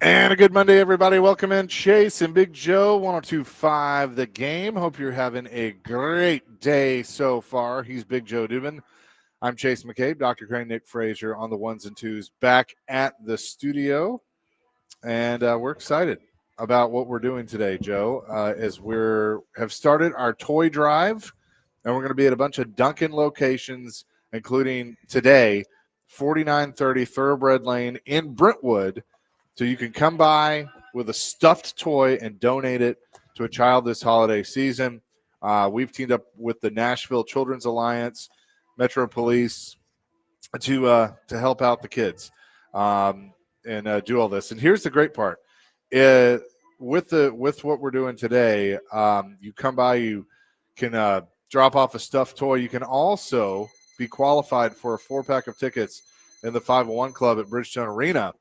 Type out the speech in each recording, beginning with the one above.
And a good Monday, everybody. Welcome in Chase and Big Joe, 1025 The Game. Hope you're having a great day so far. He's Big Joe Dubin. I'm Chase McCabe, Dr. Crane, Nick Frazier on the ones and twos back at the studio. And we're excited about what we're doing today, Joe, as have started our toy drive. And we're going to be at a bunch of Dunkin' locations, including today, 4930 Thoroughbred Lane in Brentwood. So you can come by with a stuffed toy and donate it to a child this holiday season. We've teamed up with the Nashville Children's Alliance, Metro Police, to help out the kids and do all this. And here's the great part: with what we're doing today, you come by, you can drop off a stuffed toy. You can also be qualified for a 4-pack of tickets in the 501 Club at Bridgestone Arena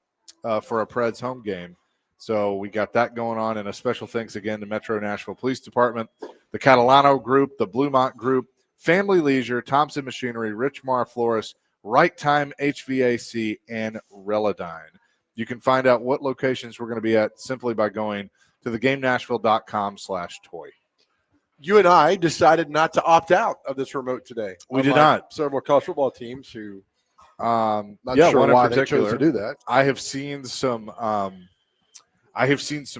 for a Preds home game. So we got that going on, and a special thanks again to Metro Nashville Police Department, the Catalano Group, the Bluemont Group, Family Leisure, Thompson Machinery, Rich Mar Florist, Right Time HVAC, and Relodyne. You can find out what locations we're going to be at simply by going to thegamenashville.com/toy. You and I decided not to opt out of this remote today. We did not. Several college football teams who not sure one why in particular they chose to do that. I have seen some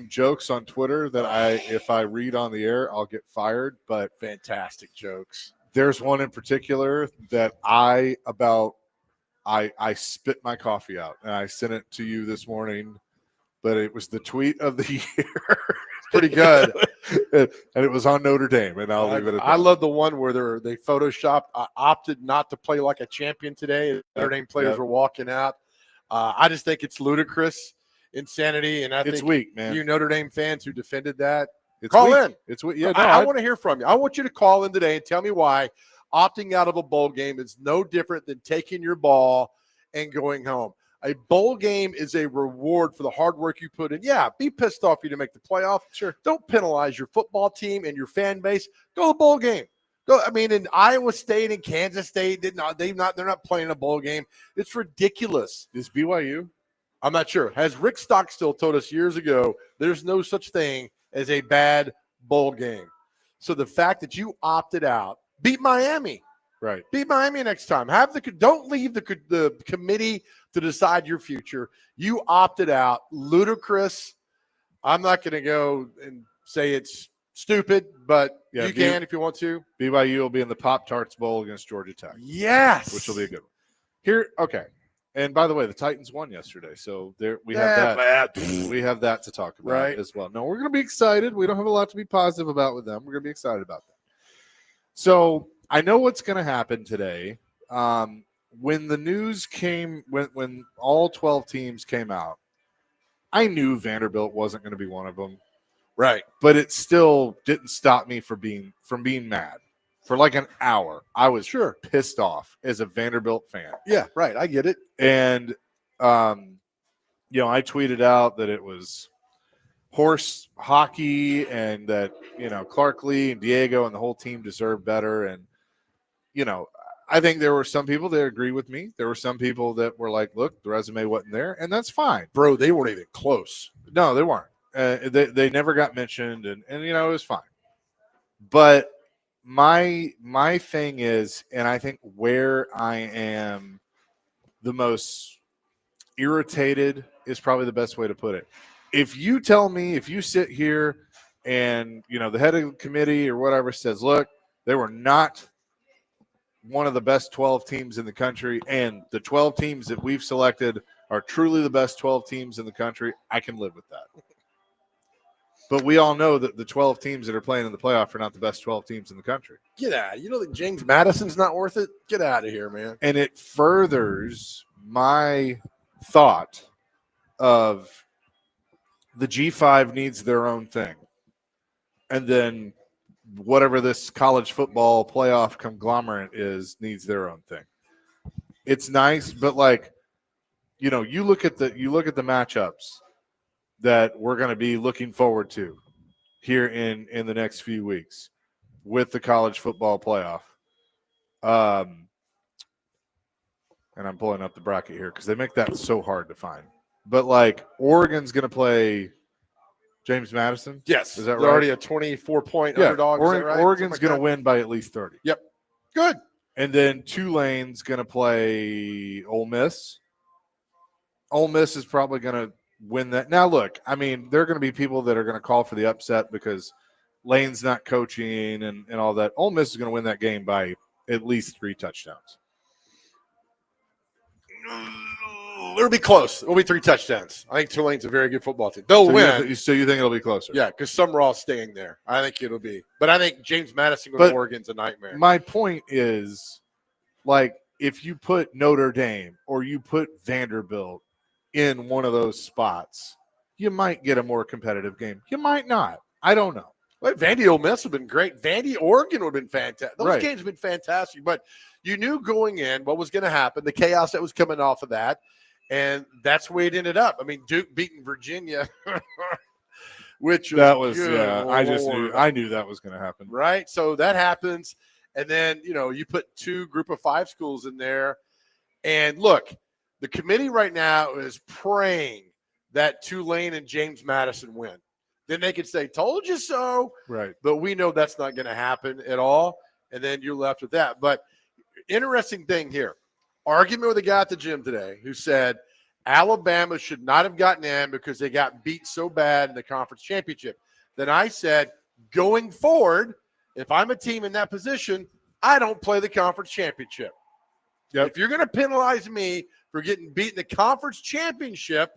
jokes on Twitter that if I read on the air, I'll get fired. But Fantastic jokes. there's one in particular that I spit my coffee out, and I sent it to you this morning. But it was the tweet of the year. Pretty good. And it was on Notre Dame, and I'll leave it at that. I love the one where they photoshopped, opted not to play like a champion today. Notre Dame players were walking out. I just think it's ludicrous insanity, and It's weak, man. You Notre Dame fans who defended that, It's call weak. in. It's weak. Yeah, no, I want to hear from you. I want you to call in today and tell me why opting out of a bowl game is no different than taking your ball and going home. A bowl game is a reward for the hard work you put in. Yeah, be pissed off you to make the playoff. Sure. Don't penalize your football team and your fan base. Go to the bowl game. Go. I mean, in Iowa State and Kansas State, they're not playing a bowl game. It's ridiculous. Is BYU? I'm not sure. As Rick Stockstill told us years ago, there's no such thing as a bad bowl game. So the fact that you opted out, beat Miami. Right. Beat Miami next time. Don't leave the committee to decide your future. You opted out. Ludicrous. I'm not going to go and say it's stupid, but you can if you want to. BYU will be in the Pop-Tarts Bowl against Georgia Tech. Yes. Which will be a good one. Here, okay. And by the way, the Titans won yesterday, so we have that. We have that to talk about as well. No, we're going to be excited. We don't have a lot to be positive about with them. We're going to be excited about that. So I know what's going to happen today. When the news came, when all 12 teams came out, I knew Vanderbilt wasn't going to be one of them. Right. But it still didn't stop me from being mad. For like an hour, I was pissed off as a Vanderbilt fan. Yeah, right. I get it. And, I tweeted out that it was horse hockey and that, Clark Lee and Diego and the whole team deserved better. And, I think there were some people that agree with me. There were some people that were like, look, the resume wasn't there, and that's fine. Bro, they weren't even close. No, they weren't. They never got mentioned, and it was fine. But my thing is, and I think where I am the most irritated is probably the best way to put it. If you sit here and, the head of the committee or whatever says, look, they were not one of the best 12 teams in the country, and the 12 teams that we've selected are truly the best 12 teams in the country, I can live with that. But we all know that the 12 teams that are playing in the playoff are not the best 12 teams in the country. Get out. You know that James Madison's not worth it? Get out of here, man. And it furthers my thought of the G5 needs their own thing. And then whatever this college football playoff conglomerate needs their own thing. It's nice, but you look at the matchups that we're going to be looking forward to here in the next few weeks with the college football playoff. And I'm pulling up the bracket here because they make that so hard to find. But like Oregon's going to play James Madison. Yes. Is that They're right? already a 24-point underdog. Is that right? Oregon's Like going to that? win by at least 30. Yep. Good. And then Tulane's going to play Ole Miss. Ole Miss is probably going to win that. Now, look, I mean, there are going to be people that are going to call for the upset because Lane's not coaching and all that. Ole Miss is going to win that game by at least 3 touchdowns. It'll be close. It'll be 3 touchdowns. I think Tulane's a very good football team. They'll win. So you think it'll be closer? Yeah, because Summerall's staying there. I think it'll be. But I think James Madison going to Oregon's a nightmare. My point is, like, if you put Notre Dame or you put Vanderbilt in one of those spots, you might get a more competitive game. You might not. I don't know. Well, Vandy Ole Miss would have been great. Vandy Oregon would have been fantastic. Those games have been fantastic. But you knew going in what was going to happen, the chaos that was coming off of that. And that's the way it ended up. I mean, Duke beating Virginia, which was I knew that was going to happen. Right? So that happens. And then, you put 2 group of 5 schools in there. And look, the committee right now is praying that Tulane and James Madison win. Then they could say, told you so. Right. But we know that's not going to happen at all. And then you're left with that. But interesting thing here. Argument with a guy at the gym today who said Alabama should not have gotten in because they got beat so bad in the conference championship. Then I said, going forward, if I'm a team in that position, I don't play the conference championship. Yep. If you're going to penalize me for getting beat in the conference championship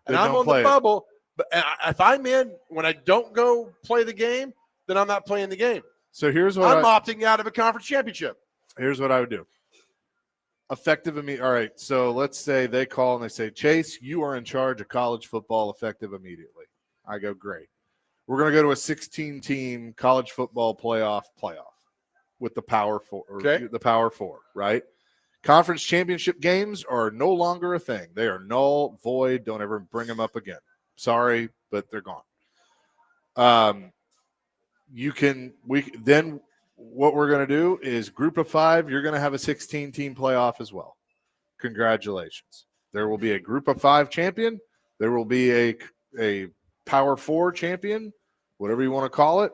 and I'm on the bubble, but if I'm in when I don't go play the game, then I'm not playing the game. So here's what I'm opting out of a conference championship. Here's what I would do. Effective immediately. All right. So let's say they call and they say, Chase, you are in charge of college football effective immediately. I go, great. We're going to go to a 16-team college football playoff with the Power Four. Okay. The Power Four, right? Conference championship games are no longer a thing. They are null, void. Don't ever bring them up again. Sorry, but they're gone. What we're going to do is group of 5, you're going to have a 16-team playoff as well. Congratulations. There will be a group of 5 champion. There will be a Power 4 champion, whatever you want to call it.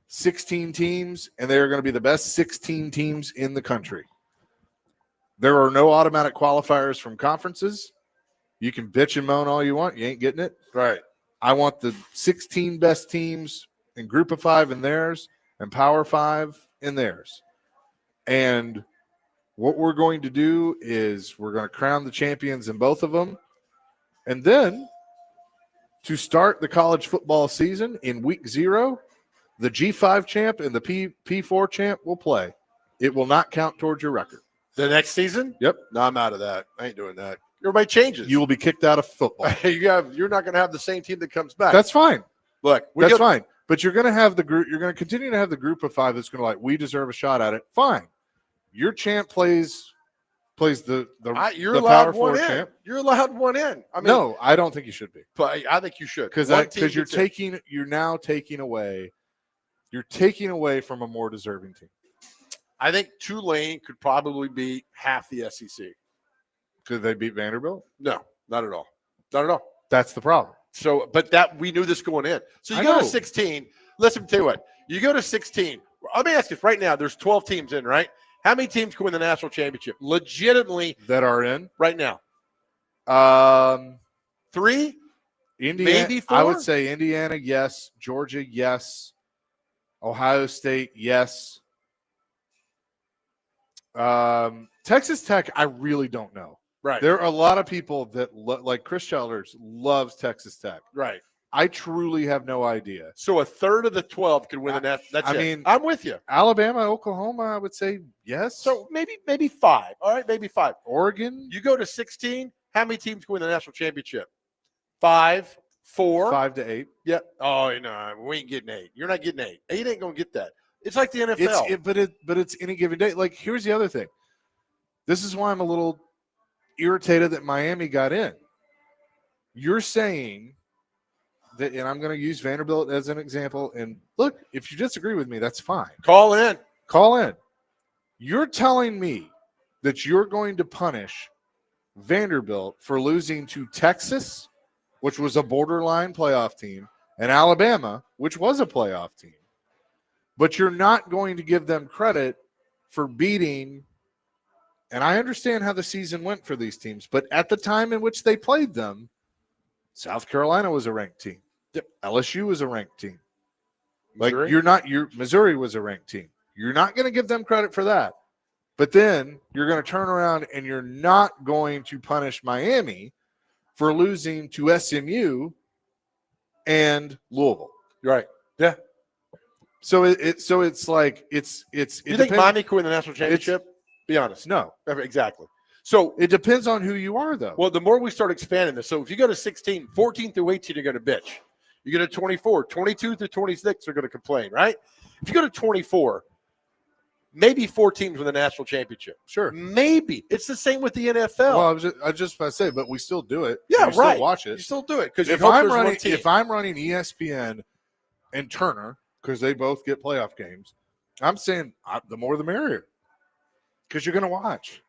16 teams, and they are going to be the best 16 teams in the country. There are no automatic qualifiers from conferences. You can bitch and moan all you want. You ain't getting it. Right. I want the 16 best teams in group of 5 in theirs and Power 5 in theirs. And what we're going to do is we're going to crown the champions in both of them. And then to start the college football season in week 0, the G5 champ and the P4 champ will play. It will not count towards your record. The next season? Yep. No, I'm out of that. I ain't doing that. Everybody changes. You will be kicked out of football. You're not going to have the same team that comes back. That's fine. Look, that's fine. But you're going to have the group. You're going to continue to have the group of 5 that's going to we deserve a shot at it. Fine. Your champ plays the you're the allowed Power 4 one in. champ. You're allowed one in. I mean, no, I don't think you should be. But I think you should because you're now taking away. You're taking away from a more deserving team. I think Tulane could probably beat half the SEC. Could they beat Vanderbilt? No, not at all. Not at all. That's the problem. So, but we knew this going in. So you go to 16. Listen, tell you what. You go to 16. Let me ask you right now. There's 12 teams in, right? How many teams can win the national championship? Legitimately. That are in? Right now. 3? Indiana, maybe 4? I would say Indiana, yes. Georgia, yes. Ohio State, yes. Texas Tech, I really don't know. Right. There are a lot of people that like Chris Childers loves Texas Tech. Right. I truly have no idea. So a third of the 12 could win the national. That's it. I mean, I'm with you. Alabama, Oklahoma, I would say yes. So maybe 5. All right, maybe 5. Oregon. You go to 16. How many teams can win the national championship? 5, 4, 5 to 8. Yeah. Oh, no, we ain't getting 8. You're not getting 8. 8 ain't gonna get that. It's like the NFL. But it's any given day. Like, here's the other thing. This is why I'm a little irritated that Miami got in. You're saying that, and I'm going to use Vanderbilt as an example. And look, if you disagree with me, that's fine. Call in. You're telling me that you're going to punish Vanderbilt for losing to Texas which was a borderline playoff team, and Alabama, which was a playoff team. But you're not going to give them credit for beating, and I understand how the season went for these teams, but at the time in which they played them, South Carolina was a ranked team. Yep. LSU was a ranked team. Missouri? Like Missouri was a ranked team. You're not going to give them credit for that. But then you're going to turn around and you're not going to punish Miami for losing to SMU and Louisville. Right. Yeah. So it's like it's You think Miami could win the national championship? Be honest. No. Exactly. So it depends on who you are, though. Well, the more we start expanding this, so if you go to 16, 14 through 18, you're going to bitch. You go to 24, 22 through 26 are going to complain, right? If you go to 24, maybe 4 teams win the national championship. Sure. Maybe. It's the same with the NFL. Well, I was just about to say, but we still do it. Yeah, we right. Still watch it. You still do it because if I'm running ESPN and Turner, because they both get playoff games, I'm saying the more the merrier, because you're going to watch.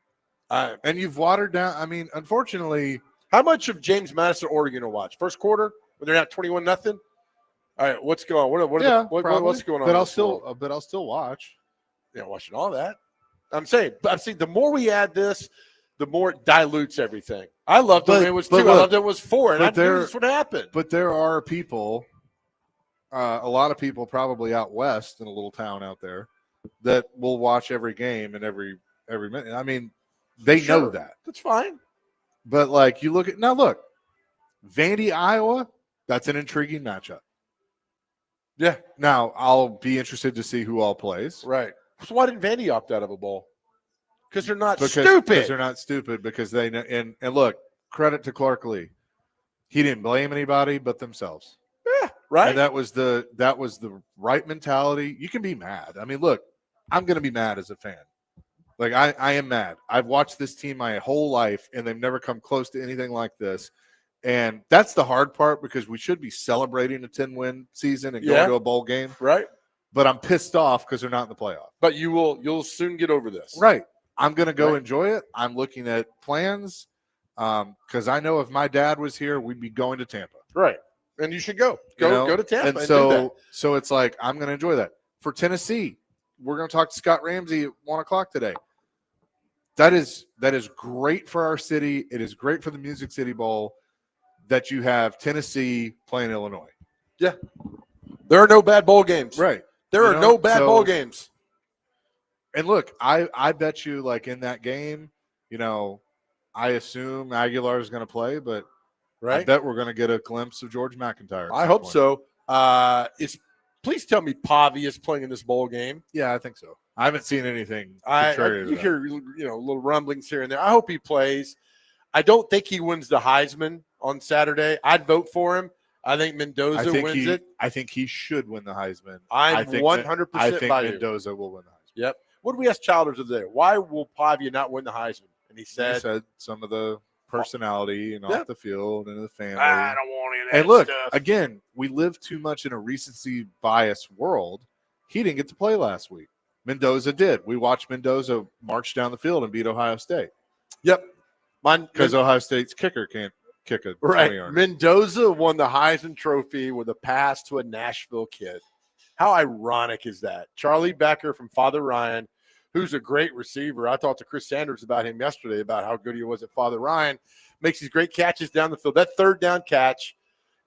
And you've watered down. I mean, unfortunately, how much of James Madison, Oregon, will watch? First quarter when they're at 21-0. All right, what's going on? What's going on? But I'll still watch. Yeah, watching all that. I'm saying the more we add this, the more it dilutes everything. I loved it when it was 2. I loved it was 4, and I knew this would happen. But there are people, a lot of people probably out west in a little town out there, that will watch every game and every minute. I mean, they know that. That's fine. But like you look, Vandy, Iowa, that's an intriguing matchup. Yeah. Now I'll be interested to see who all plays. Right. So why didn't Vandy opt out of a bowl? Because they're not stupid. Because they're not stupid. Because they know. And look, credit to Clark Lee. He didn't blame anybody but themselves. Yeah. Right. And that was the right mentality. You can be mad. I mean, look, I'm going to be mad as a fan. Like I am mad. I've watched this team my whole life, and they've never come close to anything like this. And that's the hard part because we should be celebrating a 10-win season and going to a bowl game. Right. But I'm pissed off because they're not in the playoff. But you'll soon get over this. Right. I'm going to go enjoy it. I'm looking at plans because I know if my dad was here, we'd be going to Tampa. Right. And you should go to Tampa. And so it's like I'm going to enjoy that. For Tennessee, we're going to talk to Scott Ramsey at 1:00 today. That is great for our city. It is great for the Music City Bowl that you have Tennessee playing Illinois. Yeah. There are no bad bowl games. Right. There are no bad bowl games. And look, I bet you like in that game, I assume Aguilar is going to play, but I bet we're going to get a glimpse of George McIntyre. I hope so. Please tell me Pavi is playing in this bowl game. Yeah, I think so. I haven't seen anything. You hear little rumblings here and there. I hope he plays. I don't think he wins the Heisman on Saturday. I'd vote for him. I think Mendoza wins it. I think he should win the Heisman. I'm 100% I think by Mendoza will win the Heisman. Yep. What did we ask Childers today? Why will Pavia not win the Heisman? And he said some of the personality and off the field and the family. I don't want any of that And look, stuff. again, we live too much in a recency bias world. He didn't get to play last week. Mendoza did. We watched Mendoza march down the field and beat Ohio State. Yep. Because Ohio State's kicker can't kick a 20-yarder. Mendoza won the Heisman Trophy with a pass to a Nashville kid. How ironic is that? Charlie Becker from Father Ryan, who's a great receiver. I talked to Chris Sanders about him yesterday about how good he was at Father Ryan. Makes these great catches down the field. That third down catch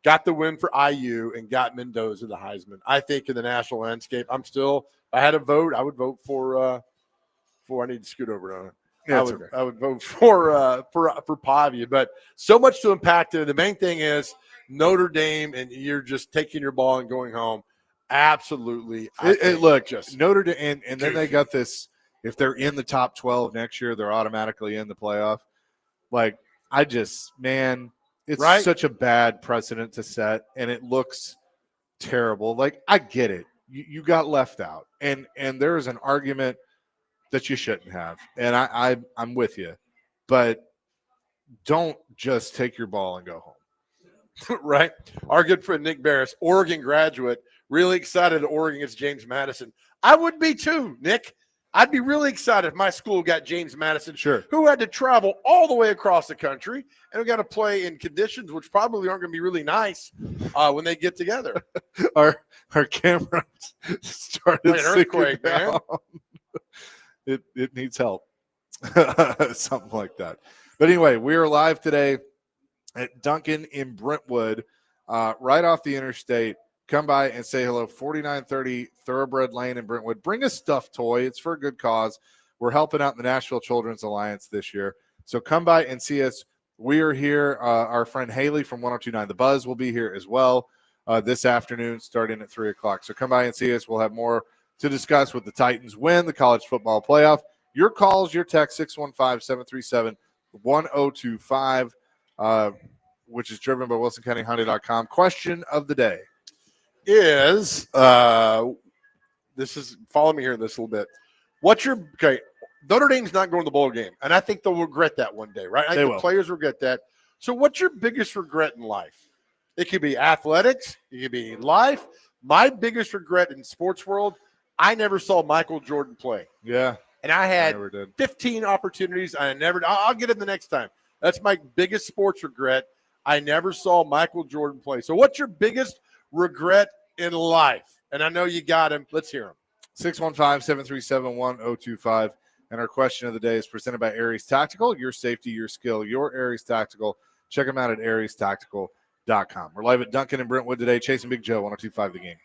got the win for IU and got Mendoza the Heisman. I think in the national landscape, if I had a vote, I would vote for I need to scoot over on it. Yeah, I would vote for Pavia, but so much to impact it. The main thing is Notre Dame, and you're just taking your ball and going home. Absolutely. Notre Dame, and then they got this. If they're in the top 12 next year, they're automatically in the playoff. Like it's such a bad precedent to set, and it looks terrible. Like I get it, you got left out, and there is an argument that you shouldn't have. And I'm with you. But don't just take your ball and go home. Right. Our good friend Nick Barris, Oregon graduate, really excited that Oregon gets James Madison. I would be too, Nick. I'd be really excited if my school got James Madison, Sure. who had to travel all the way across the country, and we got to play in conditions which probably aren't going to be really nice when they get together. Our camera started Like an earthquake, man. It needs help. Something like that. But anyway, we are live today at Duncan in Brentwood, right off the interstate. Come by and say hello. 4930 Thoroughbred Lane in Brentwood. Bring a stuffed toy. It's for a good cause. We're helping out the Nashville Children's Alliance this year. So come by and see us. We are here. Our friend Haley from 1029 The Buzz will be here as well this afternoon starting at 3 o'clock. So come by and see us. We'll have more to discuss with the Titans win the college football playoff. Your calls, your text, 615-737-1025, which is driven by WilsonCountyHonda.com. Question of the day is this is follow me here in this a little bit. Notre Dame's not going to the bowl game, and I think they'll regret that one day, right? I think the players regret that. So what's your biggest regret in life? It could be athletics, it could be life. My biggest regret in sports world, I never saw Michael Jordan play. Yeah. And I had 15 opportunities. I'll get it the next time. That's my biggest sports regret. I never saw Michael Jordan play. So what's your biggest regret in life? And I know you got him. Let's hear him. 615-737-1025. And our question of the day is presented by Aries Tactical. Your safety, your skill, your Aries Tactical. Check them out at ariestactical.com. We're live at Duncan in Brentwood today. Chasing Big Joe, 1025 The Game.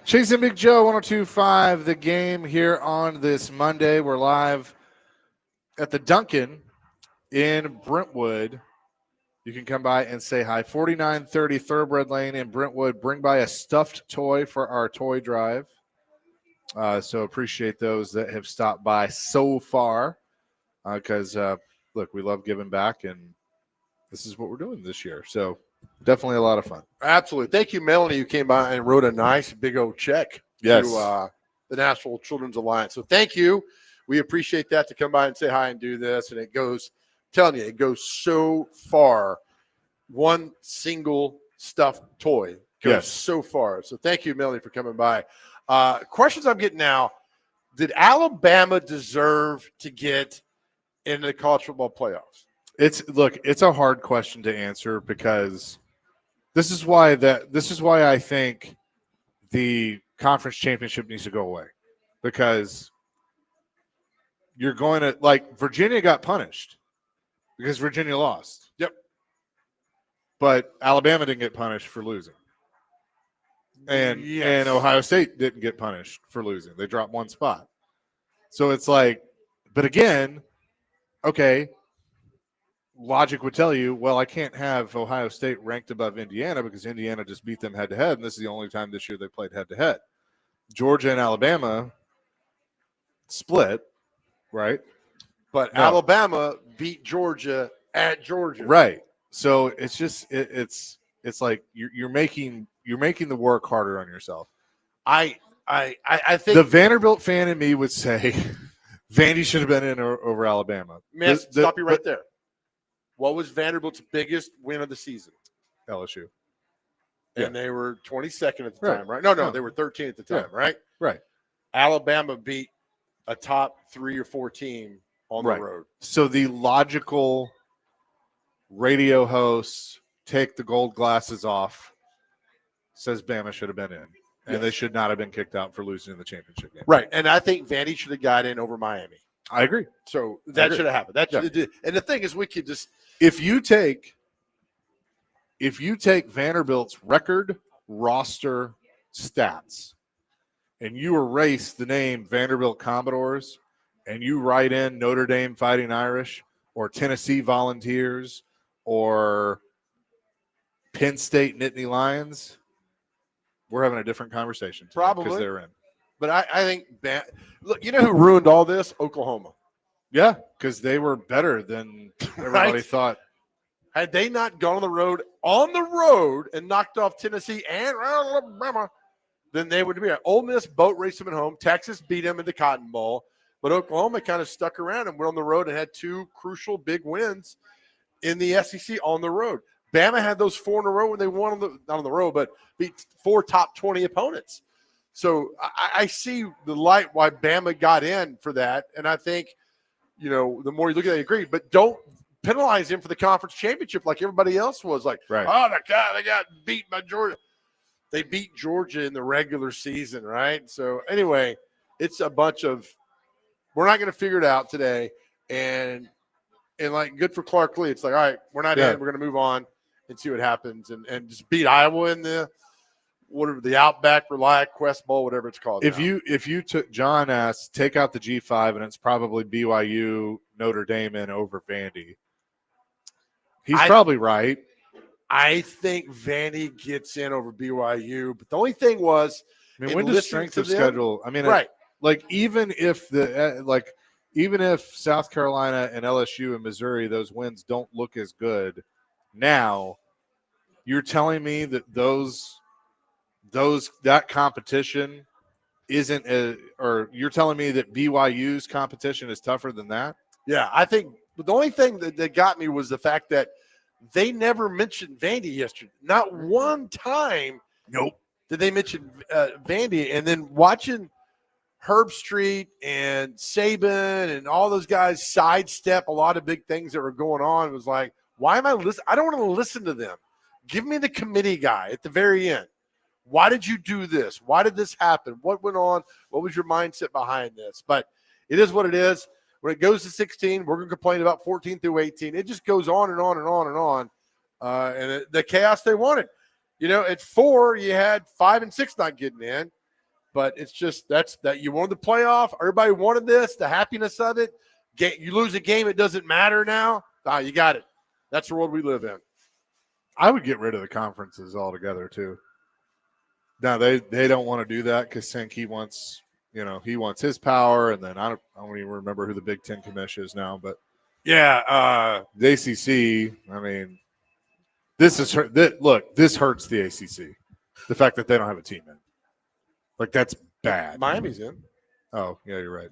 Chasing Big Joe, 102.5 The Game here on this Monday. We're live at the Duncan in Brentwood. You can come by and say hi. 4930 Thoroughbred Lane in Brentwood. Bring by a stuffed toy for our toy drive. So appreciate those that have stopped by so far because, look, we love giving back, and this is what we're doing this year. So definitely a lot of fun. Absolutely. Thank you, Melanie, who came by and wrote a nice big old check Yes. to the National Children's Alliance. So thank you. We appreciate that to come by and say hi and do this. And it goes, I'm telling you, it goes so far. One single stuffed toy goes so far. So thank you, Melanie, for coming by. Questions I'm getting now. Did Alabama deserve to get into the college football playoffs? It's a hard question to answer because this is why I think the conference championship needs to go away, because you're going to, like, Virginia got punished because Virginia lost. Yep. But Alabama didn't get punished for losing. And Ohio State didn't get punished for losing. They dropped one spot. So it's like, but again, okay, logic would tell you, well, I can't have Ohio State ranked above Indiana because Indiana just beat them head-to-head, and this is the only time this year they played head-to-head. Georgia and Alabama split, right? But no. Alabama beat Georgia at Georgia. Right. So it's just it's like you're making the work harder on yourself. I think the Vanderbilt fan in me would say Vandy should have been in over Alabama. Man, stop you right there. What was Vanderbilt's biggest win of the season? LSU. And they were 22nd at the time, right? No, they were 13 at the time, right? Right. Alabama beat a top 3 or 4 team on the road. So the logical radio host, take the gold glasses off, says Bama should have been in. And they should not have been kicked out for losing in the championship game. Right. And I think Vandy should have got in over Miami. I agree. So that should have happened. And the thing is, we could just – if you take Vanderbilt's record, roster, stats, and you erase the name Vanderbilt Commodores and you write in Notre Dame Fighting Irish or Tennessee Volunteers or Penn State Nittany Lions, we're having a different conversation. Probably. Because they're in. But I think look, you know who ruined all this? Oklahoma. Yeah, because they were better than everybody thought. Had they not gone on the road and knocked off Tennessee and Alabama, then they would be at Ole Miss boat raced them at home. Texas beat them in the Cotton Bowl. But Oklahoma kind of stuck around and went on the road and had 2 crucial big wins in the SEC on the road. Bama had those 4 in a row when they won not on the road, but beat 4 top 20 opponents. So I see the light why Bama got in for that. And I think, the more you look at it, I agree. But don't penalize him for the conference championship like everybody else was. Like, they got beat by Georgia. They beat Georgia in the regular season, right? So anyway, it's a bunch of – we're not going to figure it out today. And like, good for Clark Lee. It's like, all right, we're not in. We're going to move on and see what happens and just beat Iowa in the Outback Reliant Quest Bowl, whatever it's called. If you took John asked, take out the G5 and it's probably BYU, Notre Dame in over Vandy. He's probably right. I think Vandy gets in over BYU, but the only thing was, when does strength of schedule? I mean, right? Even if South Carolina and LSU and Missouri, those wins don't look as good now, you're telling me that that competition isn't or you're telling me that BYU's competition is tougher than that? Yeah, I think the only thing that got me was the fact that they never mentioned Vandy yesterday. Not one time. Nope. Did they mention Vandy? And then watching Herb Street and Saban and all those guys sidestep a lot of big things that were going on, it was like, why am I listening? I don't want to listen to them. Give me the committee guy at the very end. Why did you do this? Why did this happen? What went on? What was your mindset behind this? But it is what it is. When it goes to 16, we're going to complain about 14 through 18. It just goes on and on and on and on. And the chaos they wanted. At 4, you had 5 and 6 not getting in. But it's just that you wanted the playoff. Everybody wanted this, the happiness of it. You lose a game, it doesn't matter now. You got it. That's the world we live in. I would get rid of the conferences altogether too. Now they don't want to do that because Sankey wants he wants his power, and then I don't even remember who the Big Ten commission is now, but yeah, the ACC. I mean, this hurts the ACC. The fact that they don't have a team in, like that's bad. Miami's in. Oh yeah, you're right.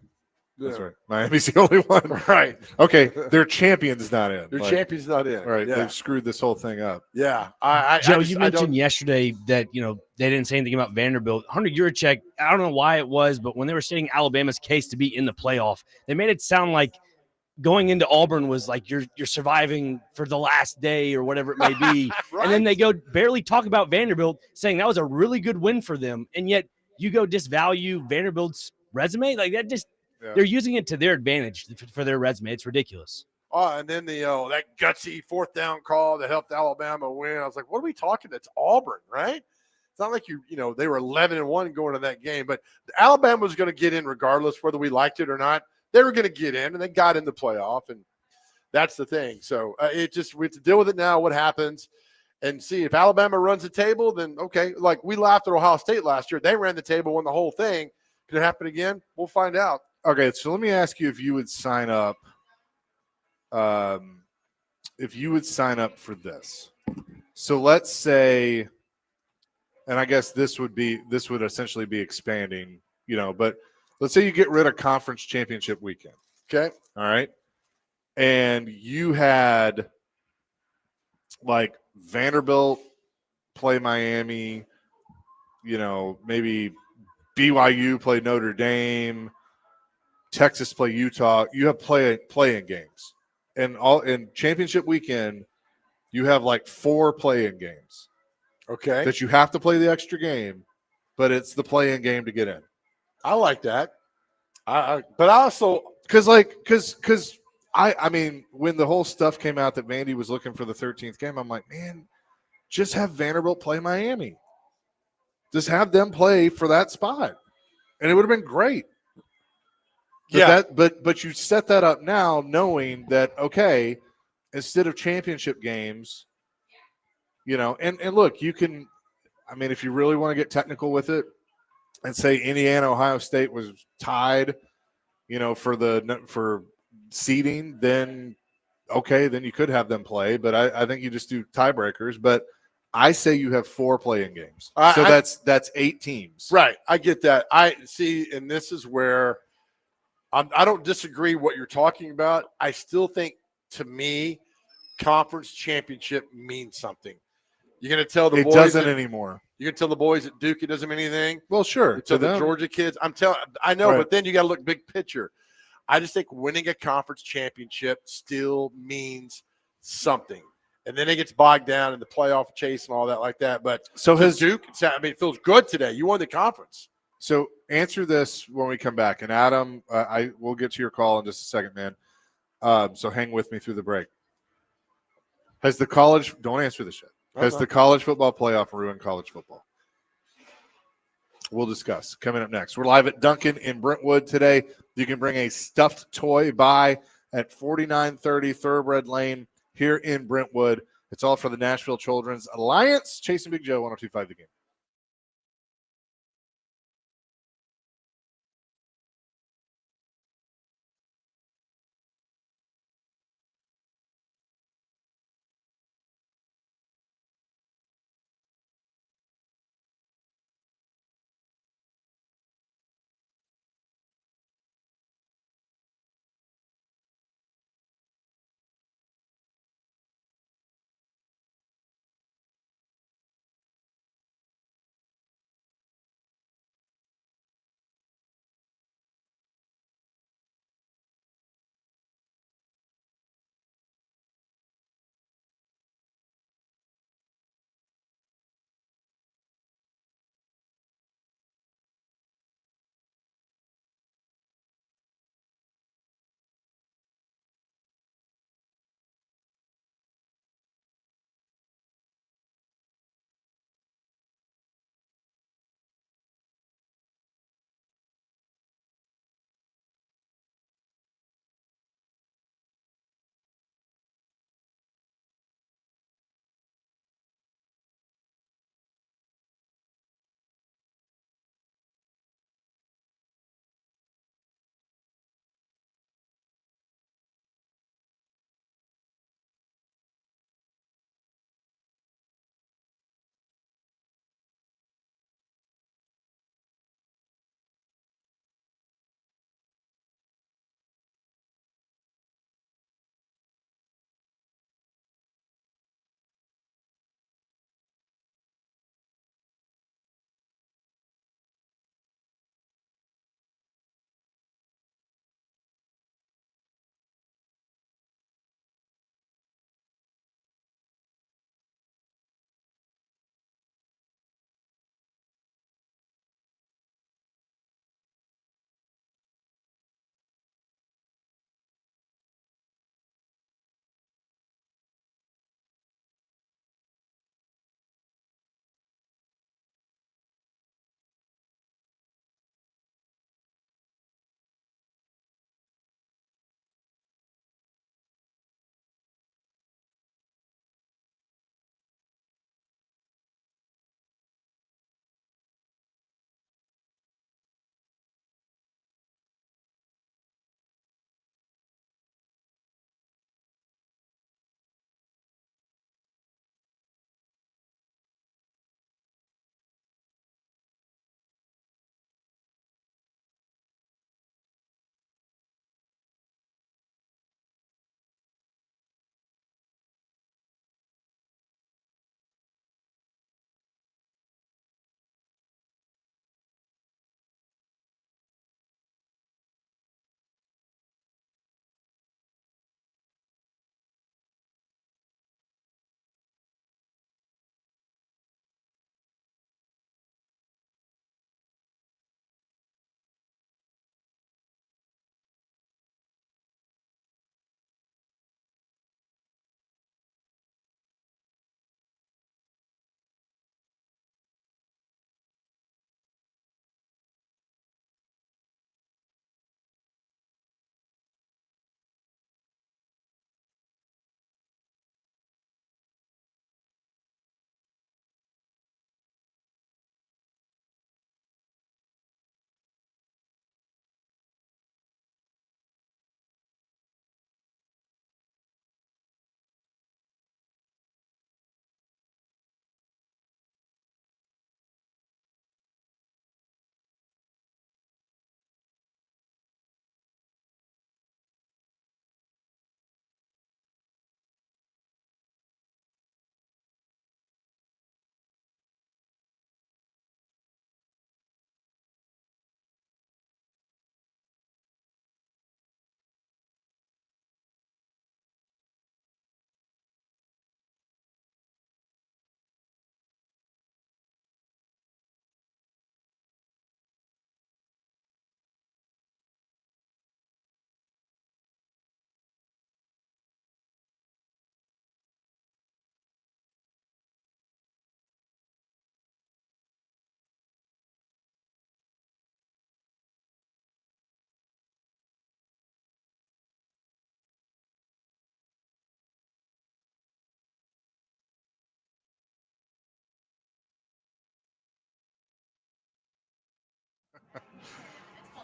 That's Yeah. right. Miami's the only one. Right. Okay, their champion's not in. Their champion's not in. Right. Yeah. They've screwed this whole thing up. Yeah. Joe, you mentioned yesterday that, they didn't say anything about Vanderbilt. Hunter Yurachek, I don't know why it was, but when they were stating Alabama's case to be in the playoff, they made it sound like going into Auburn was like you're surviving for the last day or whatever it may be. Right. And then they go barely talk about Vanderbilt, saying that was a really good win for them. And yet you go disvalue Vanderbilt's resume. Like that just they're using it to their advantage for their resume. It's ridiculous. Oh, and then that gutsy 4th down call that helped Alabama win. I was like, what are we talking? It's Auburn, right? It's not like they were 11-1 going to that game, but Alabama was going to get in regardless whether we liked it or not. They were going to get in, and they got in the playoff, and that's the thing. So we have to deal with it now. What happens, and see if Alabama runs the table, then okay. Like we laughed at Ohio State last year, they ran the table, won the whole thing. Could it happen again? We'll find out. Okay, so let me ask you if you would sign up. For this. So let's say, and I guess this would essentially be expanding, but let's say you get rid of conference championship weekend. Okay. All right. And you had like Vanderbilt play Miami, maybe BYU play Notre Dame, Texas play Utah. You have play-in games. And in championship weekend, you have like 4 play-in games. Okay. That you have to play the extra game, but it's the play-in game to get in. I like that. But I also because I mean when the whole stuff came out that Vandy was looking for the 13th game, I'm like, man, just have Vanderbilt play Miami. Just have them play for that spot, and it would have been great. But you set that up now, knowing that okay, instead of championship games, and look, you can. I mean, if you really want to get technical with it, and say Indiana, Ohio State was tied, for seeding, then okay, then you could have them play. But I think you just do tiebreakers. But I say you have 4 play-in games, so that's 8 teams. Right, I get that. I see, and this is where I don't disagree what you're talking about. I still think, to me, conference championship means something. You're going to tell the boys it doesn't anymore. You can tell the boys at Duke it doesn't mean anything. Well, sure. To the Georgia kids, I know, right. But then you got to look big picture. I just think winning a conference championship still means something. And then it gets bogged down in the playoff chase and all that like that. But so has Duke, it feels good today. You won the conference. So answer this when we come back. And Adam, I will get to your call in just a second, man. So hang with me through the break. Don't answer this yet. Has the college football playoff ruined college football? We'll discuss. Coming up next. We're live at Duncan in Brentwood today. You can bring a stuffed toy by at 4930 Thoroughbred Lane here in Brentwood. It's all for the Nashville Children's Alliance. Chasing Big Joe, 102.5 The Game.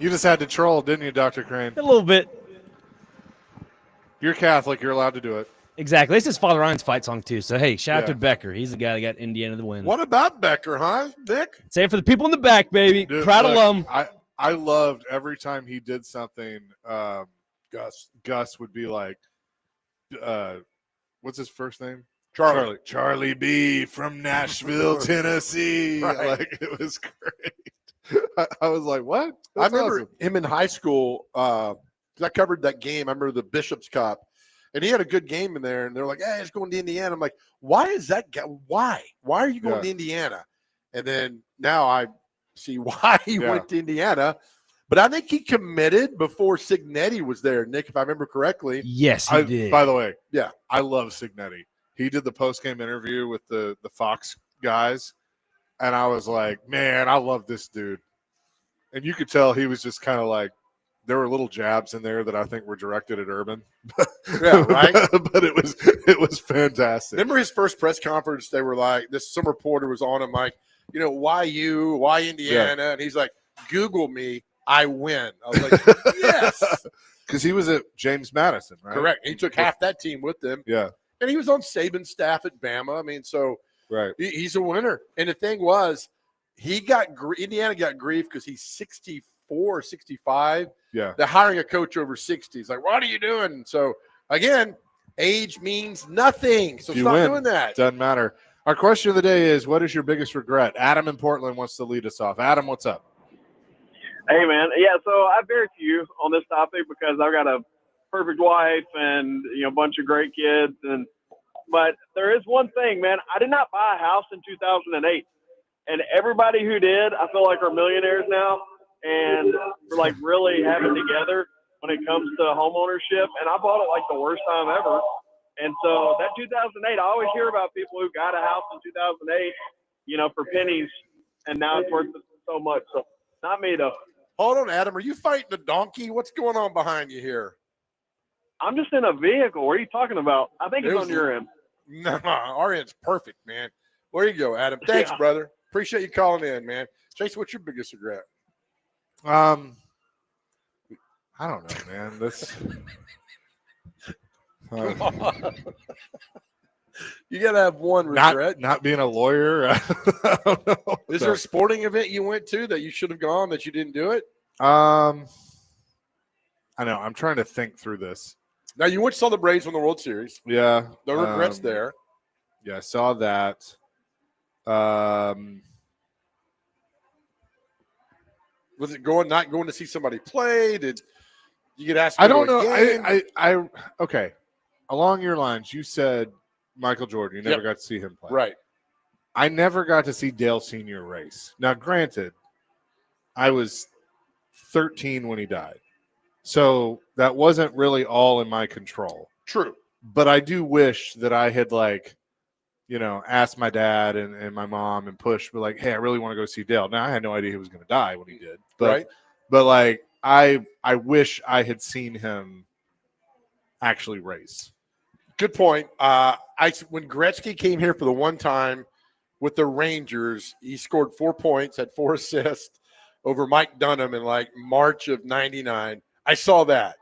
You just had to troll, didn't you, Dr. Crane? A little bit. You're Catholic. You're allowed to do it. Exactly. This is Father Ryan's fight song, too. So, hey, shout out Yeah. to Becker. He's the guy that got Indiana the win. What about Becker, huh, Nick? Say it for the people in the back, baby. Dude, Proud look, alum. I loved every time he did something. Gus would be like, what's his first name? Charlie B from Nashville, Tennessee. Right. Like, it was great. I was like, what? I remember him in high school because I covered that game. I remember the Bishop's Cup, and he had a good game in there. And they're like, "Hey, it's going to Indiana." I'm like, "Why is that guy? Why are you going to Indiana?" And then now I see why he went to Indiana. But I think he committed before Signetti was there, Nick, if I remember correctly. Yes, he did. By the way, yeah, I love Signetti. He did the post-game interview with the Fox guys, and I was like, man, I love this dude. And you could tell he was just kind of like, there were little jabs in there that I think were directed at Urban. Yeah, right. But it was fantastic. Remember his first press conference? They were like, some reporter was on him like, why you? Why Indiana? Yeah. And he's like, Google me, I win. I was like, yes. Because he was at James Madison, right? Correct. He took half that team with him. Yeah. And he was on Saban's staff at Bama. I mean, so right. He's a winner. And the thing was, Indiana got grief because he's 64, 65. Yeah. They're hiring a coach over 60. He's like, what are you doing? So, again, age means nothing. So stop doing that. Doesn't matter. Our question of the day is, what is your biggest regret? Adam in Portland wants to lead us off. Adam, what's up? Hey, man. Yeah, so I have very few on this topic because I've got a perfect wife and, a bunch of great kids. But there is one thing, man. I did not buy a house in 2008. And everybody who did, I feel like are millionaires now. And we're like really having together when it comes to home ownership. And I bought it like the worst time ever. And so that 2008, I always hear about people who got a house in 2008, for pennies. And now it's worth so much. So not me, though. Hold on, Adam. Are you fighting a donkey? What's going on behind you here? I'm just in a vehicle. What are you talking about? I think it's on your end. No, our end's perfect, man. There you go, Adam. Thanks, brother. Appreciate you calling in, man. Chase, what's your biggest regret? I don't know, man. This you gotta have one regret. Not being a lawyer. I don't know. Is there a sporting event you went to that you should have gone that you didn't do it? I know. I'm trying to think through this. Now you went to saw the Braves win the World Series. Yeah. No regrets there. Yeah, I saw that. Was it not going to see somebody play? Did you get asked? I don't know. I okay. Along your lines, you said Michael Jordan. You never got to see him play. Right. I never got to see Dale Sr. race. Now, granted, I was 13 when he died. So that wasn't really all in my control. True. But I do wish that I had asked my dad and my mom and pushed, but hey, I really want to go see Dale. Now I had no idea he was going to die when he did. But I wish I had seen him actually race. Good point. When Gretzky came here for the one time with the Rangers, he scored 4 points, had 4 assists over Mike Dunham in March of '99. I saw that.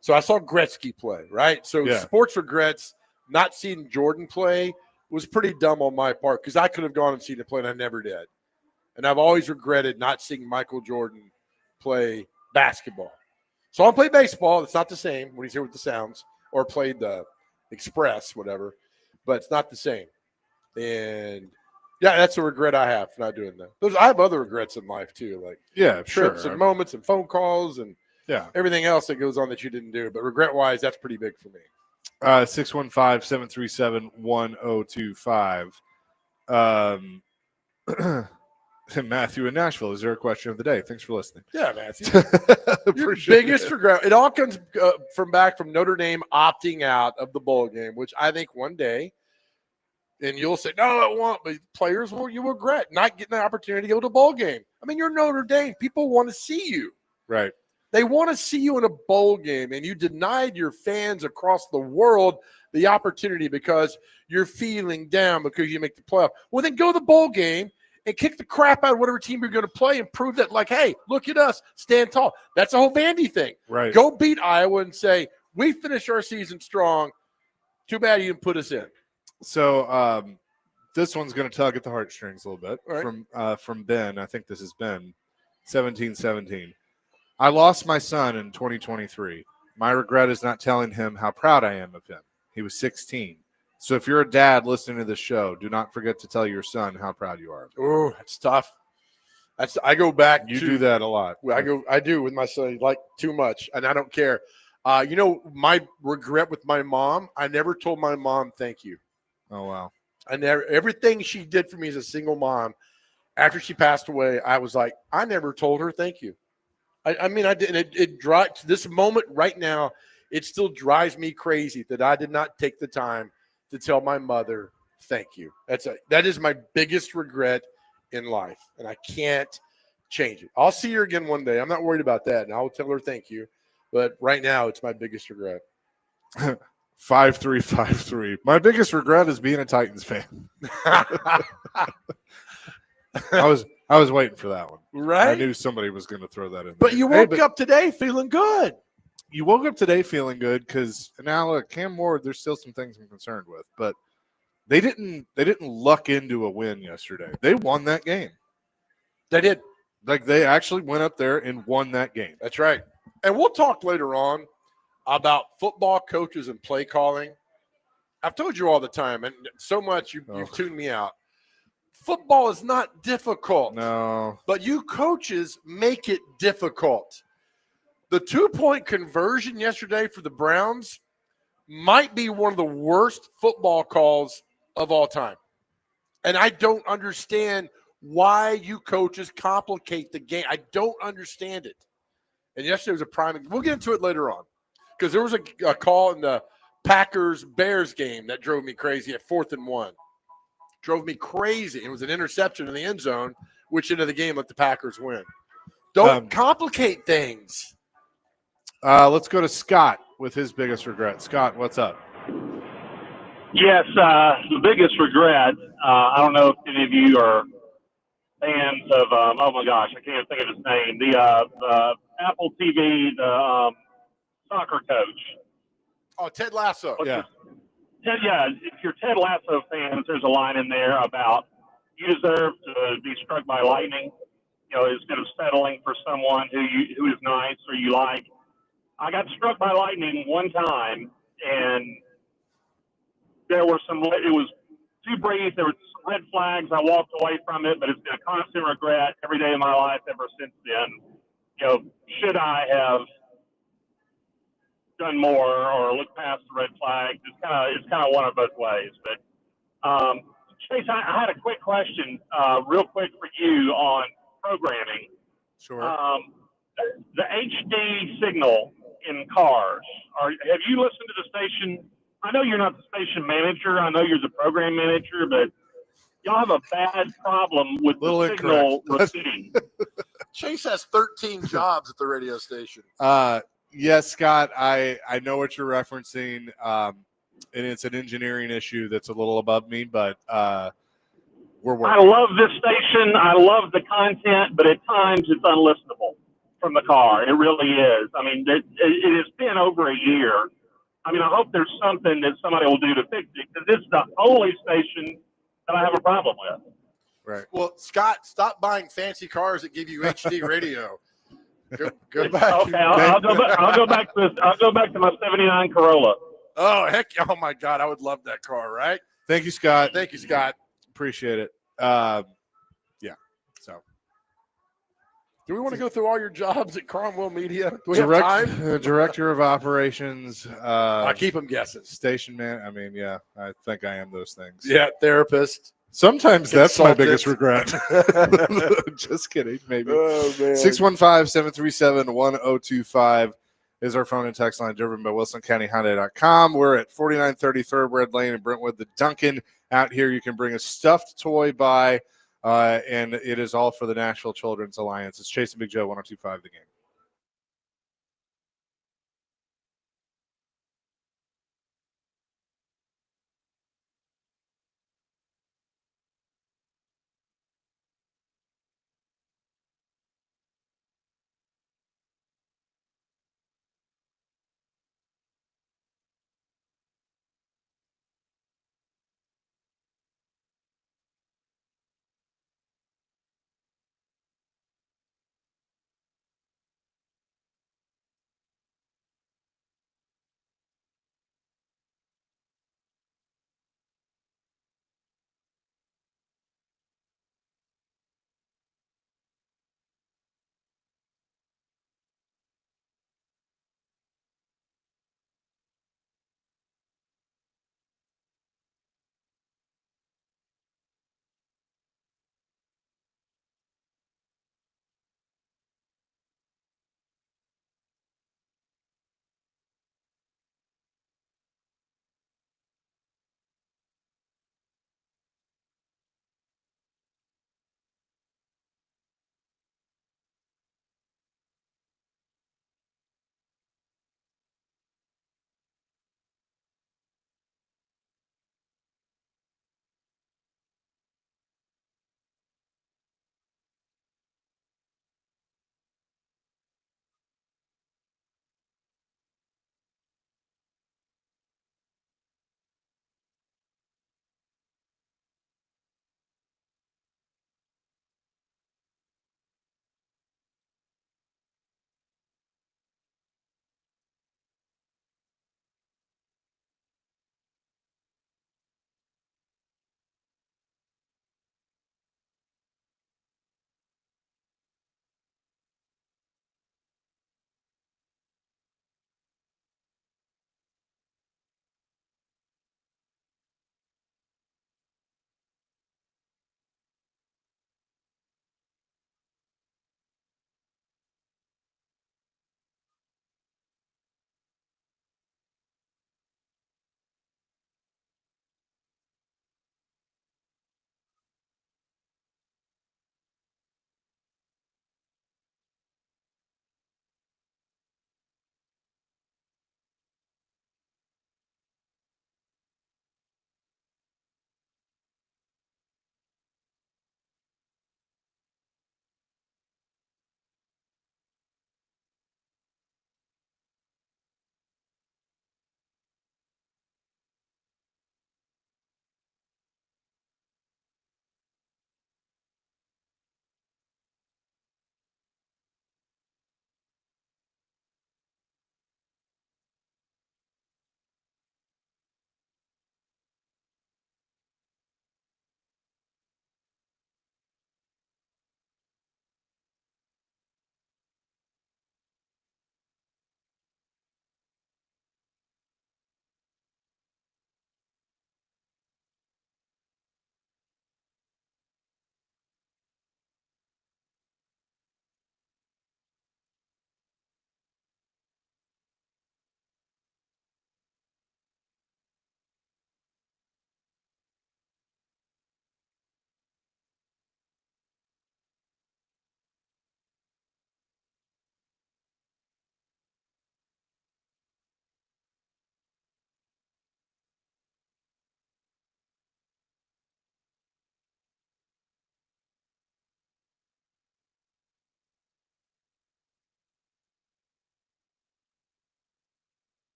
So I saw Gretzky play, right? So sports regrets, not seeing Jordan play was pretty dumb on my part because I could have gone and seen him play, and I never did. And I've always regretted not seeing Michael Jordan play basketball. So I'll play baseball. It's not the same when he's here with the Sounds or played the Express, whatever, but it's not the same. And, that's a regret I have for not doing that. I have other regrets in life, too, trips and moments and phone calls and everything else that goes on that you didn't do. But regret-wise, that's pretty big for me. 615-737-1025. Matthew in Nashville, is there a question of the day? Thanks for listening. Yeah, Matthew. Your biggest regret. It all comes from Notre Dame opting out of the bowl game, which I think one day, and you'll say, no, it won't, but players you regret not getting the opportunity to go to a bowl game. I mean, you're Notre Dame. People want to see you. Right. They want to see you in a bowl game, and you denied your fans across the world the opportunity because you're feeling down because you make the playoff. Well, then go to the bowl game and kick the crap out of whatever team you're going to play and prove that, like, hey, look at us, stand tall. That's the whole Vandy thing. Right. Go beat Iowa and say, we finished our season strong. Too bad you didn't put us in. So this one's going to tug at the heartstrings a little bit Right. from Ben. I think this is Ben, 1717. I lost my son in 2023. My regret is not telling him how proud I am of him. He was 16. So if you're a dad listening to this show, do not forget to tell your son how proud you are. Oh, that's tough. I go back. You do that a lot. I do with my son, like, too much, and I don't care. My regret with my mom, I never told my mom thank you. Oh, wow. Everything she did for me as a single mom, after she passed away, I was like, I never told her thank you. I mean, I did, and it drives this moment right now. It still drives me crazy that I did not take the time to tell my mother thank you. That is my biggest regret in life, and I can't change it. I'll see her again one day. I'm not worried about that, and I'll tell her thank you. But right now, it's my biggest regret. 5353. My biggest regret is being a Titans fan. I was waiting for that one. Right? I knew somebody was going to throw that in. But you woke up today feeling good. You woke up today feeling good because now look, Cam Ward, there's still some things I'm concerned with, but they didn't luck into a win yesterday. They won that game. They did. Like, they actually went up there and won that game. That's right. And we'll talk later on about football coaches and play calling. I've told you all the time, and so much you've tuned me out. Football is not difficult. No. But you coaches make it difficult. The 2-point conversion yesterday for the Browns might be one of the worst football calls of all time. And I don't understand why you coaches complicate the game. I don't understand it. And yesterday was a prime. We'll get into it later on because there was a call in the Packers-Bears game that drove me crazy at 4th and 1. Drove me crazy. It was an interception in the end zone, which ended the game let the Packers win. Don't complicate things. Let's go to Scott with his biggest regret. Scott, what's up? Yes, the biggest regret, I don't know if any of you are fans of, oh my gosh, I can't think of his name, the Apple TV, the soccer coach. Oh, Ted Lasso. Yeah. If you're Ted Lasso fans, there's a line in there about you deserve to be struck by lightning, instead of settling for someone who is nice or you like. I got struck by lightning one time, and it was too brief. There were some red flags. I walked away from it, but it's been a constant regret every day of my life ever since then. Should I have done more or looked past the red flags? It's kind of one of both ways. But Chase, I had a quick question, real quick for you on programming. Sure. The HD signal in cars. Have you listened to the station? I know you're not the station manager. I know you're the program manager, but y'all have a bad problem with the signal repeating. Chase has 13 jobs at the radio station. Yes, Scott, I know what you're referencing, and it's an engineering issue that's a little above me, but we're working. I love this station. I love the content, but at times it's unlistenable from the car. It really is. I mean, it has been over a year. I mean, I hope there's something that somebody will do to fix it because it's the only station that I have a problem with. Right. Well, Scott, stop buying fancy cars that give you HD radio. Go back. Okay, I'll go back to my '79 Corolla. Oh heck! Oh my God, I would love that car. Right? Thank you, Scott. Thank you, Scott. Appreciate it. Yeah. So, do we want to go through all your jobs at Cromwell Media? Do we have time? Director of Operations. I keep them guessing. Station man. I mean, yeah, I think I am those things. Yeah, therapist. Sometimes that's my biggest regret. Just kidding, maybe. Oh, man. 615-737-1025 is our phone and text line, driven by WilsonCountyHyundai.com. We're at 4930 Thoroughbred Lane in Brentwood. The Duncan out here, you can bring a stuffed toy by, and it is all for the Nashville Children's Alliance. It's Chase and Big Joe, 1025 The Game.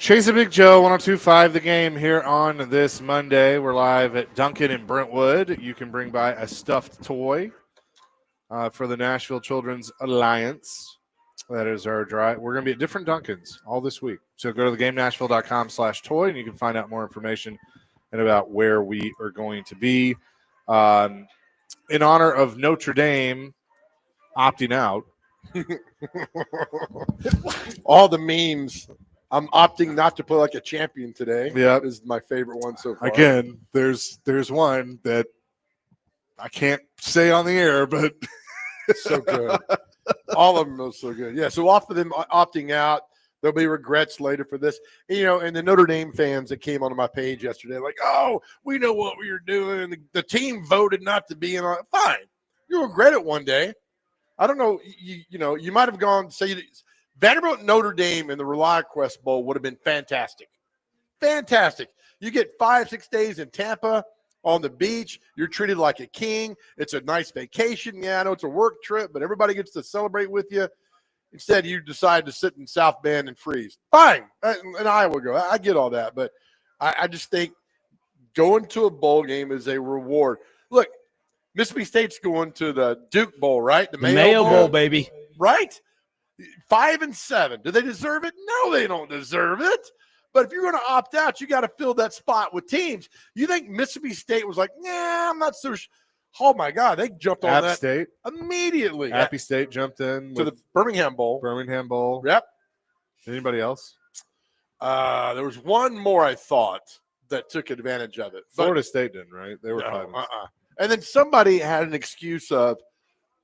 Chase and Big Joe, 102.5 The Game here on this Monday. We're live at Duncan in Brentwood. You can bring by a stuffed toy for the Nashville Children's Alliance. That is our drive. We're going to be at different Duncans all this week. So go to theGameNashville.com/toy, and you can find out more information and about where we are going to be. In honor of Notre Dame opting out. All the memes. I'm opting not to play like a champion today. Yeah, is my favorite one so far. Again, there's one that I can't say on the air, but so good. All of them are so good. Yeah. So off of them opting out, there'll be regrets later for this. And the Notre Dame fans that came onto my page yesterday, like, oh, we know what we were doing. The team voted not to be in. Fine, you'll regret it one day. I don't know. You might have gone say. Vanderbilt Notre Dame in the ReliaQuest Bowl would have been fantastic. Fantastic. You get 5-6 days in Tampa on the beach. You're treated like a king. It's a nice vacation. Yeah, I know it's a work trip, but everybody gets to celebrate with you. Instead, you decide to sit in South Bend and freeze. Fine. And Iowa go. I get all that, but I just think going to a bowl game is a reward. Look, Mississippi State's going to the Duke Bowl, right? The Mayo Bowl, baby. Right? 5-7. Do they deserve it? No, they don't deserve it. But if you're going to opt out, you got to fill that spot with teams. You think Mississippi State was like, nah, I'm not so oh, my God. They jumped on App that State immediately. Appy State jumped in to the Birmingham Bowl. Yep. Anybody else? There was one more I thought that took advantage of it. Florida State didn't, right? They were 5. And then somebody had an excuse of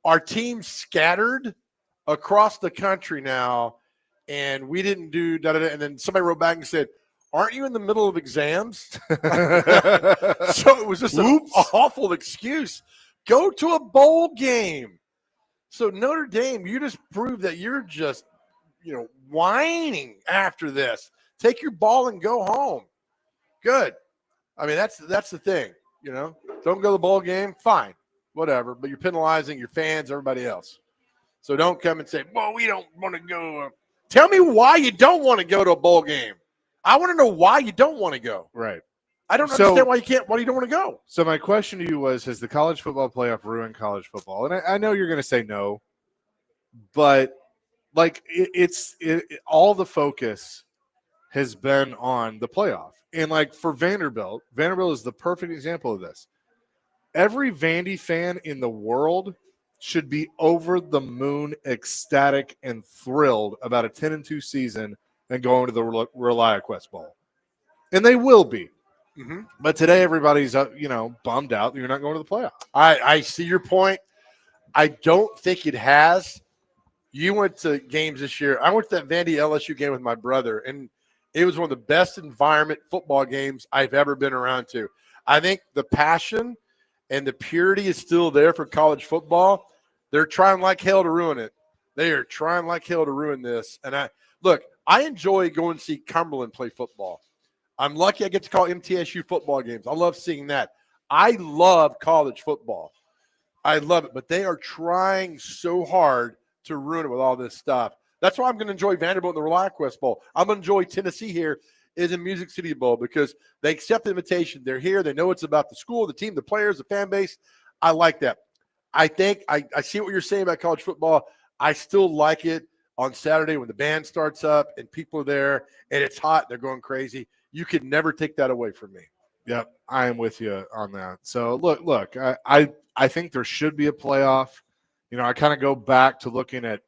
our team scattered across the country now, and we didn't do da-da-da. And then somebody wrote back and said, aren't you in the middle of exams? So it was just an awful excuse. Go to a bowl game. So Notre Dame, you just proved that you're just, whining after this. Take your ball and go home. Good. I mean, that's the thing, Don't go to the bowl game, fine, whatever. But you're penalizing your fans, everybody else. So don't come and say, well, we don't want to go. Tell me why you don't want to go to a bowl game. I want to know why you don't want to go. Right. I don't understand why you don't want to go. So my question to you was, has the college football playoff ruined college football? And I know you're going to say no, but all the focus has been on the playoff. And for Vanderbilt is the perfect example of this. Every Vandy fan in the world should be over the moon, ecstatic, and thrilled about a 10-2 season and going to the ReliaQuest Bowl. And they will be. Mm-hmm. But today everybody's, bummed out that you're not going to the playoff. I see your point. I don't think it has. You went to games this year. I went to that Vandy LSU game with my brother, and it was one of the best environment football games I've ever been around to. I think the passion and the purity is still there for college football. They're trying like hell to ruin it. They are trying like hell to ruin this. And I enjoy going to see Cumberland play football. I'm lucky I get to call MTSU football games. I love seeing that. I love college football. I love it. But they are trying so hard to ruin it with all this stuff. That's why I'm going to enjoy Vanderbilt in the ReliaQuest Bowl. I'm going to enjoy Tennessee here in the Music City Bowl because they accept the invitation. They're here. They know it's about the school, the team, the players, the fan base. I like that. I think I see what you're saying about college football. I still like it on Saturday when the band starts up and people are there and it's hot. They're going crazy. You can never take that away from me. Yep, I am with you on that. So, look, I think there should be a playoff. I kind of go back to looking at,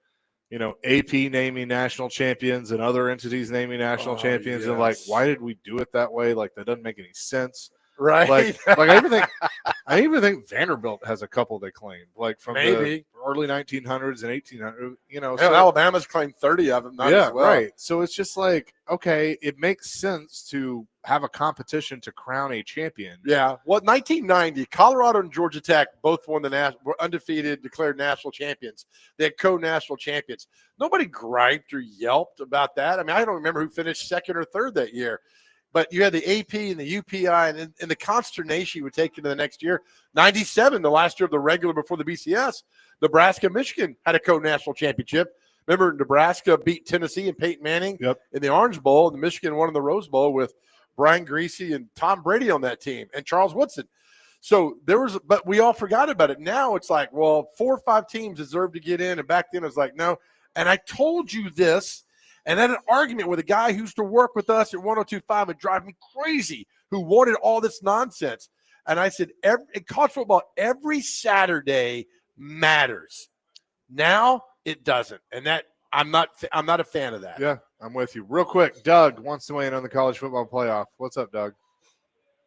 AP naming national champions and other entities naming national champions. Yes. And why did we do it that way? That doesn't make any sense. Right. I even think Vanderbilt has a couple they claimed, from maybe the early 1900s and 1800s. So Alabama's claimed 30 of them. Yeah, as well. Right. So it's just okay, it makes sense to have a competition to crown a champion. Yeah. Well, 1990, Colorado and Georgia Tech both won were undefeated, declared national champions. They had co-national champions. Nobody griped or yelped about that. I mean, I don't remember who finished second or third that year. But you had the AP and the UPI and the consternation you would take into the next year. 97, the last year of the regular before the BCS, Nebraska, Michigan had a co-national championship. Remember, Nebraska beat Tennessee and Peyton Manning Yep. in the Orange Bowl, and the Michigan won in the Rose Bowl with Brian Greasy and Tom Brady on that team and Charles Woodson. So but we all forgot about it. Now it's like, well, 4 or 5 teams deserve to get in. And back then it was like, no. And I told you this, and I had an argument with a guy who used to work with us at 102.5 and drive me crazy, who wanted all this nonsense. And I said, in college football, every Saturday matters. Now it doesn't. And that I'm not a fan of that. Yeah, I'm with you. Real quick, Doug wants to weigh in on the college football playoff. What's up, Doug?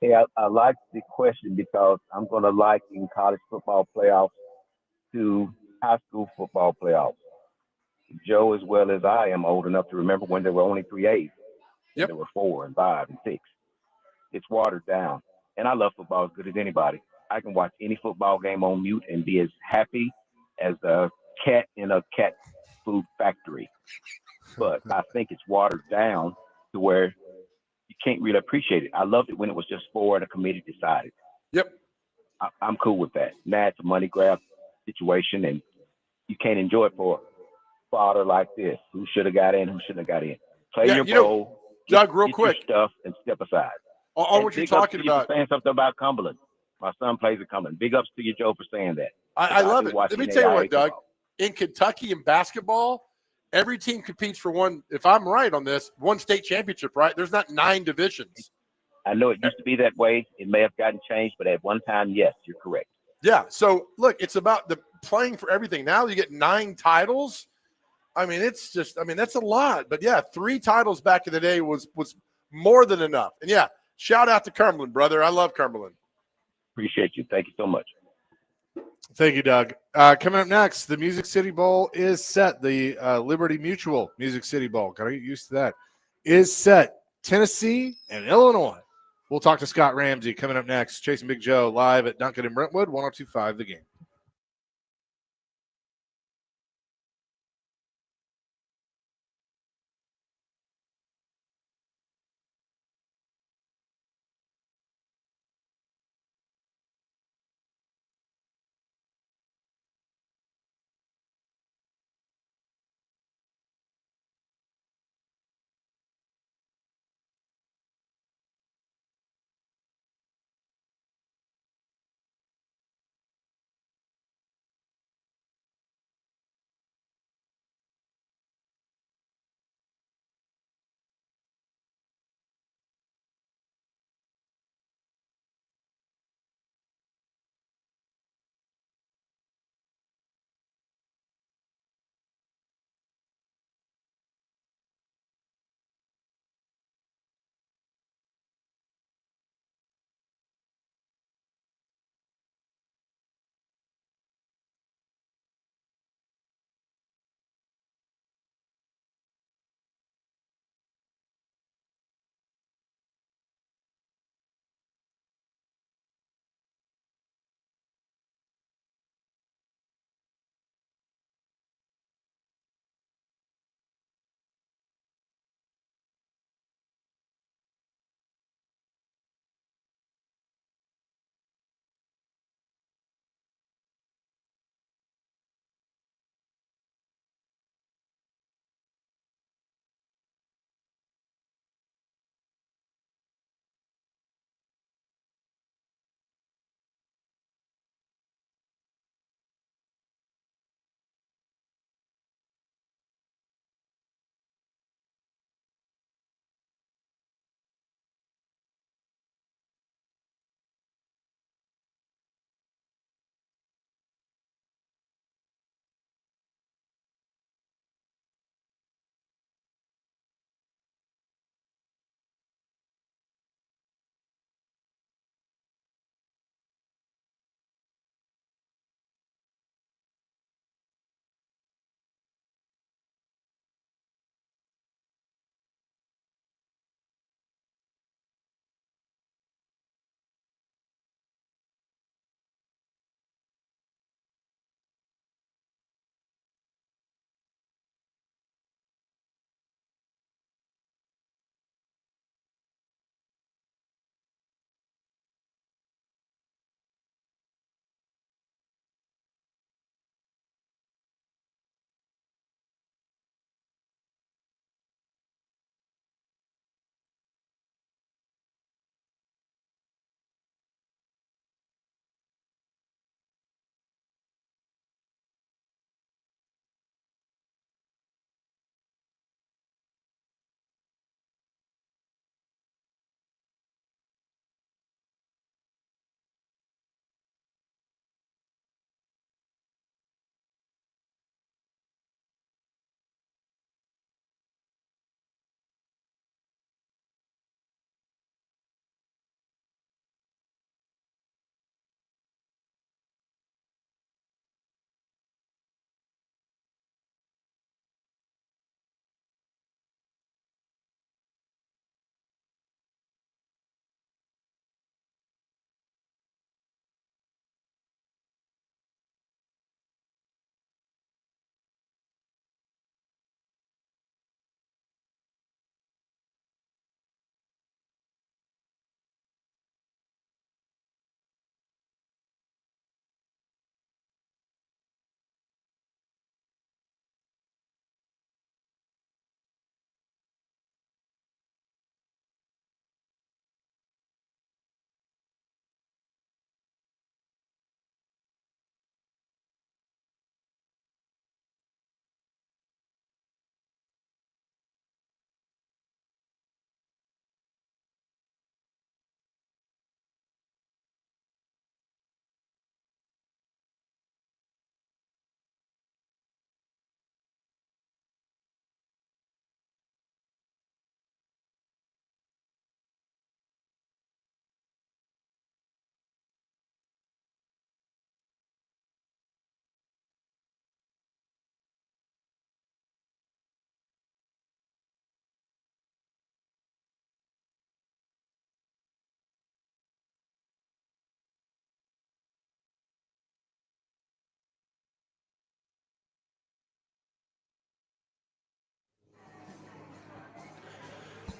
Hey, I like the question because I'm going to liken college football playoffs to high school football playoffs. Joe, as well as I, am old enough to remember when there were only 3 A's. Yep. There were 4 and 5 and 6. It's watered down. And I love football as good as anybody. I can watch any football game on mute and be as happy as a cat in a cat food factory. But I think it's watered down to where you can't really appreciate it. I loved it when it was just 4 and a committee decided. Yep. I'm cool with that. Now it's a money grab situation, and you can't enjoy it for fodder like this. Who should have got in? Who shouldn't have got in? Play your bowl, Doug, real get quick, your stuff, and step aside. on what you're talking about. Saying something about Cumberland. My son plays at Cumberland. Big ups to you, Joe, for saying that. I love it. Let me tell you what, Doug. Football. In Kentucky in basketball, every team competes for one, if I'm right on this, one state championship, right? There's not 9 divisions. I know it used to be that way. It may have gotten changed, but at one time, yes, you're correct. Yeah. So, look, it's about the playing for everything. Now you get 9 titles. I mean, it's just, that's a lot. But, yeah, 3 titles back in the day was more than enough. And, yeah, shout out to Cumberland, brother. I love Cumberland. Appreciate you. Thank you so much. Thank you, Doug. Coming up next, the Music City Bowl is set. The Liberty Mutual Music City Bowl, got to get used to that, is set. Tennessee and Illinois. We'll talk to Scott Ramsey coming up next. Chasing Big Joe live at Duncan and Brentwood, 102.5 The Game.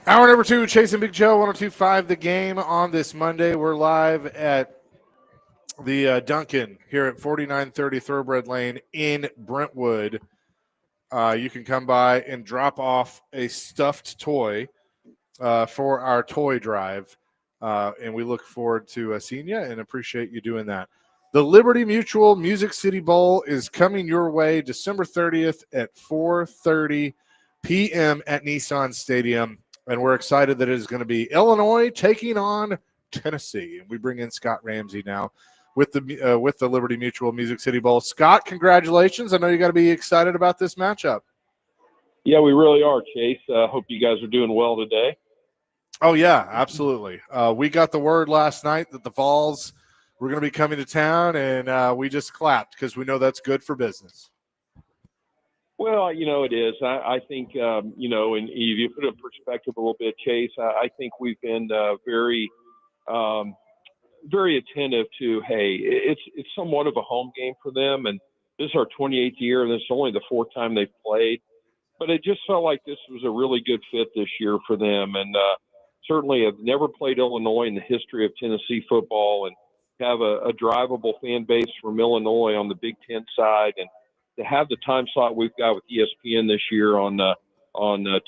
Hour number 2, Chasing Big Joe, 102.5 The Game on this Monday. We're live at the Duncan here at 4930 Thoroughbred Lane in Brentwood. You can come by and drop off a stuffed toy for our toy drive. And we look forward to seeing you and appreciate you doing that. The Liberty Mutual Music City Bowl is coming your way December 30th at 4:30 p.m. at Nissan Stadium. And we're excited that it is going to be Illinois taking on Tennessee. And we bring in Scott Ramsey now with the Liberty Mutual Music City Bowl. Scott, congratulations. I know you got to be excited about this matchup. Yeah, we really are, Chase. Hope you guys are doing well today. Oh, yeah, absolutely. We got the word last night that the Vols were going to be coming to town, and we just clapped because we know that's good for business. Well, it is. I think, and if you put it in perspective a little bit, Chase, I think we've been very attentive to, hey, it's somewhat of a home game for them, and this is our 28th year, and this is only the 4th time they've played. But it just felt like this was a really good fit this year for them, and certainly have never played Illinois in the history of Tennessee football, and have a drivable fan base from Illinois on the Big Ten side, and to have the time slot we've got with ESPN this year on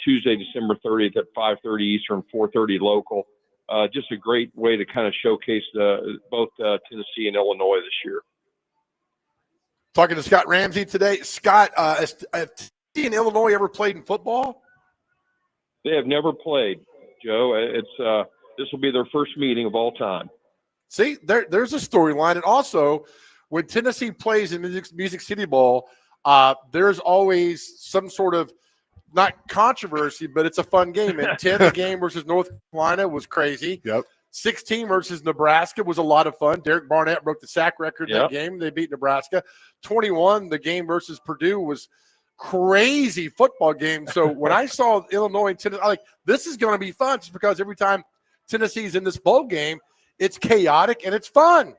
Tuesday, December 30th at 5:30 Eastern, 4:30 local. Just a great way to kind of showcase both Tennessee and Illinois this year. Talking to Scott Ramsey today. Scott, has Tennessee and Illinois ever played in football? They have never played, Joe. This will be their first meeting of all time. See, there's a storyline. And also, when Tennessee plays in Music City Bowl, there's always some sort of, not controversy, but it's a fun game. And 10, the game versus North Carolina was crazy. Yep. 16 versus Nebraska was a lot of fun. Derek Barnett broke the sack record in that game. They beat Nebraska. 21, the game versus Purdue was crazy football game. So when I saw Illinois and Tennessee, I'm like, this is going to be fun just because every time Tennessee's in this bowl game, it's chaotic and it's fun.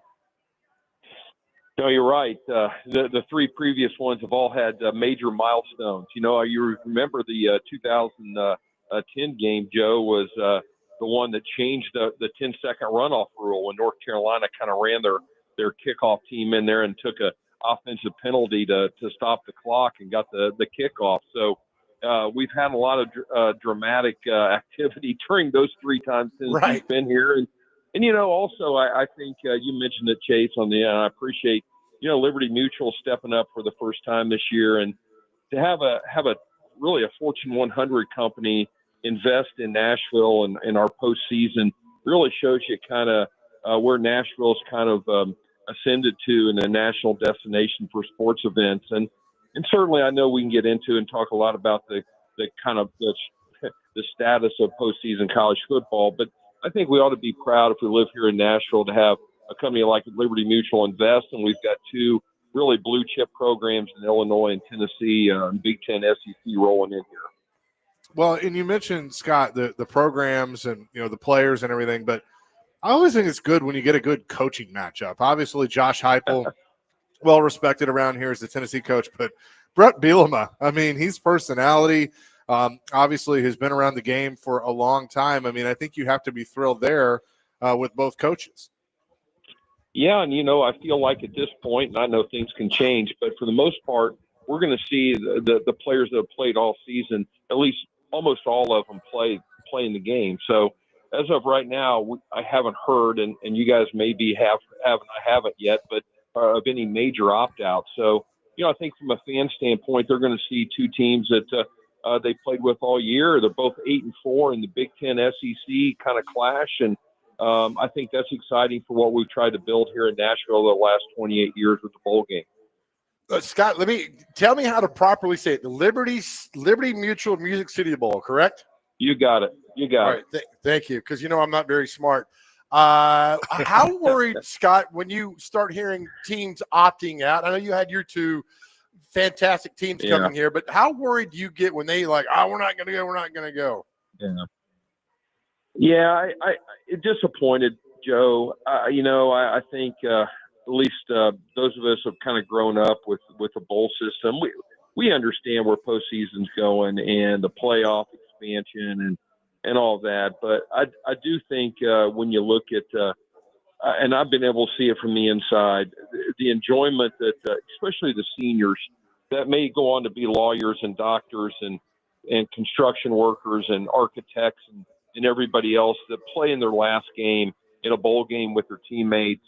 No, you're right. The 3 previous ones have all had major milestones. You remember the 2010 game, Joe, was the one that changed the 10-second runoff rule when North Carolina kind of ran their kickoff team in there and took a offensive penalty to stop the clock and got the kickoff. So we've had a lot of dramatic activity during those 3 times since he's been here. And also I think you mentioned it, Chase, on the end. I appreciate, Liberty Mutual stepping up for the first time this year, and to have a really a Fortune 100 company invest in Nashville and in our postseason really shows you kind of where Nashville's kind of ascended to in a national destination for sports events. And certainly I know we can get into and talk a lot about the kind of the status of postseason college football, but I think we ought to be proud if we live here in Nashville to have a company like Liberty Mutual invest, and we've got 2 really blue chip programs in Illinois and Tennessee, Big Ten SEC rolling in here. Well, and you mentioned, Scott, the programs and the players and everything, but I always think it's good when you get a good coaching matchup. Obviously, Josh Heupel, well respected around here as the Tennessee coach, but Brett Bielema, I mean, he's personality. Obviously has been around the game for a long time. I mean, I think you have to be thrilled there with both coaches. Yeah, and I feel like at this point, and I know things can change, but for the most part, we're going to see the players that have played all season, at least almost all of them playing the game. So as of right now, I haven't heard, and you guys maybe I haven't yet, but of any major opt-outs. So, I think from a fan standpoint, they're going to see 2 teams that they played with all year. They're both 8-4 in the Big Ten SEC kind of clash, and I think that's exciting for what we've tried to build here in Nashville the last 28 years with the bowl game. Scott, tell me how to properly say it. The Liberty Mutual Music City Bowl, correct? You got it. All right, thank you, because I'm not very smart. How worried, Scott, when you start hearing teams opting out? I know you had your 2 fantastic teams coming here, but how worried do you get when they we're not going to go? Yeah, I disappointed, Joe. I think at least those of us have kind of grown up with the bowl system. We understand where postseason's going and the playoff expansion, and all that. But I do think when you look at and I've been able to see it from the inside, the enjoyment that especially the seniors that may go on to be lawyers and doctors and construction workers and architects and everybody else that play in their last game in a bowl game with their teammates,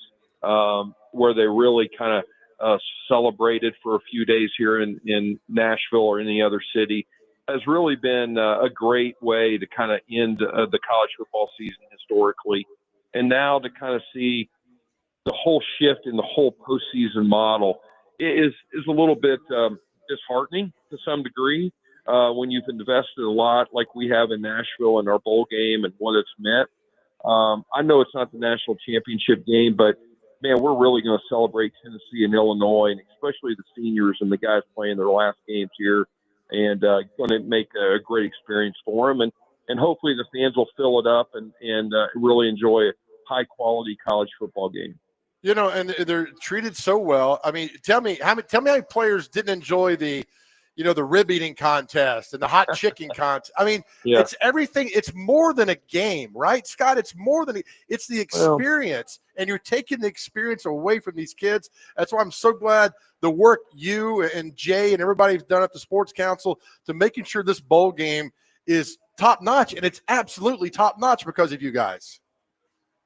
where they really kind of celebrated for a few days here in Nashville or any other city, has really been a great way to kind of end the college football season historically. And now to kind of see the whole shift in the whole postseason model is a little bit disheartening to some degree when you've invested a lot like we have in Nashville and our bowl game and what it's meant. I know it's not the national championship game, but, man, we're really going to celebrate Tennessee and Illinois, and especially the seniors and the guys playing their last games here, and going to make a great experience for them. And hopefully the fans will fill it up and really enjoy a high-quality college football game. You know, and they're treated so well. I mean, tell me how many players didn't enjoy the rib eating contest and the hot chicken contest. I mean, It's everything. It's more than a game, right, Scott? It's more than it's the experience, and you're taking the experience away from these kids. That's why I'm so glad the work you and Jay and everybody's done at the Sports Council to making sure this bowl game is top notch, and it's absolutely top notch because of you guys.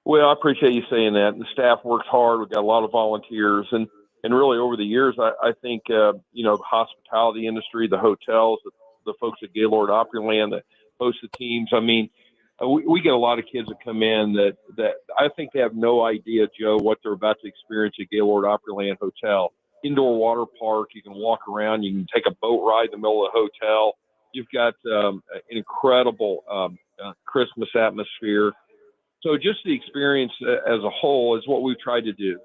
Well, I appreciate you saying that. The staff works hard. We've got a lot of volunteers, and really over the years, I think the hospitality industry, the hotels, the folks at Gaylord Opryland that host the teams. I mean, we get a lot of kids that come in that I think they have no idea, Joe, what they're about to experience at Gaylord Opryland Hotel. Indoor water park. You can walk around. You can take a boat ride in the middle of the hotel. You've got an incredible Christmas atmosphere. So just the experience as a whole is what we've tried to do.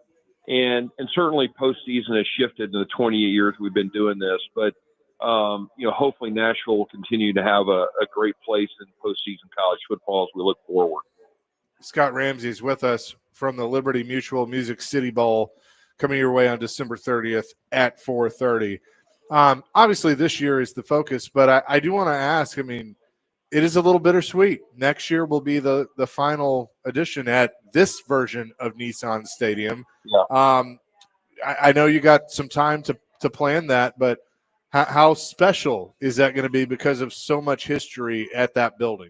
And certainly postseason has shifted in the 28 years we've been doing this. But, hopefully Nashville will continue to have a great place in postseason college football as we look forward. Scott Ramsey is with us from the Liberty Mutual Music City Bowl coming your way on December 30th at 4:30. Obviously, this year is the focus, but I do want to ask, I mean, it is a little bittersweet. Next year will be the final edition at this version of Nissan Stadium. Yeah. I know you got some time to plan that, but how special is that going to be because of so much history at that building?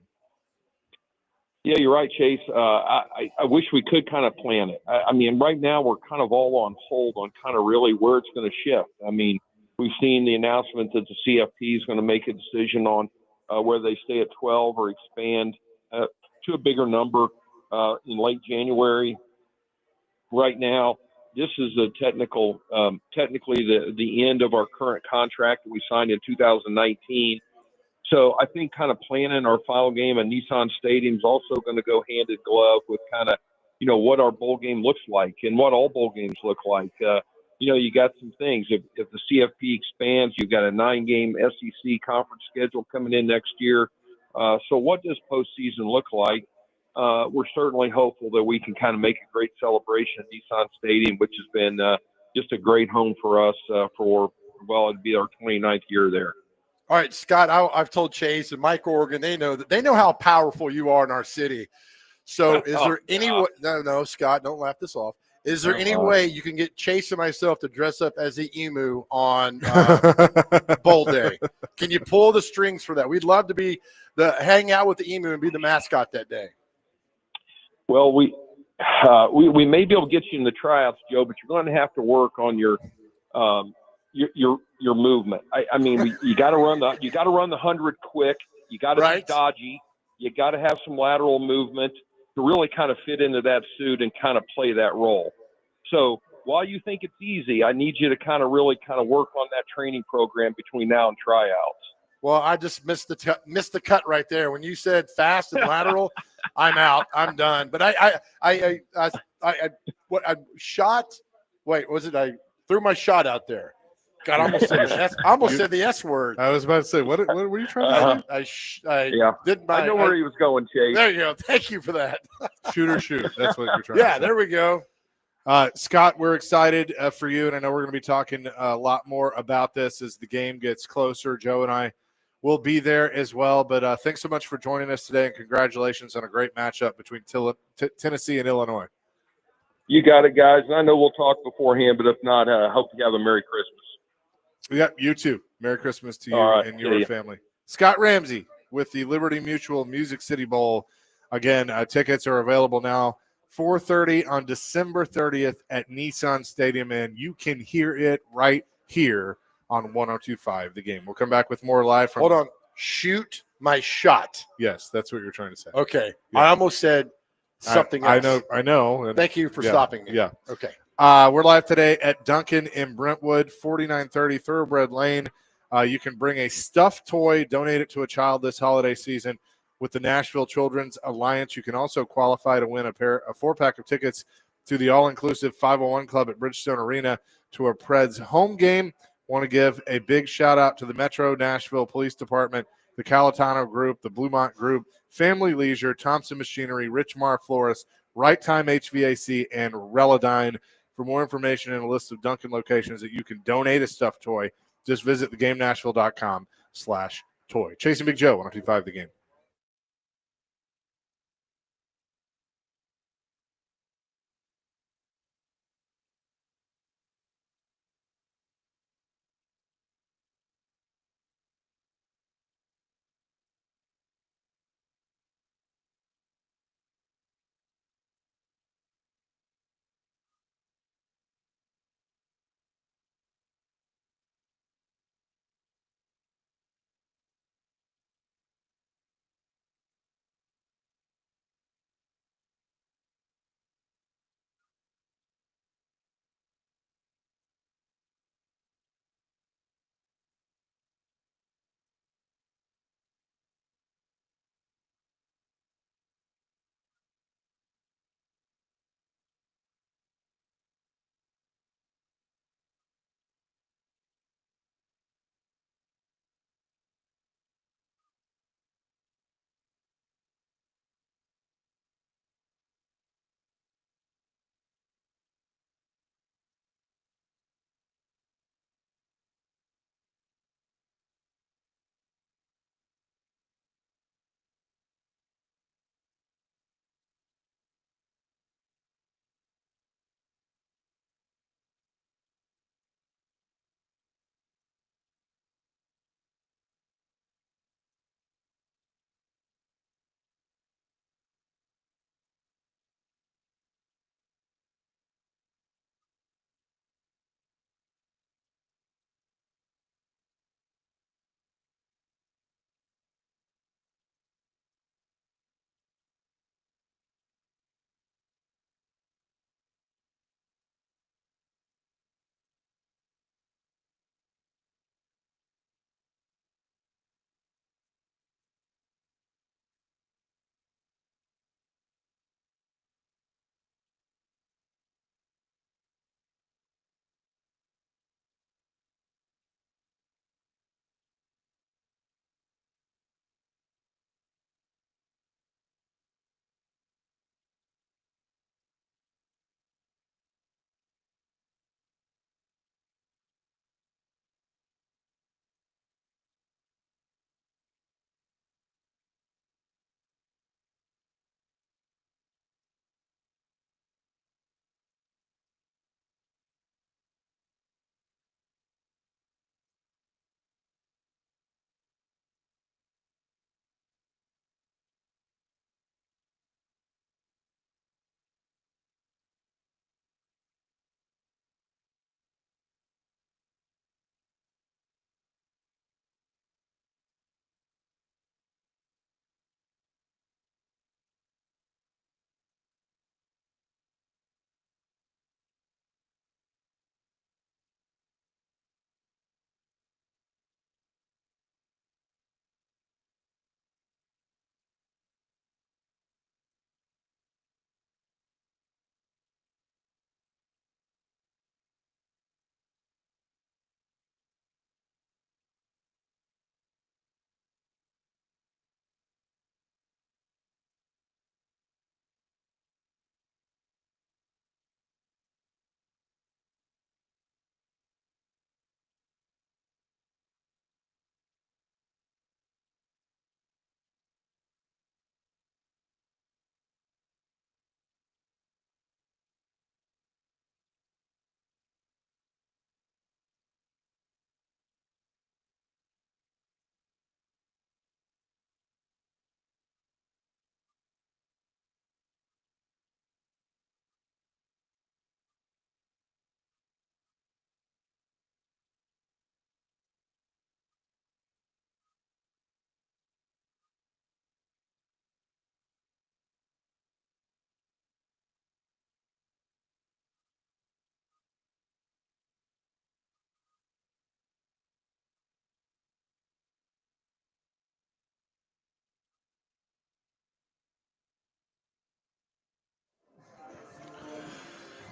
Yeah, you're right, Chase. I wish we could kind of plan it. I mean, right now we're kind of all on hold on kind of really where it's going to shift. I mean, we've seen the announcement that the CFP is going to make a decision on whether they stay at 12 or expand to a bigger number in late January. Right now, this is technically the end of our current contract that we signed in 2019. So I think kind of planning our final game at Nissan Stadium is also going to go hand in glove with kind of, what our bowl game looks like and what all bowl games look like. You got some things. If the CFP expands, you've got a 9-game SEC conference schedule coming in next year. So what does postseason look like? We're certainly hopeful that we can kind of make a great celebration at Nissan Stadium, which has been just a great home for us it'd be our 29th year there. All right, Scott, I've told Chase and Mike Organ, they know how powerful you are in our city. So is there any way – no, Scott, don't laugh this off. Is there any way you can get Chase and myself to dress up as the emu on Bowl Day? Can you pull the strings for that? We'd love to hang out with the emu and be the mascot that day. Well, we may be able to get you in the tryouts, Joe, but you're going to have to work on your movement. I mean, you got to run the 100 quick. You got to be dodgy. You got to have some lateral movement to really kind of fit into that suit and kind of play that role. So while you think it's easy, I need you to kind of really kind of work on that training program between now and tryouts. Well, I just missed the cut right there. When you said fast and lateral, I'm out. I'm done. But I shot. Wait, was it? I threw my shot out there. God, I almost said the S word. I was about to say, what were you trying to say? I know where he was going, Chase. There you go. Thank you for that. Shoot or shoot. That's what you're trying to say. Yeah, there we go. Scott, we're excited for you, and I know we're going to be talking a lot more about this as the game gets closer. Joe and I will be there as well. But thanks so much for joining us today, and congratulations on a great matchup between Tennessee and Illinois. You got it, guys. And I know we'll talk beforehand, but if not, I hope you have a Merry Christmas. Yeah, you too. Merry Christmas to you All right, and your family. Scott Ramsey with the Liberty Mutual Music City Bowl. Again, tickets are available now. 4:30 on December 30th at Nissan Stadium, and you can hear it right here on 102.5 The Game. We'll come back with more live from. Hold on. Shoot my shot. Yes, that's what you're trying to say. Okay. Yeah. I almost said something else. I know. And Thank you for stopping me. Yeah. Okay. We're live today at Duncan in Brentwood, 4930 Thoroughbred Lane. You can bring a stuffed toy, donate it to a child this holiday season with the Nashville Children's Alliance. You can also qualify to win a 4-pack of tickets to the all-inclusive 501 Club at Bridgestone Arena to a Preds home game. Want to give a big shout-out to the Metro Nashville Police Department, the Calatano Group, the Bluemont Group, Family Leisure, Thompson Machinery, Richmar Florist, Right Time HVAC, and Relodyne. For more information and a list of Duncan locations that you can donate a stuffed toy, just visit thegamenashville.com/toy. Chasing Big Joe, 102.5 The Game.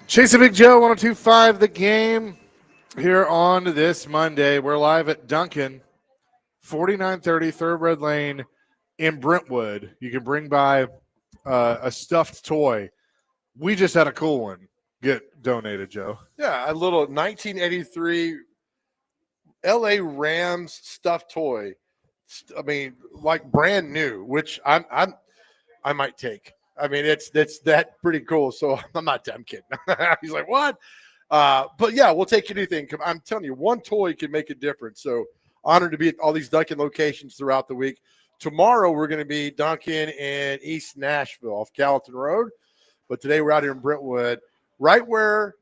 Chase and Big Joe, 102.5 The Game here on this Monday. We're live at Duncan, 4930 Thoroughbred Lane in Brentwood. You can bring by a stuffed toy. We just had a cool one get donated, Joe. Yeah, a little 1983 LA Rams stuffed toy. I mean, like brand new, which I might take. I mean, it's that pretty cool. So I'm kidding. He's like, what? But yeah, we'll take anything. I'm telling you, one toy can make a difference. So honored to be at all these Duncan locations throughout the week. Tomorrow we're going to be Duncan in East Nashville off Gallatin Road. But today we're out here in Brentwood, right where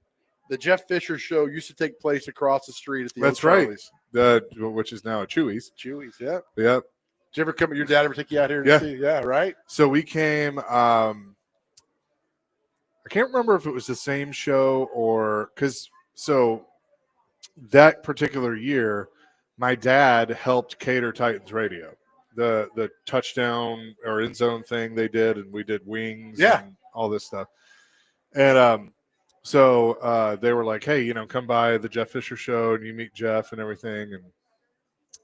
the Jeff Fisher show used to take place across the street at the That's old right. Charlie's. Which is now a Chewy's. Chewy's, yeah. Yep. Did you ever come? Your dad ever take you out here? Yeah. See? Yeah, right. So we came. I can't remember if it was the same show or so that particular year, my dad helped cater Titans Radio, the touchdown or end zone thing they did, and we did wings, and all this stuff, and so they were like, hey, come by the Jeff Fisher show and you meet Jeff and everything, and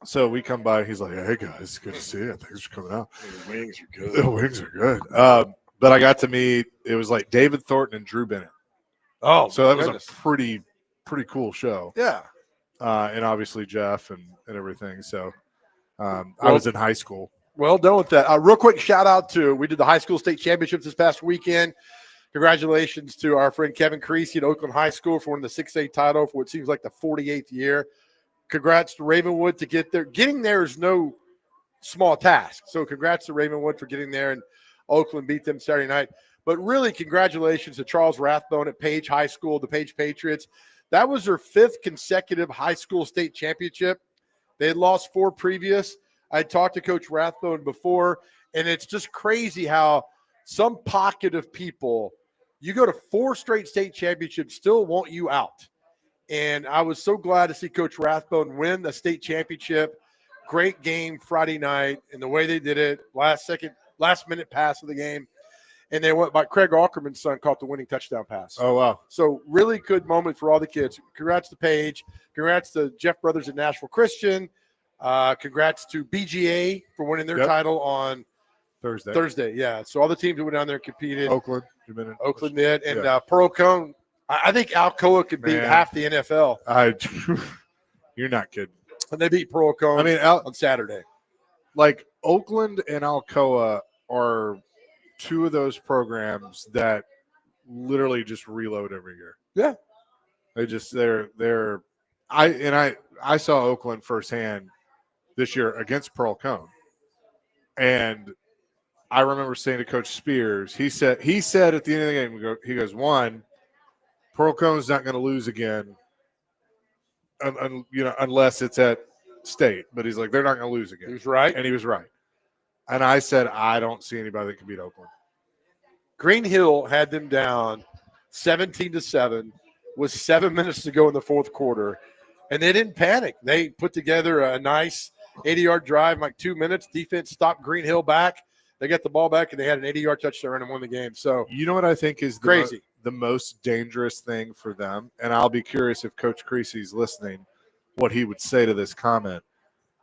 so we come by. He's like, hey, guys, good to see you. Thanks for coming out. The wings are good. The wings are good. But I got to meet, it was like David Thornton and Drew Bennett. Oh, so that was a pretty cool show. Yeah. And obviously Jeff and everything. So I was in high school. Well done with that. Real quick shout out to, we did the high school state championships this past weekend. Congratulations to our friend Kevin Creasy at Oakland High School for winning the 6A title for what seems like the 48th year. Congrats to Ravenwood to get there. Getting there is no small task. So congrats to Ravenwood for getting there, and Oakland beat them Saturday night. But really, congratulations to Charles Rathbone at Page High School, the Page Patriots. That was their 5th consecutive high school state championship. They had lost 4 previous. I talked to Coach Rathbone before, and it's just crazy how some pocket of people, you go to 4 straight state championships, still want you out. And I was so glad to see Coach Rathbone win the state championship. Great game Friday night, and the way they did it, last minute pass of the game. And they went by Craig Ackerman's son caught the winning touchdown pass. Oh, wow. So really good moment for all the kids. Congrats to Paige. Congrats to Jeff Brothers at Nashville Christian. Congrats to BGA for winning their title on Thursday, yeah. So all the teams that went down there and competed. Oakland did. And Pearl Cone, I think Alcoa could beat half the NFL. You're not kidding. And they beat Pearl Cone on Saturday. Like Oakland and Alcoa are 2 of those programs that literally just reload every year. Yeah. I saw Oakland firsthand this year against Pearl Cone. And I remember saying to Coach Spears, he said at the end of the game, he goes, 1, Pearl Cone's not going to lose again, unless it's at state. But he's like, they're not going to lose again. He was right. And he was right. And I said, I don't see anybody that can beat Oakland. Green Hill had them down 17-7 with 7 minutes to go in the 4th quarter. And they didn't panic. They put together a nice 80-yard drive in like 2 minutes. Defense stopped Green Hill back. They got the ball back, and they had an 80-yard touchdown and won the game. So you know what I think is crazy. The most dangerous thing for them, and I'll be curious if Coach Creasy's listening, what he would say to this comment.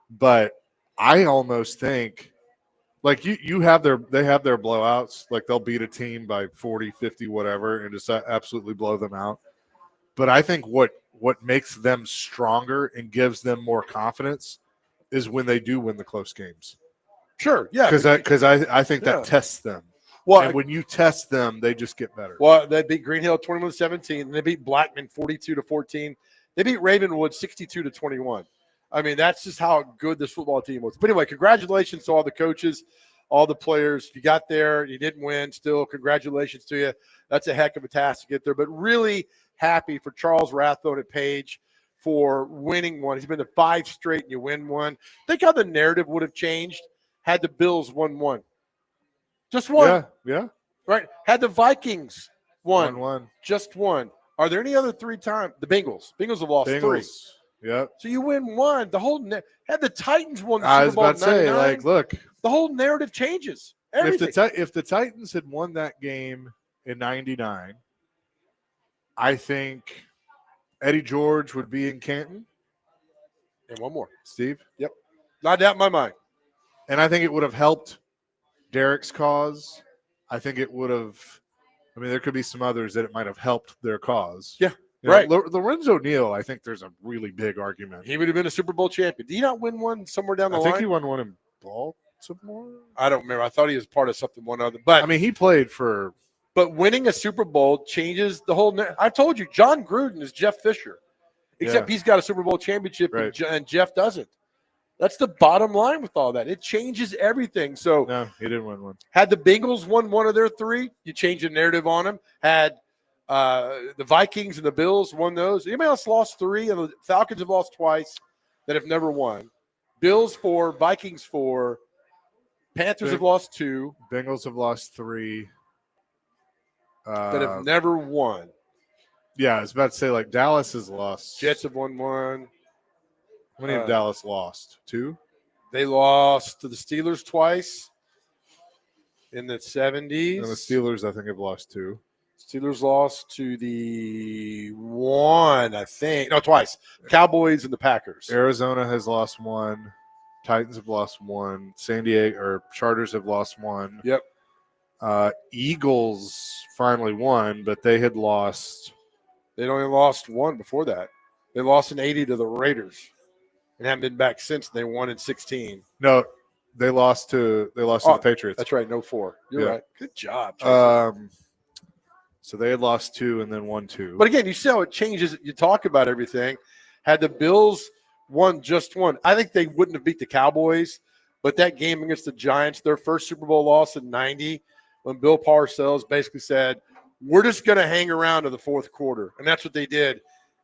But I almost think, like they have their blowouts, like they'll beat a team by 40, 50, whatever, and just absolutely blow them out. But I think what makes them stronger and gives them more confidence is when they do win the close games. Sure, yeah. Because I think that tests them. Well, and when you test them, they just get better. Well, they beat Green Hill 21-17, and they beat Blackman 42-14. They beat Ravenwood 62-21. I mean, that's just how good this football team was. But anyway, congratulations to all the coaches, all the players. If you got there, you didn't win, still congratulations to you. That's a heck of a task to get there. But really happy for Charles Rathbone at Page for winning one. He's been to 5 straight, and you win one. Think how the narrative would have changed had the Bills won one. Just one. Yeah. Right. Had the Vikings won. One. Just one. Are there any other 3 times? The Bengals. Bengals have lost 3. Yeah. So you win one. The whole had the Titans won the I Super was Bowl about to say, like, look. The whole narrative changes. Everything. If the Titans had won that game in 99, I think Eddie George would be in Canton. And one more. Steve? Yep. Not doubt in my mind. And I think it would have helped Derek's cause. I think it would have – I mean, there could be some others that it might have helped their cause. Yeah, right. Lorenzo Neal, I think there's a really big argument. He would have been a Super Bowl champion. Did he not win one somewhere down the line? I think he won one in Baltimore. I don't remember. I thought he was part of something, one other. But I mean, he played for – But winning a Super Bowl changes the whole – I told you, John Gruden is Jeff Fisher, except he's got a Super Bowl championship and Jeff doesn't. That's the bottom line with all that. It changes everything. So no, he didn't win one. Had the Bengals won one of their three, you change the narrative on them. Had the Vikings and the Bills won those. Anybody else lost three? And the Falcons have lost twice that have never won. Bills 4, Vikings 4. Panthers have lost 2. Bengals have lost 3. That have never won. Yeah, I was about to say, like, Dallas has lost. Jets have won 1. How many have Dallas lost? 2? They lost to the Steelers twice in the 70s. And the Steelers, I think, have lost 2. Steelers lost to the 1, I think. No, twice. Cowboys and the Packers. Arizona has lost 1. Titans have lost 1. San Diego or Chargers have lost 1. Yep. Eagles finally won, but they had lost. They'd only lost 1 before that. They lost in 80 to the Raiders and haven't been back since. They won in 16. No, they lost to the Patriots. That's right, no 4. You're right. Good job. So they had lost 2 and then won 2. But again, you see how it changes. You talk about everything. Had the Bills won just 1, I think they wouldn't have beat the Cowboys. But that game against the Giants, their first Super Bowl loss in 90, when Bill Parcells basically said, we're just going to hang around to the fourth quarter. And that's what they did.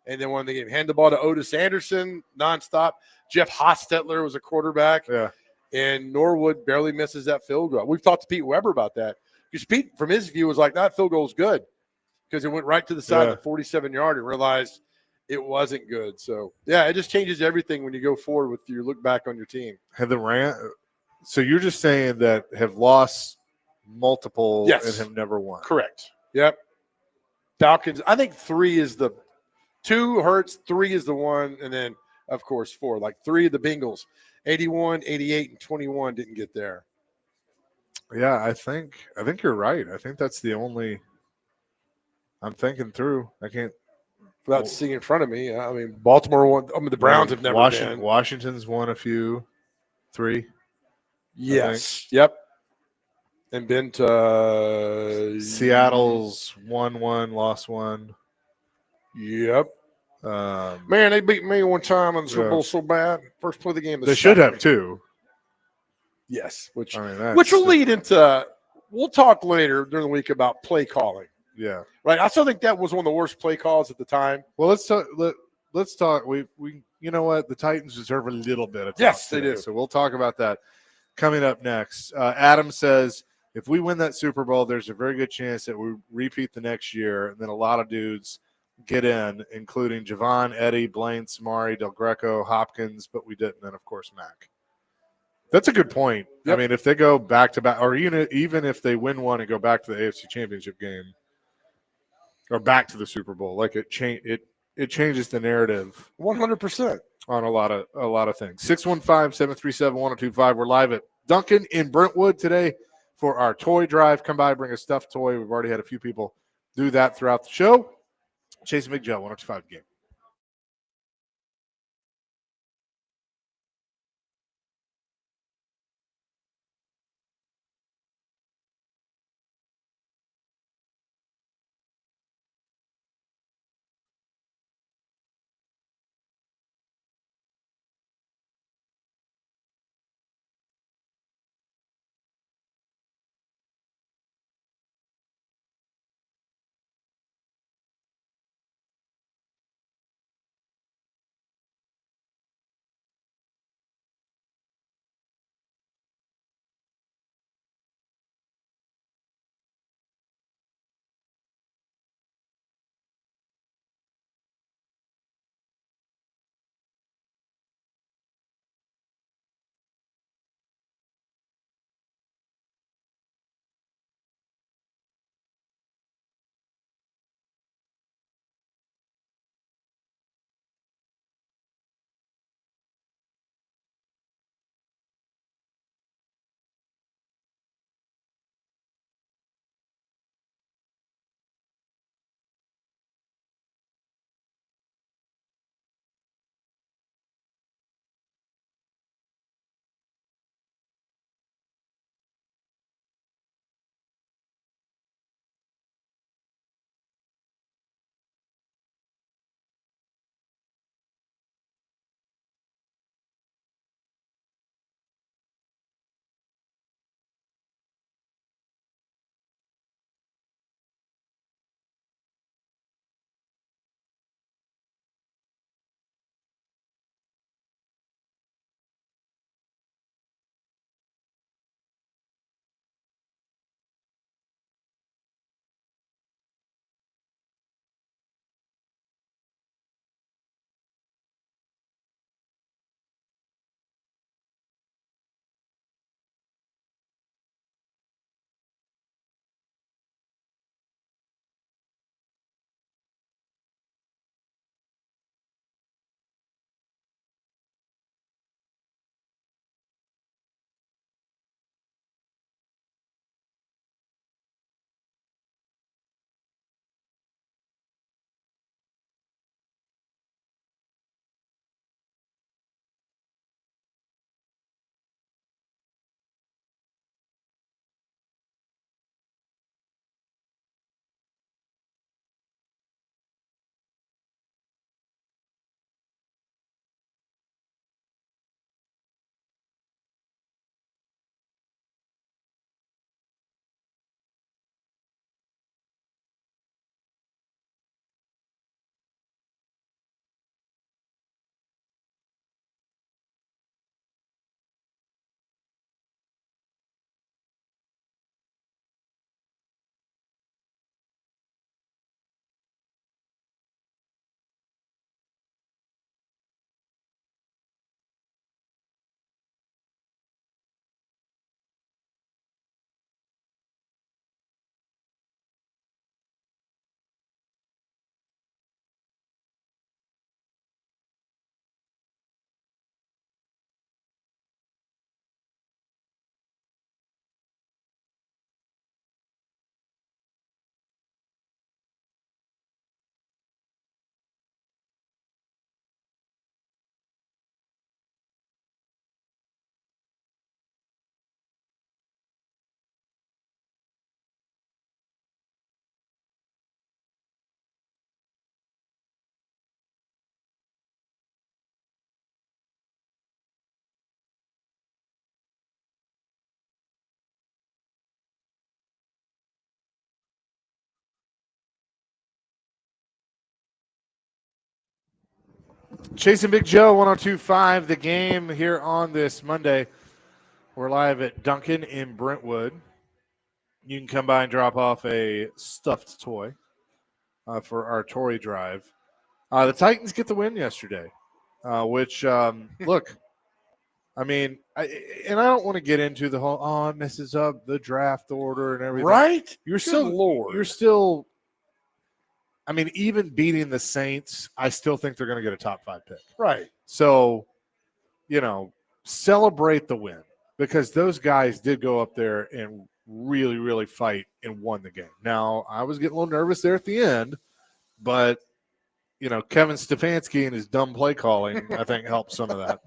And then won the game. Hand the ball to Otis Anderson nonstop. Jeff Hostetler was a quarterback. Yeah. And Norwood barely misses that field goal. We've talked to Pete Weber about that. Because Pete, from his view, was like, that field goal is good. Because it went right to the side of the 47-yard and realized it wasn't good. So, yeah, it just changes everything when you go forward with your look back on your team. So you're just saying that have lost multiple and have never won. Correct. Yep. Falcons, I think 3 is the 2 hurts, 3 is the 1, and then, of course, 4. Like 3 of the Bengals, 81, 88, and 21 didn't get there. Yeah, I think you're right. I think that's the only I'm thinking through. I can't without seeing in front of me. I mean, Baltimore won. I mean, the Browns have never been. Washington's won a few, 3. Yes. Yep. And been to Seattle's won 1, lost 1. Yep. Man, they beat me one time in the Super Bowl so bad. First play of the game. They should have too. Yes, which which will lead into. We'll talk later during the week about play calling. Yeah. Right. I still think that was one of the worst play calls at the time. Well, let's talk. Let's talk. We you know what? The Titans deserve a little bit of talk. Yes, they today, do. So we'll talk about that coming up next. Adam says if we win that Super Bowl, there's a very good chance that we repeat the next year, and then a lot of dudes get in, including Javon, Eddie, Blaine, Samari, Del Greco, Hopkins, but we didn't. And of course, Mac. That's a good point. Yep. I mean, if they go back to back, or even if they win one and go back to the AFC Championship game, or back to the Super Bowl, like it changes the narrative 100% on a lot of things. 615-737-1025. We're live at Duncan in Brentwood today for our toy drive. Come by, bring a stuffed toy. We've already had a few people do that throughout the show. Chase and Big Joe, 105 game. Chasing Big Joe, 102.5 The Game here on this Monday. We're live at Duncan in Brentwood. You can come by and drop off a stuffed toy for our Tory Drive. The Titans get the win yesterday, which, look, I mean, I don't want to get into the whole, it messes up the draft order and everything. Right? You're Lord. still, I mean, even beating the Saints, I still think they're going to get a top 5 pick. Right. So, celebrate the win because those guys did go up there and really, really fight and won the game. Now, I was getting a little nervous there at the end, but, Kevin Stefanski and his dumb play calling, I think, helped some of that.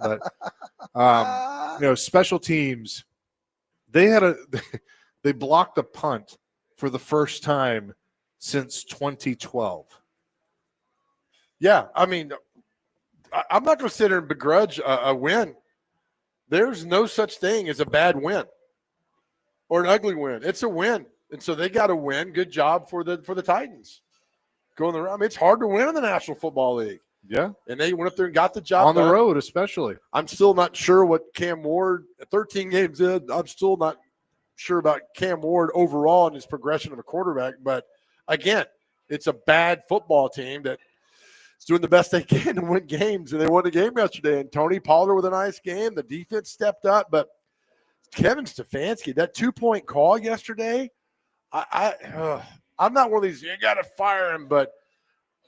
But, special teams, they blocked a punt for the first time since 2012. Yeah, I mean, I'm not going to sit here and begrudge a win. There's no such thing as a bad win or an ugly win. It's a win, and so they got to win. Good job for the Titans. Going the round. I mean, it's hard to win in the National Football League. Yeah, and they went up there and got the job on the done. road, especially. I'm still not sure what Cam Ward. 13 games in, I'm still not sure about Cam Ward overall and his progression of a quarterback. But again, it's a bad football team that is doing the best they can to win games, and they won the game yesterday. And Tony Pollard with a nice game. The defense stepped up, but Kevin Stefanski, that 2-point call yesterday, I'm not one of these, you got to fire him, but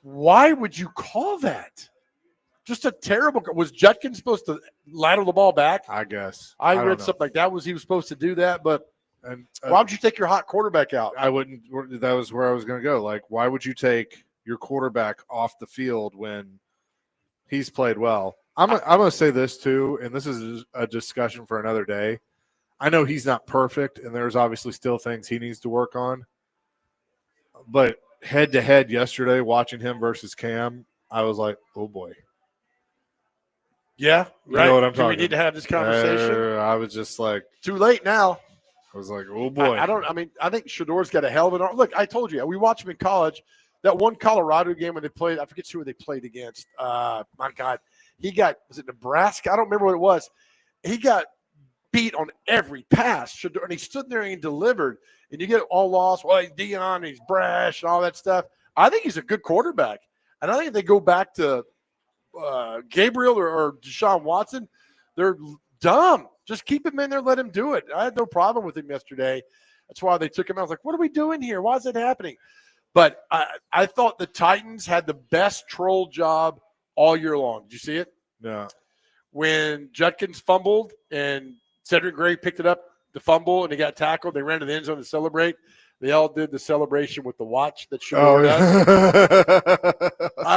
why would you call that? Just a terrible – was Judkins supposed to ladle the ball back? I guess. I read something like that. He was supposed to do that, but why would you take your hot quarterback out? I wouldn't – that was where I was going to go. Like, why would you take your quarterback off the field when he's played well? I'm going to say this too, and this is a discussion for another day. I know he's not perfect, and there's obviously still things he needs to work on. But head-to-head yesterday, watching him versus Cam, I was like, oh, boy. Yeah, you right. know what I'm Do talking. We need to have this conversation. I was just like, too late now. I was like, oh boy. I think Shador's got a hell of an arm. Look, I told you, we watched him in college. That one Colorado game when they played, I forget who they played against. My God, was it Nebraska? I don't remember what it was. He got beat on every pass. Shador, and he stood there and he delivered. And you get all lost. Well, he's Dion, he's brash, and all that stuff. I think he's a good quarterback. And I think if they go back to Gabriel or Deshaun Watson, they're dumb. Just keep him in there, let him do it. I had no problem with him yesterday. That's why they took him out. I was like, what are we doing here? Why is it happening? But I thought the Titans had the best troll job all year long. Did you see it? No. When Judkins fumbled and Cedric Gray picked it up, the fumble, and he got tackled, they ran to the end zone to celebrate. They all did the celebration with the watch that Shador does.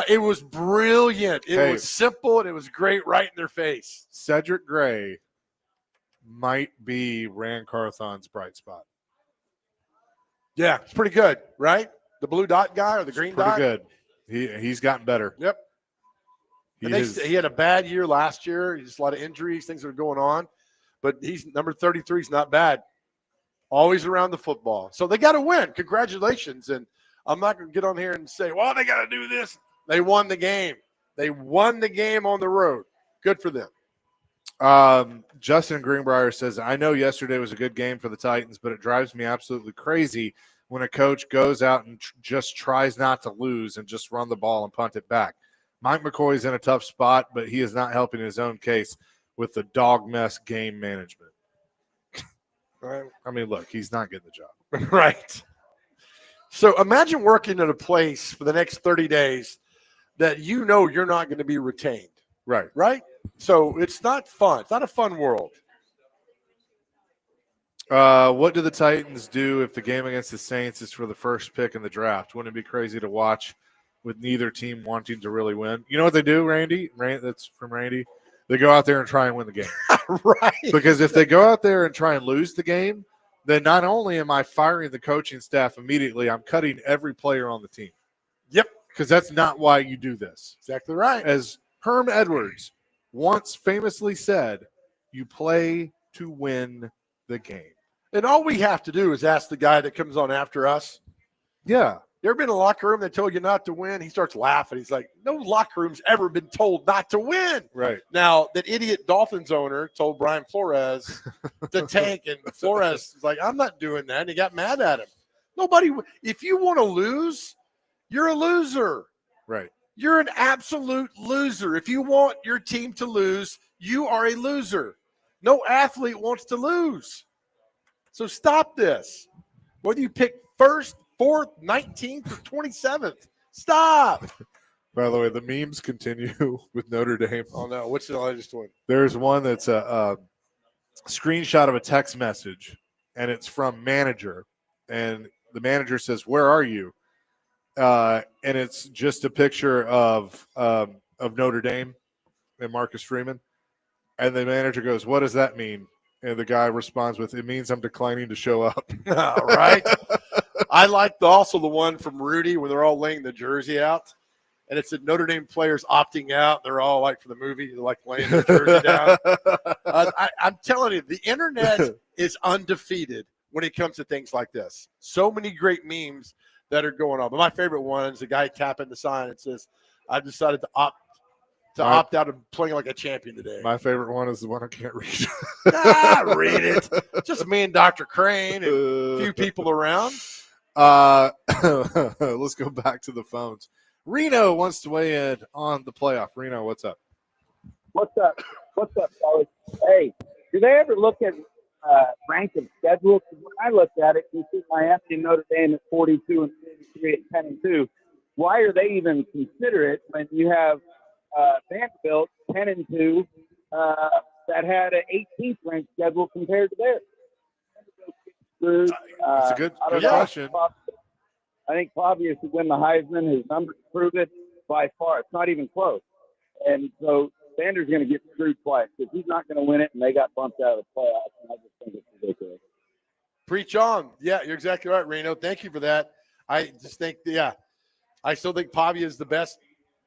It was brilliant. It was simple, and it was great right in their face. Cedric Gray might be Rand Carthon's bright spot. Yeah, it's pretty good, right? The blue dot guy or the green dot? Pretty good. He's gotten better. Yep. He had a bad year last year. Just a lot of injuries, things that are going on. But he's number 33 is not bad. Always around the football. So they got to win. Congratulations. And I'm not going to get on here and say, well, they got to do this. They won the game. They won the game on the road. Good for them. Justin Greenbrier says, I know yesterday was a good game for the Titans, but it drives me absolutely crazy when a coach goes out and just tries not to lose and just run the ball and punt it back. Mike McCoy's in a tough spot, but he is not helping his own case with the dog mess game management. Right. I mean, look, he's not getting the job. Right. So imagine working at a place for the next 30 days that you know you're not going to be retained. Right. Right? So it's not fun. It's not a fun world. What do the Titans do if the game against the Saints is for the first pick in the draft? Wouldn't it be crazy to watch with neither team wanting to really win? You know what they do, Randy? That's from Randy. They go out there and try and win the game. Right. Because if they go out there and try and lose the game, then not only am I firing the coaching staff immediately, I'm cutting every player on the team. Yep. Because that's not why you do this. Exactly right. As Herm Edwards once famously said, you play to win the game. And all we have to do is ask the guy that comes on after us. Yeah. You ever been in a locker room that told you not to win? He starts laughing. He's like, no locker room's ever been told not to win. Right. Now, that idiot Dolphins owner told Brian Flores to tank, and Flores was like, I'm not doing that. And he got mad at him. Nobody, if you want to lose, you're a loser. Right. You're an absolute loser. If you want your team to lose, you are a loser. No athlete wants to lose. So stop this. Whether you pick first, 4th, 19th, or 27th, stop. By the way, the memes continue with Notre Dame. Oh, no. What's the latest one? There's one that's a screenshot of a text message, and it's from manager. And the manager says, "Where are you?" And it's just a picture of Notre Dame and Marcus Freeman. And the manager goes, "What does that mean?" And the guy responds with, "It means I'm declining to show up." All right. I liked also the one from Rudy where they're all laying the jersey out. And it's the Notre Dame players opting out. They're all like for the movie, they're like laying their jersey down. I'm telling you, the internet is undefeated when it comes to things like this. So many great memes that are going on. But my favorite one is the guy tapping the sign. It says, "I've decided to opt out of playing like a champion today." My favorite one is the one I can't read. Read it. Just me and Dr. Crane and a few people around. Let's go back to the phones. Reno wants to weigh in on the playoff. Reno, what's up? What's up, fellas? Hey, do they ever look at rank of schedule? When I looked at it, you see Miami and Notre Dame at 42 and 33 at 10 and 2. Why are they even consider it when you have Vanderbilt 10 and 2 that had an 18th ranked schedule compared to theirs? It's a good question. I think Fabius would win the Heisman. His numbers prove it by far. It's not even close. And so Sanders is going to get screwed twice because he's not going to win it, and they got bumped out of the playoffs. And I just think it's ridiculous. Preach on. Yeah, you're exactly right, Reno. Thank you for that. I just think, I still think Pavia is the best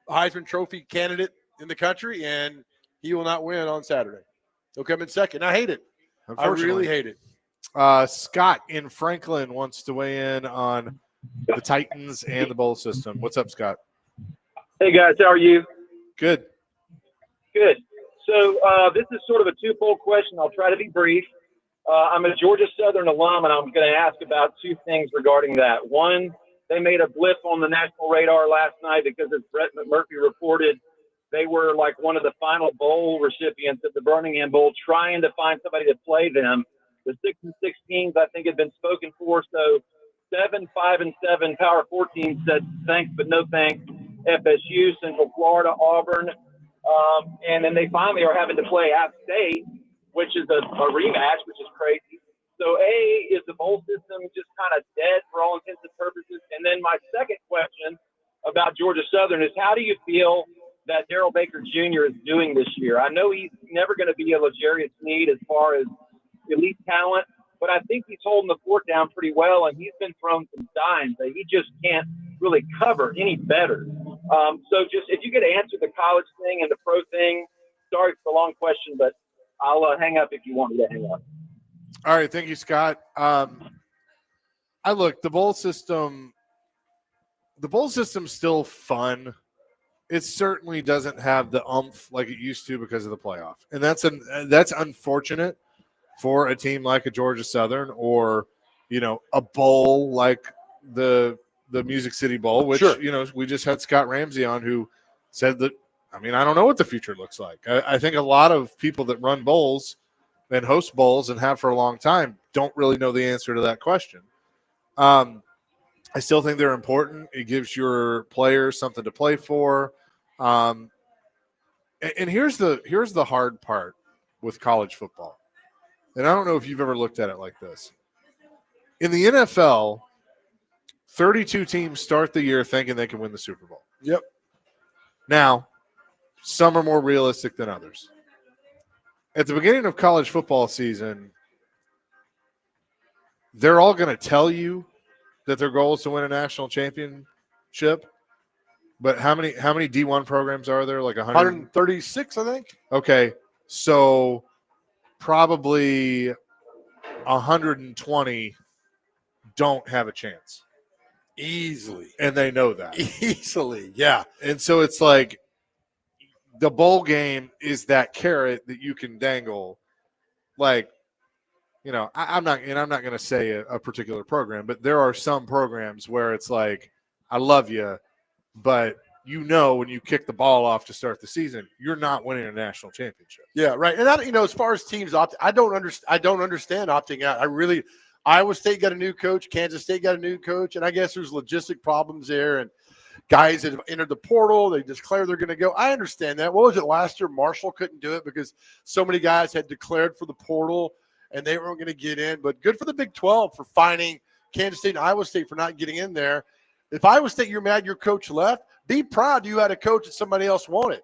Heisman Trophy candidate in the country, and he will not win on Saturday. He'll come in second. I hate it. I really hate it. Scott in Franklin wants to weigh in on the Titans and the bowl system. What's up, Scott? Hey, guys. How are you? Good. Good. So this is sort of a twofold question. I'll try to be brief. I'm a Georgia Southern alum, and I'm going to ask about two things regarding that. One, they made a blip on the national radar last night because, as Brett McMurphy reported, they were like one of the final bowl recipients at the Birmingham Bowl, trying to find somebody to play them. The 6 and 6 teams, I think, had been spoken for. So 7, 5, and 7 Power 4 teams said thanks but no thanks. FSU, Central Florida, Auburn, and then they finally are having to play App State, which is a rematch, which is crazy. So A, is the bowl system just kind of dead for all intents and purposes? And then my second question about Georgia Southern is, how do you feel that Darrell Baker Jr. is doing this year? I know he's never going to be a L'Jarius Sneed as far as elite talent, but I think he's holding the fort down pretty well, and he's been thrown some dimes that he just can't really cover any better. So just if you could answer the college thing and the pro thing, sorry for the long question, but I'll hang up if you want me to hang up. All right. Thank you, Scott. I look, the bowl system's still fun. It certainly doesn't have the oomph like it used to because of the playoff. And that's unfortunate for a team like a Georgia Southern or, a bowl like the Music City Bowl, which, we just had Scott Ramsey on who said that, I don't know what the future looks like. I think a lot of people that run bowls and host bowls and have for a long time don't really know the answer to that question. I still think they're important. It gives your players something to play for. And here's the hard part with college football. And I don't know if you've ever looked at it like this. In the NFL, 32 teams start the year thinking they can win the Super Bowl. Yep. Now, some are more realistic than others. At the beginning of college football season, they're all going to tell you that their goal is to win a national championship. But how many D1 programs are there? Like 136, I think. Okay, so probably 120 don't have a chance. Easily. And they know that. Easily, yeah. And so it's like the bowl game is that carrot that you can dangle. Like, I'm not going to say a particular program, but there are some programs where it's like, I love you, but when you kick the ball off to start the season, you're not winning a national championship. Yeah, right. And as far as teams I don't understand opting out. Iowa State got a new coach, Kansas State got a new coach, and I guess there's logistic problems there. And guys that have entered the portal, they declare they're going to go. I understand that. What was it last year? Marshall couldn't do it because so many guys had declared for the portal and they weren't going to get in. But good for the Big 12 for finding Kansas State and Iowa State for not getting in there. If Iowa State, you're mad your coach left, be proud you had a coach that somebody else wanted.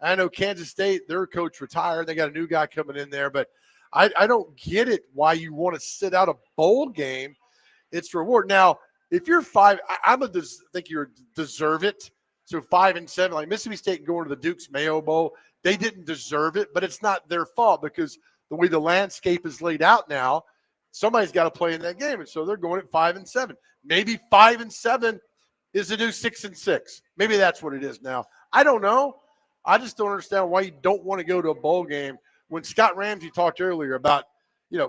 I know Kansas State, their coach retired. They got a new guy coming in there. But I don't get it why you want to sit out a bowl game. It's reward. Now, if you're 5, think you deserve it. So 5-7, like Mississippi State going to the Duke's Mayo Bowl, they didn't deserve it, but it's not their fault because the way the landscape is laid out now, somebody's got to play in that game, and so they're going at 5-7. Maybe 5-7 is the new 6-6. Maybe that's what it is now. I don't know. I just don't understand why you don't want to go to a bowl game. When Scott Ramsey talked earlier about,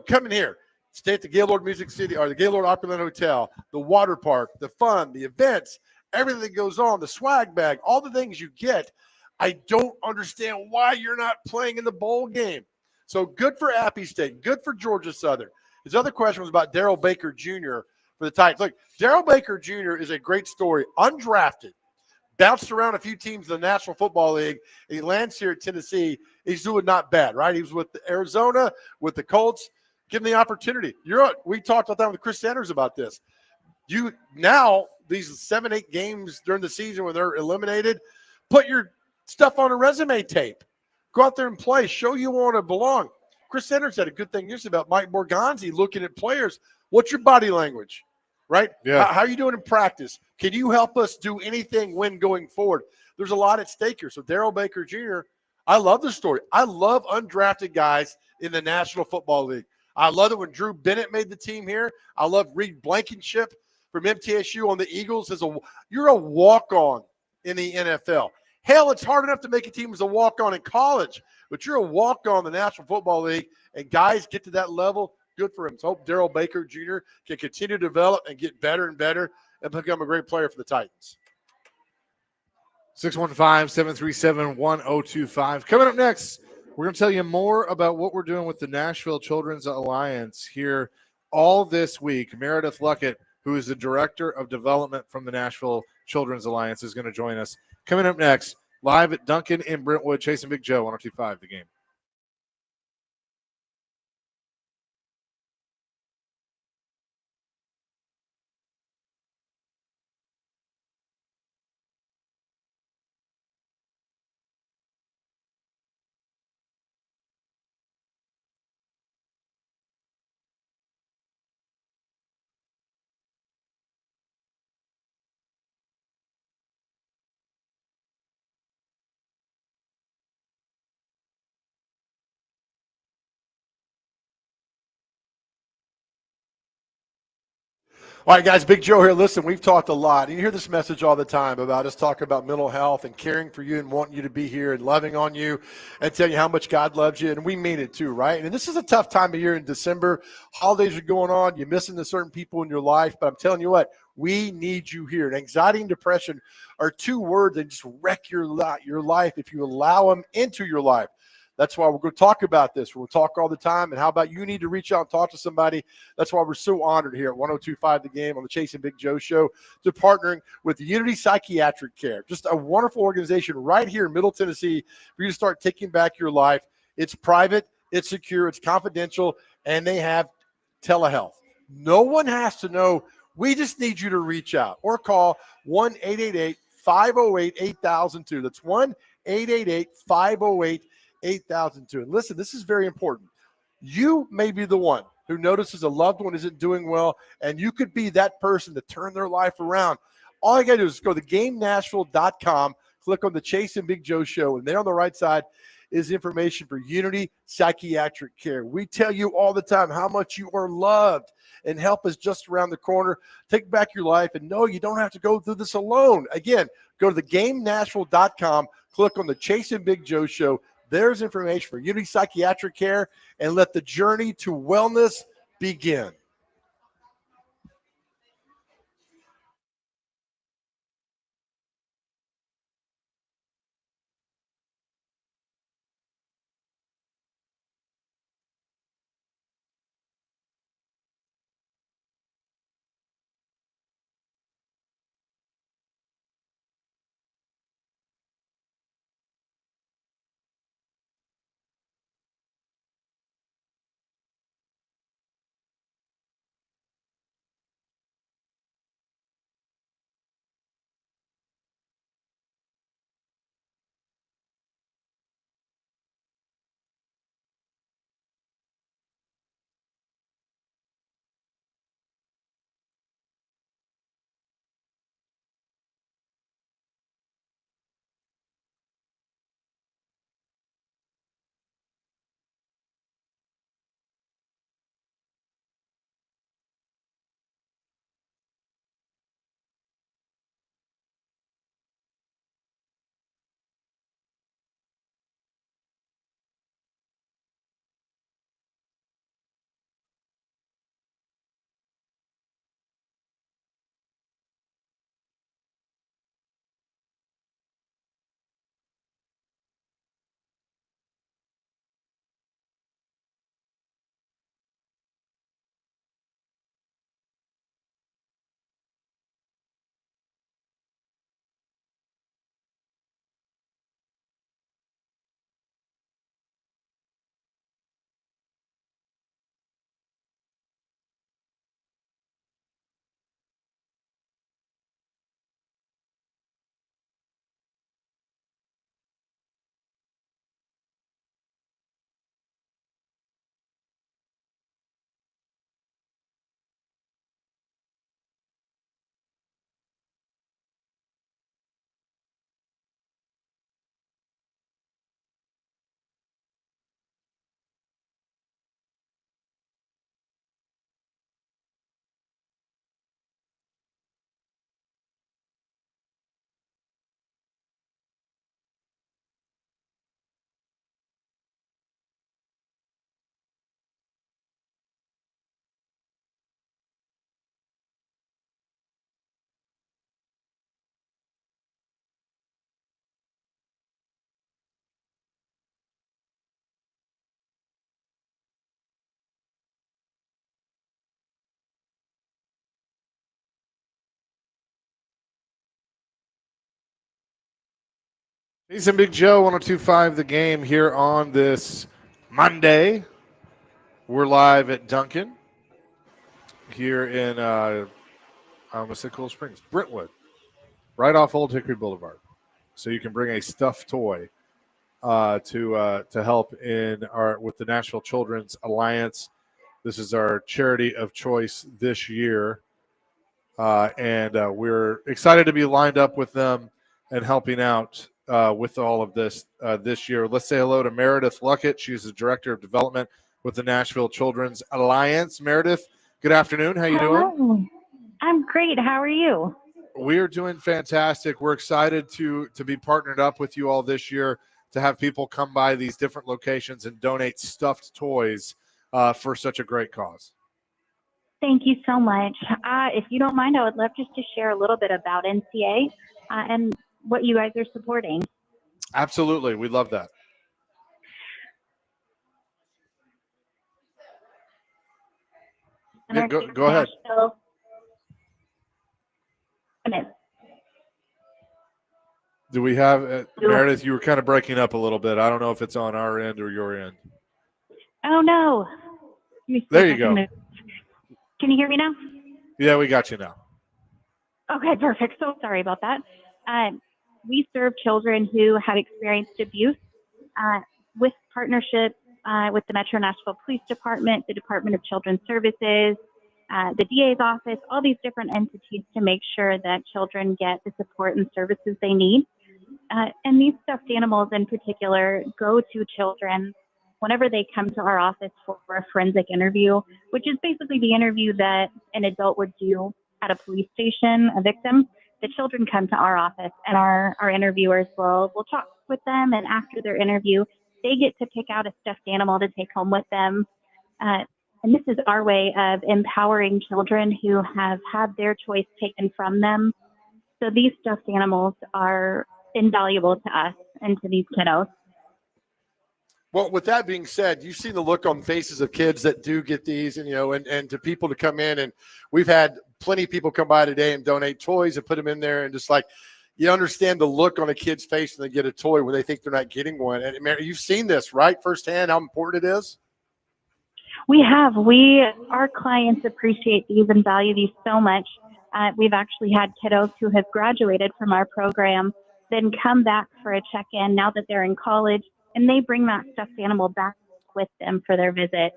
coming here, stay at the Gaylord Music City or the Gaylord Opryland Hotel, the water park, the fun, the events, everything that goes on, the swag bag, all the things you get. I don't understand why you're not playing in the bowl game. So good for Appy State, good for Georgia Southern. His other question was about Darrell Baker Jr. for the Titans. Look, Darrell Baker Jr. is a great story, undrafted, bounced around a few teams in the National Football League. He lands here at Tennessee. He's doing not bad, right? He was with Arizona, with the Colts. Give him the opportunity. We talked all the time with Chris Sanders about this. Now, these 7-8 games during the season when they're eliminated, put your stuff on a resume tape. Go out there and play. Show you want to belong. Chris Sanders had a good thing yesterday about Mike Borgonzi looking at players. What's your body language, right? Yeah. How are you doing in practice? Can you help us do anything when going forward? There's a lot at stake here. So Darrell Baker Jr., I love the story. I love undrafted guys in the National Football League. I love it when Drew Bennett made the team here. I love Reed Blankenship from MTSU on the Eagles. You're a walk-on in the NFL. Hell, it's hard enough to make a team as a walk-on in college, but you're a walk-on in the National Football League, and guys get to that level, good for him. So I hope Darrell Baker Jr. can continue to develop and get better and better and become a great player for the Titans. 615-737-1025. Coming up next, we're going to tell you more about what we're doing with the Nashville Children's Alliance here all this week. Meredith Luckett, who is the Director of Development from the Nashville Children's Alliance, is going to join us. Coming up next, live at Duncan in Brentwood, Chasing Big Joe, 102.5 The Game. All right, guys, Big Joe here. Listen, we've talked a lot. You hear this message all the time about us talking about mental health and caring for you and wanting you to be here and loving on you and telling you how much God loves you. And we mean it too, right? And this is a tough time of year in December. Holidays are going on. You're missing the certain people in your life. But I'm telling you what, we need you here. And anxiety and depression are two words that just wreck your life if you allow them into your life. That's why we're going to talk about this. We'll talk all the time. And how about you need to reach out and talk to somebody? That's why we're so honored here at 102.5 The Game on the Chasing Big Joe Show to partnering with Unity Psychiatric Care. Just a wonderful organization right here in Middle Tennessee for you to start taking back your life. It's private, it's secure, it's confidential, and they have telehealth. No one has to know. We just need you to reach out or call 1-888-508-8002. That's 1-888-508-8002. 8,002. And listen, this is very important. You may be the one who notices a loved one isn't doing well, and you could be that person to turn their life around. All you got to do is go to GameNashville.com, click on the Chase and Big Joe Show, and there on the right side is information for Unity Psychiatric Care. We tell you all the time how much you are loved, and help is just around the corner. Take back your life and know you don't have to go through this alone. Again, go to thegamenashville.com, click on the Chase and Big Joe Show. There's information for Unity Psychiatric Care, and let the journey to wellness begin. He's in Big Joe, 102.5 The Game here on this Monday. We're live at Duncan here in, I almost said Cool Springs, Brentwood, right off Old Hickory Boulevard. So you can bring a stuffed toy to help with the Nashville Children's Alliance. This is our charity of choice this year. And we're excited to be lined up with them and helping out with all of this this year. Let's say hello to Meredith Luckett. She's the Director of Development with the Nashville Children's Alliance. Meredith, good afternoon. How you doing? I'm great. How are you? We're doing fantastic. We're excited to be partnered up with you all this year to have people come by these different locations and donate stuffed toys for such a great cause. Thank you so much. If you don't mind, I would love just to share a little bit about NCA and what you guys are supporting. Absolutely. We love that. Yeah, go ahead. Do we have, Meredith, you were kind of breaking up a little bit. I don't know if it's on our end or your end. Oh, no. There you go. Can you hear me now? Yeah, we got you now. Okay, perfect. So sorry about that. We serve children who have experienced abuse with partnership with the Metro Nashville Police Department, the Department of Children's Services, the DA's office, all these different entities to make sure that children get the support and services they need. And these stuffed animals in particular go to children whenever they come to our office for a forensic interview, which is basically the interview that an adult would do at a police station, a victim. The children come to our office, and our interviewers will talk with them. And after their interview, they get to pick out a stuffed animal to take home with them. And this is our way of empowering children who have had their choice taken from them. So these stuffed animals are invaluable to us and to these kiddos. Well, with that being said, you've seen the look on faces of kids that do get these, and and to people to come in, and we've had plenty of people come by today and donate toys and put them in there, and just like you understand the look on a kid's face when they get a toy where they think they're not getting one. And man, you've seen this, right, firsthand, how important it is. We have. Our clients appreciate these and value these so much. We've actually had kiddos who have graduated from our program, then come back for a check-in now that they're in college, and they bring that stuffed animal back with them for their visit.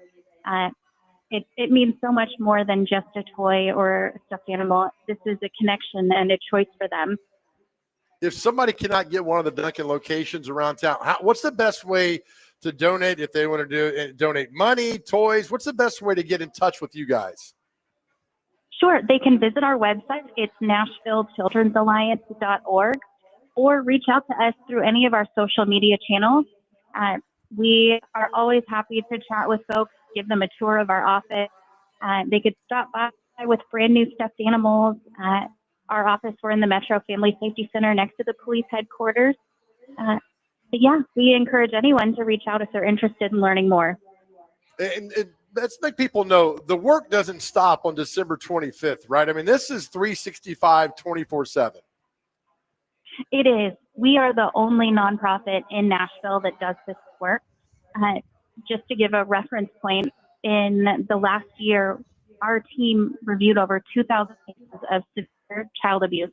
It means so much more than just a toy or a stuffed animal. This is a connection and a choice for them. If somebody cannot get one of the Dunkin' locations around town, what's the best way to donate? If they want to donate money, toys, what's the best way to get in touch with you guys? Sure. They can visit our website. It's NashvilleChildren'sAlliance.org, or reach out to us through any of our social media channels. We are always happy to chat with folks, give them a tour of our office. They could stop by with brand new stuffed animals. Our office, we're in the Metro Family Safety Center next to the police headquarters. But yeah, we encourage anyone to reach out if they're interested in learning more. And let's make people know the work doesn't stop on December 25th, right? I mean, this is 365, 24/7. It is. We are the only nonprofit in Nashville that does this work. Just to give a reference point, in the last year, our team reviewed over 2,000 cases of severe child abuse.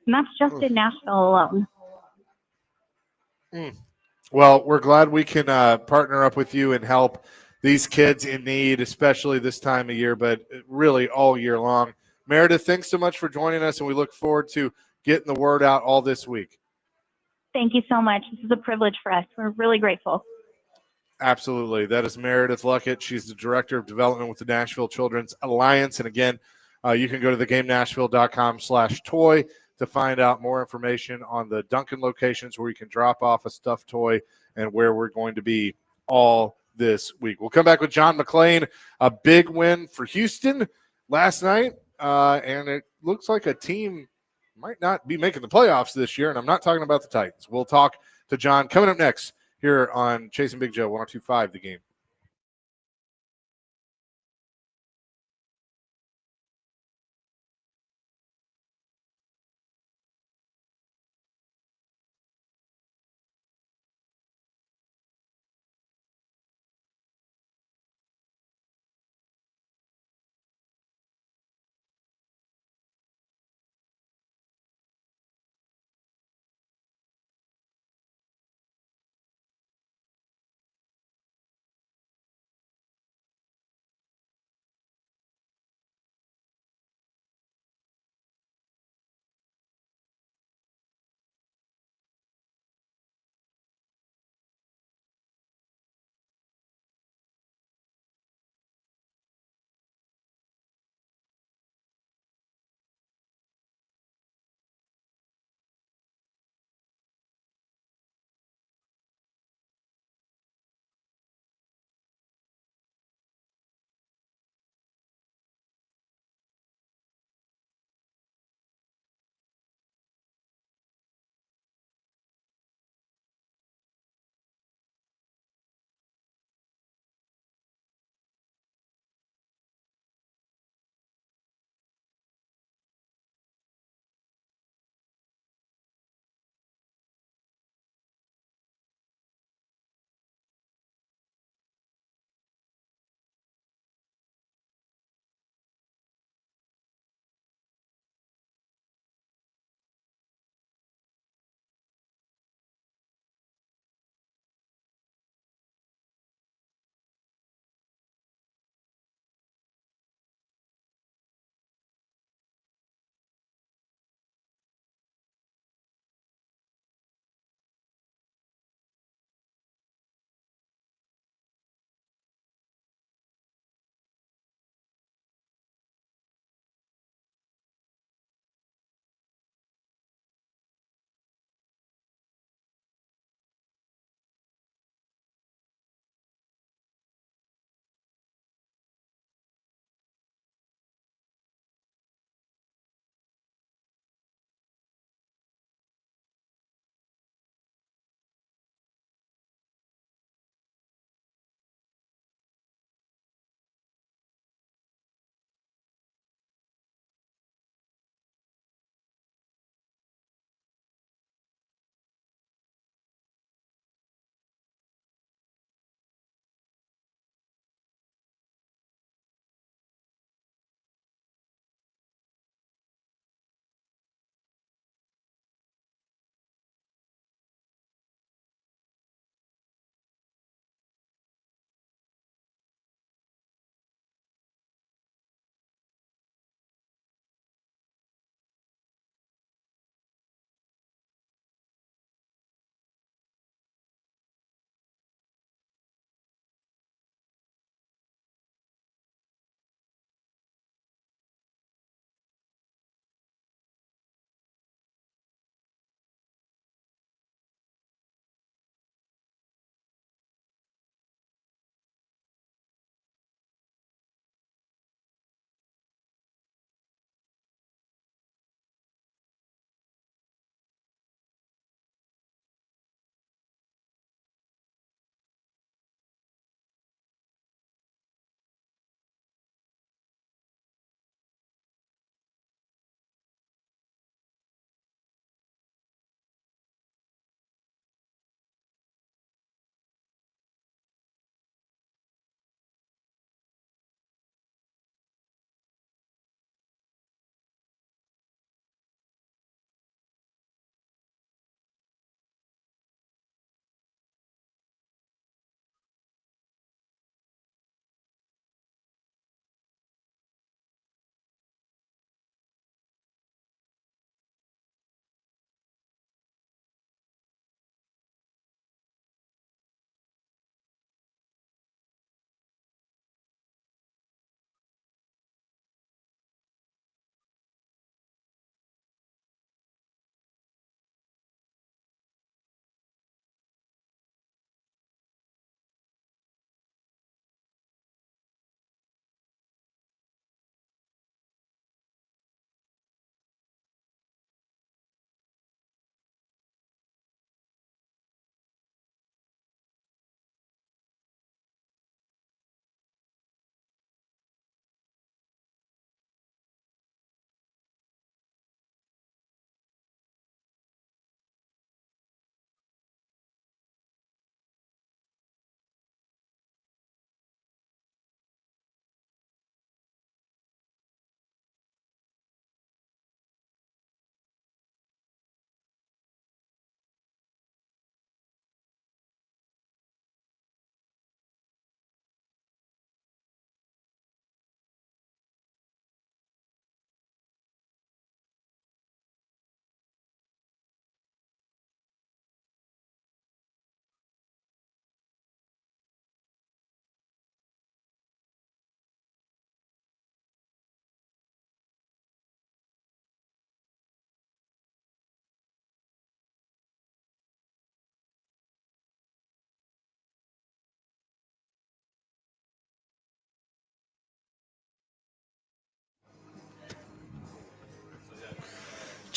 And that's just in Nashville alone. Well, we're glad we can partner up with you and help these kids in need, especially this time of year, but really all year long. Meredith, thanks so much for joining us, and we look forward to getting the word out all this week. Thank you so much. This is a privilege for us. We're really grateful. Absolutely. That is Meredith Luckett. She's the Director of Development with the Nashville Children's Alliance. And again, you can go to thegamenashville.com/toy to find out more information on the Dunkin' locations where you can drop off a stuffed toy and where we're going to be all this week. We'll come back with John McClain. A big win for Houston last night, and it looks like a team might not be making the playoffs this year, and I'm not talking about the Titans. We'll talk to John coming up next here on Chasing Big Joe, 102.5 The Game.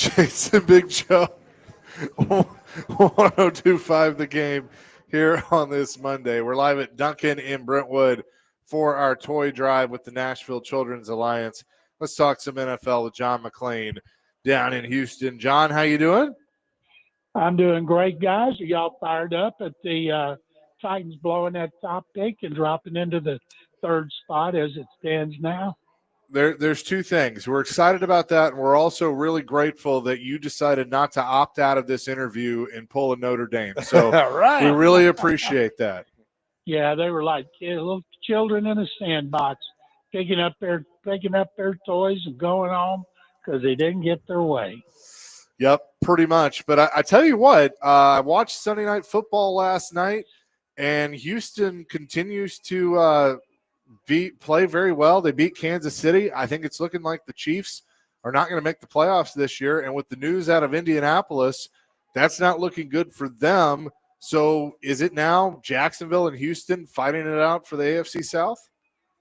Jason Big Joe, 1025 the game here on this Monday. We're live at Duncan in Brentwood for our toy drive with the Nashville Children's Alliance. Let's talk some NFL with John McClain down in Houston. John, how you doing? I'm doing great, guys. Are y'all fired up at the Titans blowing that top pick and dropping into the third spot as it stands now? There's two things. We're excited about that, and we're also really grateful that you decided not to opt out of this interview and pull a Notre Dame. So Right. we really appreciate that. Yeah, they were like little children in a sandbox, picking up their toys and going home because they didn't get their way. Yep, pretty much. But I tell you what, I watched Sunday Night Football last night, and Houston continues to play very well. They beat Kansas City. I think it's looking like the Chiefs are not going to make the playoffs this year. And with the news out of Indianapolis, that's not looking good for them. So is it now Jacksonville and Houston fighting it out for the AFC South?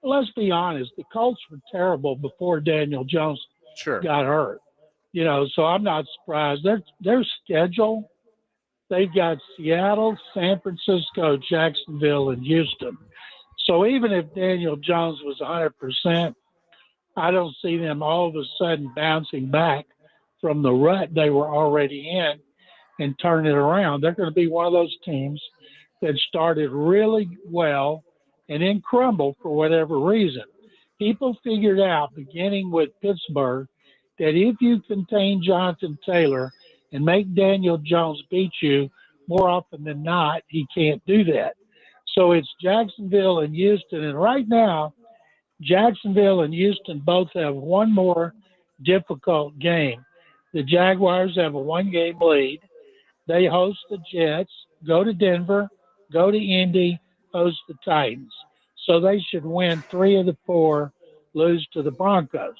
Let's be honest. The Colts were terrible before Daniel Jones got hurt. So I'm not surprised. Their schedule, they've got Seattle, San Francisco, Jacksonville, and Houston. So even if Daniel Jones was 100%, I don't see them all of a sudden bouncing back from the rut they were already in and turn it around. They're going to be one of those teams that started really well and then crumble for whatever reason. People figured out, beginning with Pittsburgh, that if you contain Jonathan Taylor and make Daniel Jones beat you, more often than not, he can't do that. So it's Jacksonville and Houston. And right now, Jacksonville and Houston both have one more difficult game. The Jaguars have a one-game lead. They host the Jets, go to Denver, go to Indy, host the Titans. So they should win 3 of the 4, lose to the Broncos.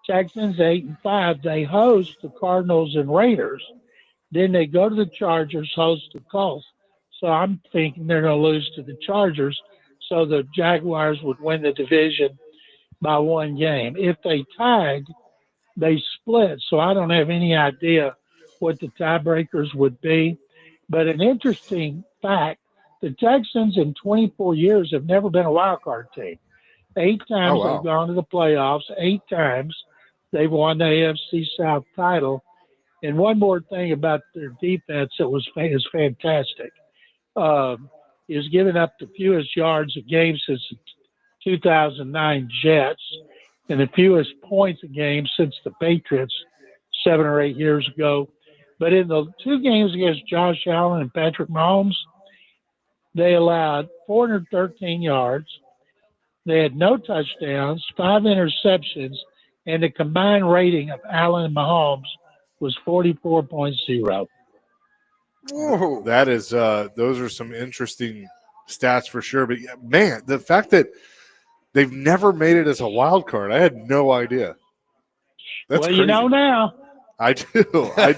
Texans 8-5, they host the Cardinals and Raiders. Then they go to the Chargers, host the Colts. So I'm thinking they're going to lose to the Chargers, so the Jaguars would win the division by 1 game. If they tied, they split. So I don't have any idea what the tiebreakers would be. But an interesting fact, the Texans in 24 years have never been a wild card team. 8 times they've gone to the playoffs, 8 times they've won the AFC South title. And one more thing about their defense that is fantastic. Is giving up the fewest yards a game since the 2009 Jets and the fewest points a game since the Patriots 7 or 8 years ago. But in the 2 games against Josh Allen and Patrick Mahomes, they allowed 413 yards. They had no touchdowns, 5 interceptions, and the combined rating of Allen and Mahomes was 44.0. Whoa. That is, those are some interesting stats for sure. But man, the fact that they've never made it as a wild card, I had no idea. That's crazy. You know now. I do. I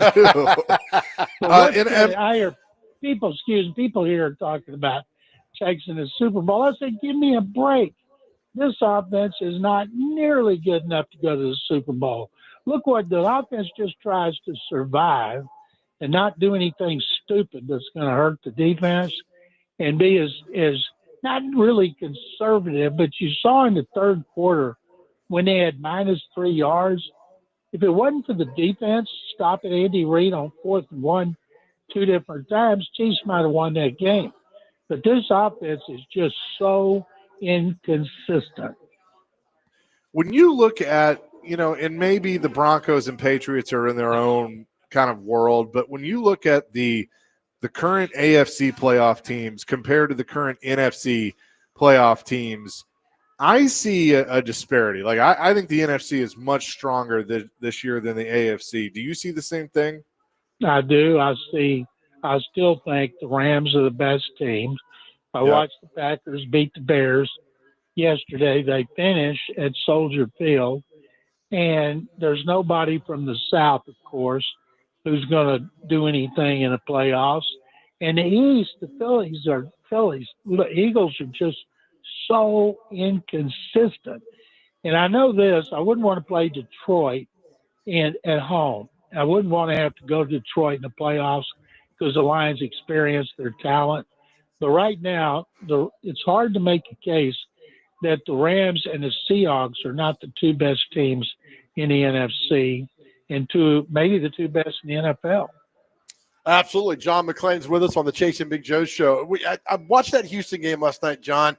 hear people here talking about chasing the Super Bowl. I said, give me a break. This offense is not nearly good enough to go to the Super Bowl. Look what the offense just tries to survive and not do anything stupid that's going to hurt the defense and be as not really conservative. But you saw in the third quarter when they had -3 yards, if it wasn't for the defense stopping Andy Reid on 4th and 1 2 different times, Chiefs might have won that game. But this offense is just so inconsistent. When you look at, and maybe the Broncos and Patriots are in their own kind of world, but when you look at the current AFC playoff teams compared to the current NFC playoff teams, I see a disparity. Like I think the NFC is much stronger this year than the AFC. Do you see the same thing? I do. I still think the Rams are the best team. I watched the Packers beat the Bears yesterday. They finished at Soldier Field, and there's nobody from the South, of course, who's going to do anything in the playoffs. And the East, the Eagles are just so inconsistent. And I know this, I wouldn't want to play Detroit at home. I wouldn't want to have to go to Detroit in the playoffs because the Lions experience their talent. But right now, it's hard to make a case that the Rams and the Seahawks are not the two best teams in the NFC and maybe the two best in the NFL. Absolutely. John McClain's with us on the Chasing Big Joe show. I watched that Houston game last night, John,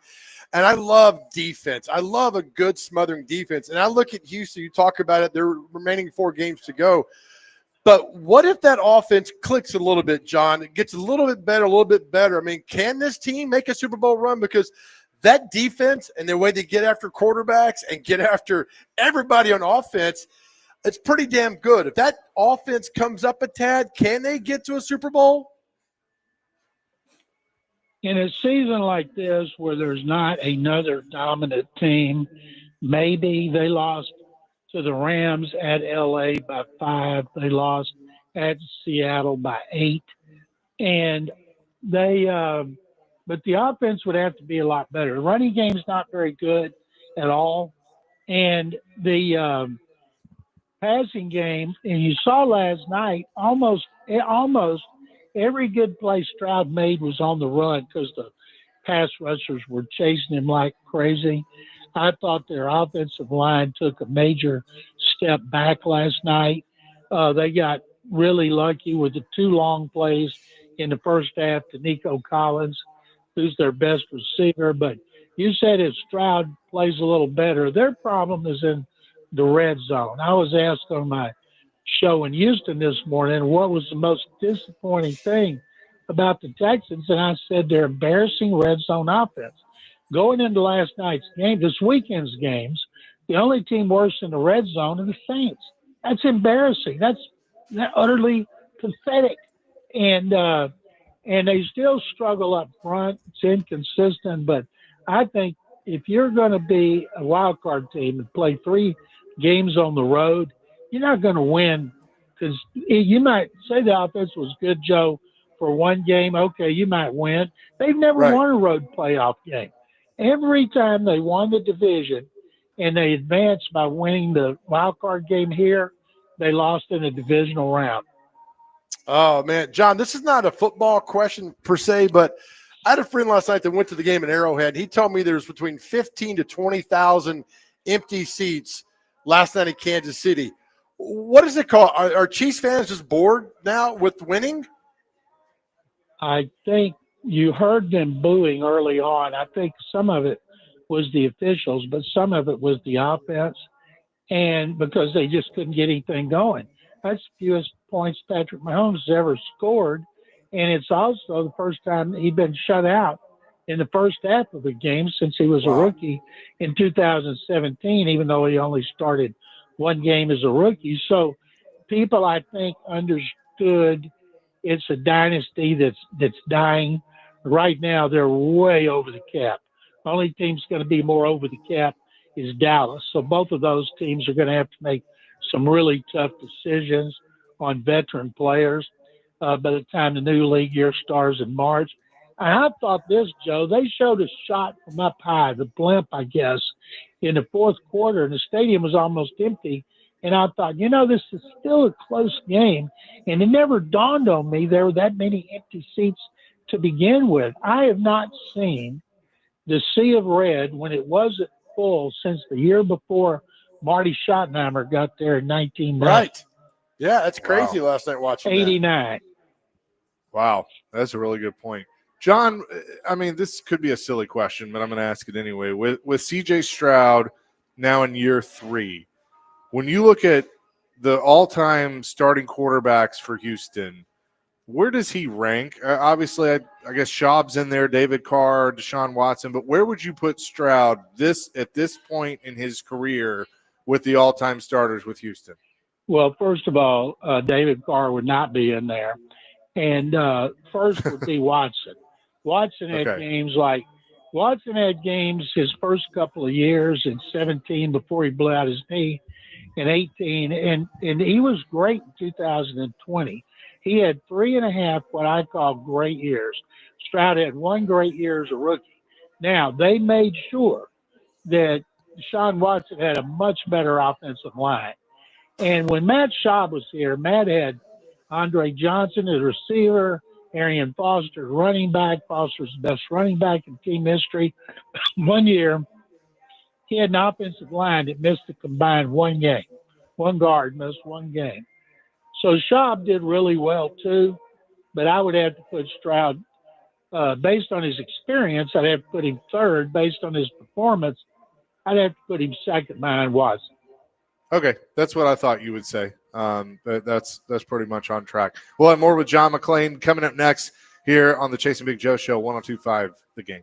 and I love defense. I love a good smothering defense. And I look at Houston, you talk about it, there are remaining 4 games to go. But what if that offense clicks a little bit, John? It gets a little bit better. I mean, can this team make a Super Bowl run? Because that defense and the way they get after quarterbacks and get after everybody on offense, it's pretty damn good. If that offense comes up a tad, can they get to a Super Bowl? In a season like this where there's not another dominant team, maybe they lost to the Rams at L.A. by 5. They lost at Seattle by 8. And but the offense would have to be a lot better. The running game's not very good at all. And the passing game, and you saw last night, almost every good play Stroud made was on the run because the pass rushers were chasing him like crazy. I thought their offensive line took a major step back last night. They got really lucky with the 2 long plays in the first half to Nico Collins, who's their best receiver. But you said if Stroud plays a little better, their problem is in the red zone. I was asked on my show in Houston this morning what was the most disappointing thing about the Texans, and I said their embarrassing red zone offense. Going into last night's game, this weekend's games, the only team worse in the red zone are the Saints. That's embarrassing. That's utterly pathetic. And they still struggle up front. It's inconsistent. But I think if you're going to be a wild card team and play 3 games on the road, you're not going to win because you might say the offense was good, Joe, for 1 game. Okay, you might win. They've never won a road playoff game. Every time they won the division and they advanced by winning the wild card game here, they lost in a divisional round. Oh, man. John, this is not a football question per se, but I had a friend last night that went to the game in Arrowhead. He told me there's between 15 to 20,000 empty seats last night in Kansas City. What is it called? Are Chiefs fans just bored now with winning? I think you heard them booing early on. I think some of it was the officials, but some of it was the offense, and because they just couldn't get anything going. That's the fewest points Patrick Mahomes has ever scored, and it's also the first time he'd been shut out in the first half of the game since he was a rookie in 2017, even though he only started 1 game as a rookie. So people, I think, understood it's a dynasty that's dying. Right now, they're way over the cap. The only team's going to be more over the cap is Dallas. So both of those teams are going to have to make some really tough decisions on veteran players by the time the new league year starts in March. And I thought this, Joe, they showed a shot from up high, the blimp, I guess, in the 4th quarter, and the stadium was almost empty. And I thought, this is still a close game. And it never dawned on me there were that many empty seats to begin with. I have not seen the sea of red when it wasn't full since the year before Marty Schottenheimer got there in 1990. Right. Yeah, that's crazy last night watching 89. Wow, that's a really good point. John, I mean, this could be a silly question, but I'm going to ask it anyway. With C.J. Stroud now in year 3, when you look at the all-time starting quarterbacks for Houston, where does he rank? Obviously, I guess Schaub's in there, David Carr, Deshaun Watson, but where would you put Stroud at this point in his career with the all-time starters with Houston? Well, first of all, David Carr would not be in there. And first would be Watson. Watson had games his first couple of years in 17 before he blew out his knee in 18. And he was great in 2020. He had 3.5 what I call great years. Stroud had 1 great year as a rookie. Now, they made sure that Deshaun Watson had a much better offensive line. And when Matt Schaub was here, Matt had Andre Johnson as receiver, Arian Foster running back. Foster's the best running back in team history. One year, he had an offensive line that missed a combined one game. One guard missed one game. So Schaub did really well too, but I would have to put Stroud, based on his experience, I'd have to put him third. Based on his performance, I'd have to put him second behind Watson. Okay, that's what I thought you would say. But that's pretty much on track. We'll have more with John McClain coming up next here on the Chasing Big Joe Show, 102.5 The Game.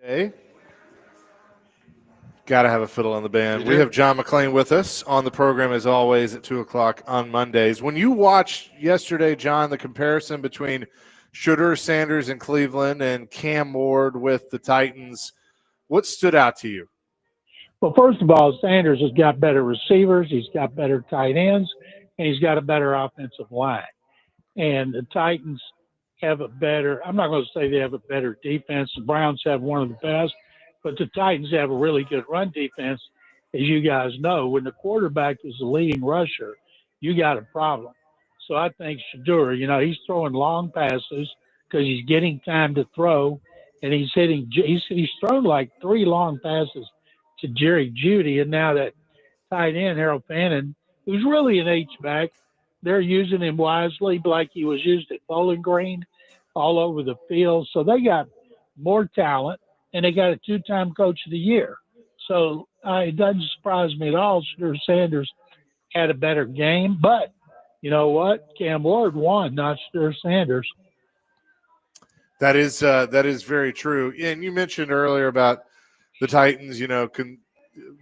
Okay. Got to have a fiddle in the band. We have John McClain with us on the program as always at 2:00 on Mondays. When you watched yesterday, John, the comparison between Shedeur Sanders in Cleveland and Cam Ward with the Titans, what stood out to you? Well, first of all, Sanders has got better receivers, he's got better tight ends, and he's got a better offensive line. And the Titans have a better – I'm not going to say they have a better defense. The Browns have one of the best, but the Titans have a really good run defense. As you guys know, when the quarterback is the leading rusher, you got a problem. So I think Shedeur, he's throwing long passes because he's getting time to throw, and he's thrown like 3 long passes to Jerry Jeudy, and now that tight end, Harold Fannin, who's really an H-back, they're using him wisely like he was used at Bowling Green all over the field. So they got more talent, and they got a 2-time coach of the year. So it doesn't surprise me at all. Shedeur Sanders had a better game, but you know what? Cam Ward won, not Shedeur Sanders. That is very true. And you mentioned earlier about the Titans,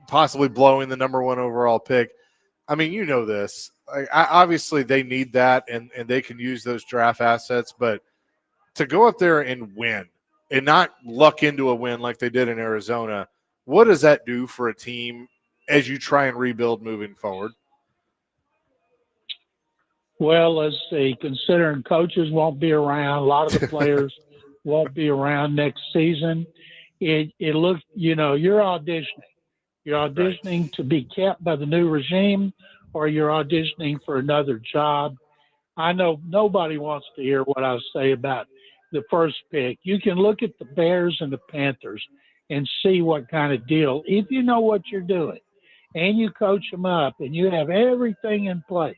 possibly blowing the number 1 overall pick. I mean, you know this. Obviously, they need that, and they can use those draft assets. But to go up there and win and not luck into a win like they did in Arizona, what does that do for a team as you try and rebuild moving forward? Well, let's see. Considering coaches won't be around, a lot of the players won't be around next season. It looks, you're auditioning. You're auditioning to be kept by the new regime, or you're auditioning for another job. I know nobody wants to hear what I say about the first pick. You can look at the Bears and the Panthers and see what kind of deal, if you know what you're doing, and you coach them up and you have everything in place.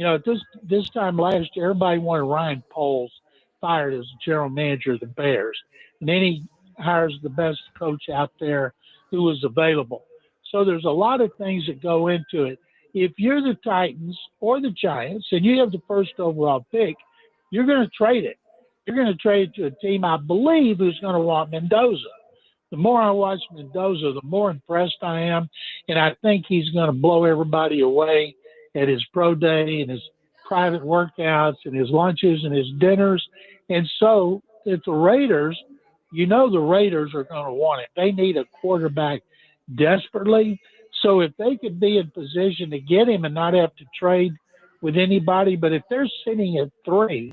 At this time last year, everybody wanted Ryan Poles fired as general manager of the Bears. And then he hires the best coach out there who was available. So there's a lot of things that go into it. If you're the Titans or the Giants and you have the first overall pick, you're going to trade it. You're going to trade it to a team, I believe, who's going to want Mendoza. The more I watch Mendoza, the more impressed I am. And I think he's going to blow everybody away at his pro day and his private workouts and his lunches and his dinners. And so if the Raiders, the Raiders are going to want it. They need a quarterback desperately. So if they could be in position to get him and not have to trade with anybody, but if they're sitting at 3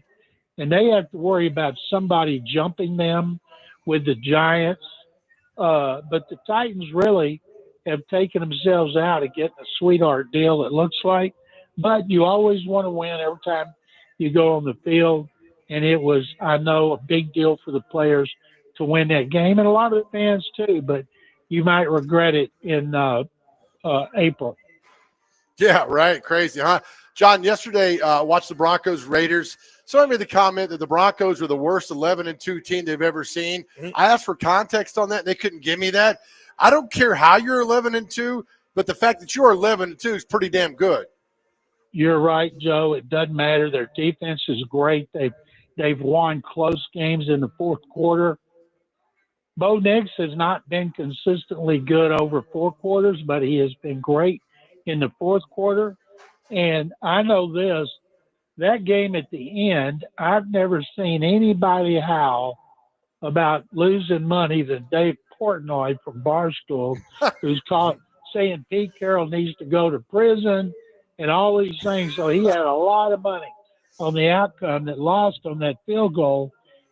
and they have to worry about somebody jumping them with the Giants, but the Titans really have taken themselves out of getting a sweetheart deal, it looks like. But you always want to win every time you go on the field. And it was, I know, a big deal for the players to win that game, and a lot of the fans too. But you might regret it in April. Yeah, right. Crazy, huh? John, yesterday, watched the Broncos-Raiders. Someone made the comment that the Broncos are the worst 11-2 team they've ever seen. Mm-hmm. I asked for context on that, and they couldn't give me that. I don't care how you're 11-2, but the fact that you are 11-2 is pretty damn good. You're right, Joe. It doesn't matter. Their defense is great. They've won close games in the fourth quarter. Bo Nix has not been consistently good over 4 quarters, but he has been great in the fourth quarter. And I know this, that game at the end, I've never seen anybody howl about losing money than Dave Portnoy from Barstool, who's saying Pete Carroll needs to go to prison and all these things. So he had a lot of money on the outcome that lost on that field goal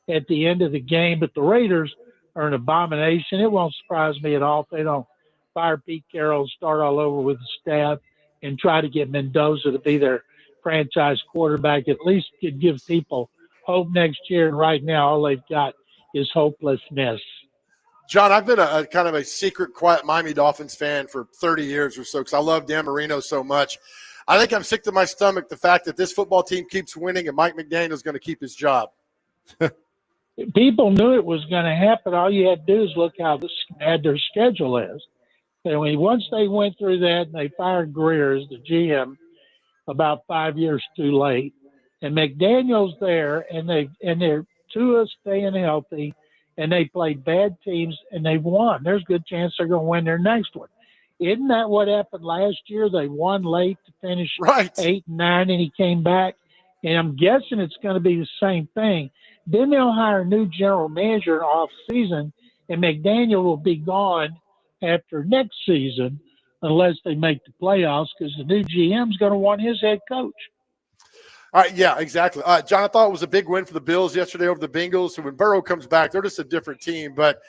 at the end of the game. But the Raiders are an abomination. It won't surprise me at all if they don't fire Pete Carroll, start all over with the staff, and try to get Mendoza to be their franchise quarterback. At least could give people hope next year. And right now, all they've got is hopelessness. John, I've been a kind of a secret, quiet Miami Dolphins fan for 30 years or so because I love Dan Marino so much. I think I'm sick to my stomach the fact that this football team keeps winning and Mike McDaniel is going to keep his job. People knew it was going to happen. All you had to do is look how bad their schedule is. And once they went through that and they fired Greer as the GM about 5 years too late, and McDaniel's there, and they're Tua staying healthy, and they played bad teams and they won. There's a good chance they're going to win their next one. Isn't that what happened last year? They won late to finish 8-9, and he came back. And I'm guessing it's going to be the same thing. Then they'll hire a new general manager in off season, and McDaniel will be gone after next season unless they make the playoffs, because the new GM is going to want his head coach. All right, yeah, exactly. John, I thought it was a big win for the Bills yesterday over the Bengals. So when Burrow comes back, they're just a different team. But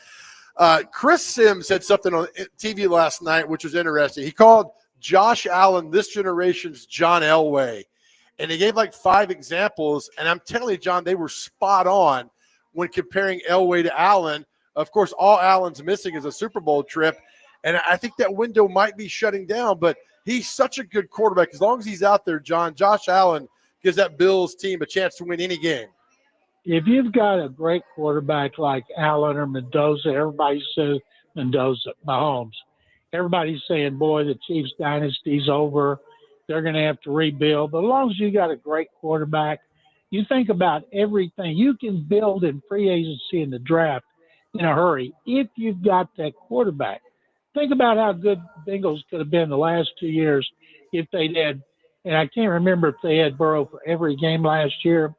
Chris Sims said something on TV last night, which was interesting. He called Josh Allen this generation's John Elway. And he gave like 5 examples. And I'm telling you, John, they were spot on when comparing Elway to Allen. Of course, all Allen's missing is a Super Bowl trip. And I think that window might be shutting down. But he's such a good quarterback. As long as he's out there, John, Josh Allen gives that Bills team a chance to win any game. If you've got a great quarterback like Allen or Mendoza, everybody says Mahomes. Everybody's saying, boy, the Chiefs dynasty's over. They're going to have to rebuild. But as long as you got a great quarterback, you think about everything. You can build in free agency in the draft in a hurry if you've got that quarterback. Think about how good Bengals could have been the last 2 years if they'd had, and I can't remember if they had Burrow for every game last year,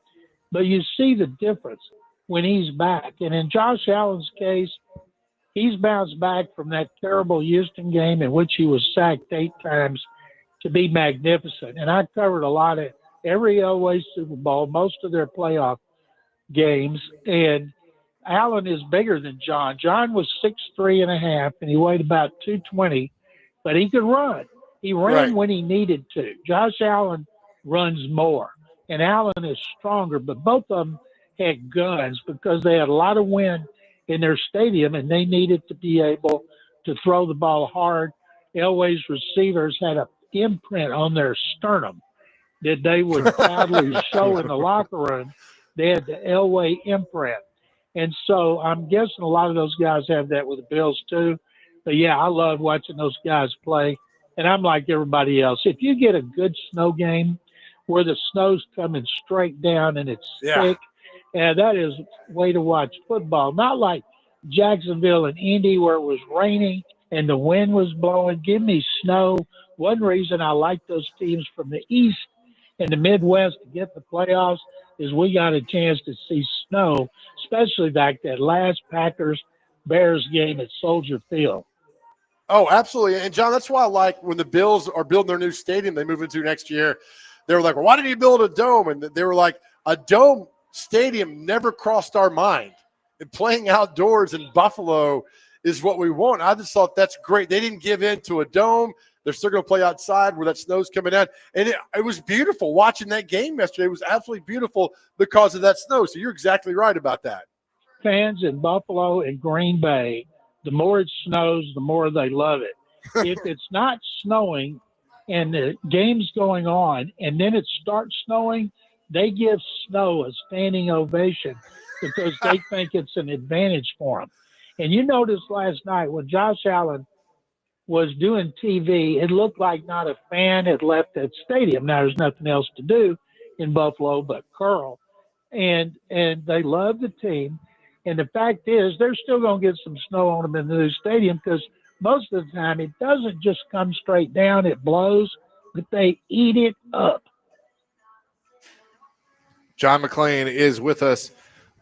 but you see the difference when he's back. And in Josh Allen's case, he's bounced back from that terrible Houston game in which he was sacked 8 times to be magnificent. And I covered a lot of every Elway Super Bowl, most of their playoff games, and Allen is bigger than John. John was 6'3.5", and he weighed about 220, but he could run. He ran when he needed to. Josh Allen runs more, and Allen is stronger, but both of them had guns because they had a lot of wind in their stadium, and they needed to be able to throw the ball hard. Elway's receivers had an imprint on their sternum that they would proudly show in the locker room. They had the Elway imprint. And so I'm guessing a lot of those guys have that with the Bills too. But, yeah, I love watching those guys play. And I'm like everybody else. If you get a good snow game where the snow's coming straight down and it's thick, that is a way to watch football. Not like Jacksonville and Indy where it was raining and the wind was blowing. Give me snow. One reason I like those teams from the East and the Midwest to get the playoffs is we got a chance to see snow, especially like that last Packers-Bears game at Soldier Field. Oh, absolutely. And, John, that's why I like when the Bills are building their new stadium they move into next year. They were like, well, why did you build a dome? And they were like, a dome stadium never crossed our mind. And playing outdoors in Buffalo is what we want. I just thought that's great. They didn't give in to a dome. They're still going to play outside where that snow's coming in. And it was beautiful watching that game yesterday. It was absolutely beautiful because of that snow. So you're exactly right about that. Fans in Buffalo and Green Bay, the more it snows, the more they love it. If it's not snowing and the game's going on and then it starts snowing, they give snow a standing ovation because they think it's an advantage for them. And you noticed last night when Josh Allen was doing TV, it looked like not a fan had left that stadium. Now, there's nothing else to do in Buffalo but curl. And they love the team. And the fact is, they're still going to get some snow on them in the new stadium because most of the time it doesn't just come straight down. It blows, but they eat it up. John McClain is with us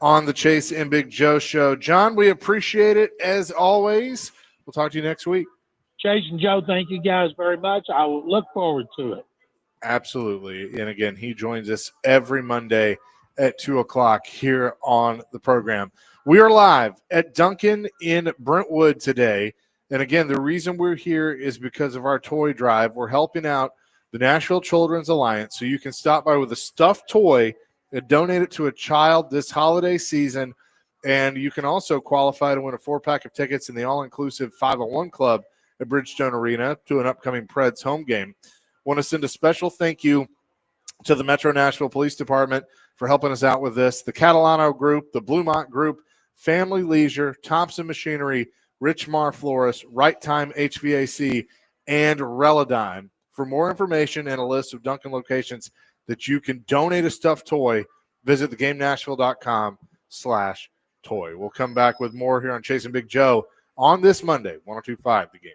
on the Chase and Big Joe show. John, we appreciate it as always. We'll talk to you next week. Chase and Joe, thank you guys very much. I will look forward to it. Absolutely. And again, he joins us every Monday at 2 o'clock here on the program. We are live at Duncan in Brentwood today. And again, the reason we're here is because of our toy drive. We're helping out the Nashville Children's Alliance. So you can stop by with a stuffed toy and donate it to a child this holiday season. And you can also qualify to win a 4-pack of tickets in the all-inclusive 501 Club at Bridgestone Arena to an upcoming Preds home game. Want to send a special thank you to the Metro Nashville Police Department for helping us out with this, the Catalano Group, the Bluemont Group, Family Leisure, Thompson Machinery, Rich Mar Florist, Right Time HVAC, and Relodyne. For more information and a list of Duncan locations that you can donate a stuffed toy, visit thegamenashville.com/donate. Toy. We'll come back with more here on Chasing Big Joe on this Monday, 102.5 The Game.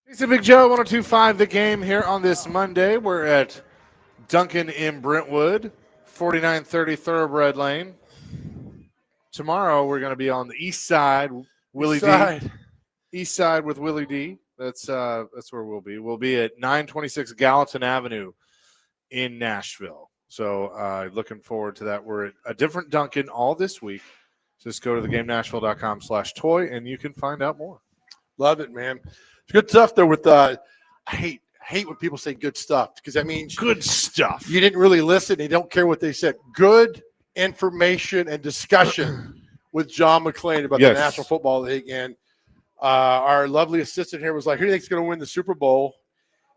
It's a Big Joe, 102.5 The Game here on this Monday. We're at Duncan in Brentwood, 4930 Thoroughbred Lane. Tomorrow we're going to be on the east side, Willie D. East side with Willie D. That's where we'll be. We'll be at 926 Gallatin Avenue in Nashville. So looking forward to that. We're at a different Duncan all this week. Just go to thegamenashville.com/toy and you can find out more. Love it, man. It's good stuff though. With I hate when people say good stuff because that means good stuff. You didn't really listen. They don't care what they said. Good information and discussion with John McClain about the National Football League. And Our lovely assistant here was like, who do you think is going to win the Super Bowl?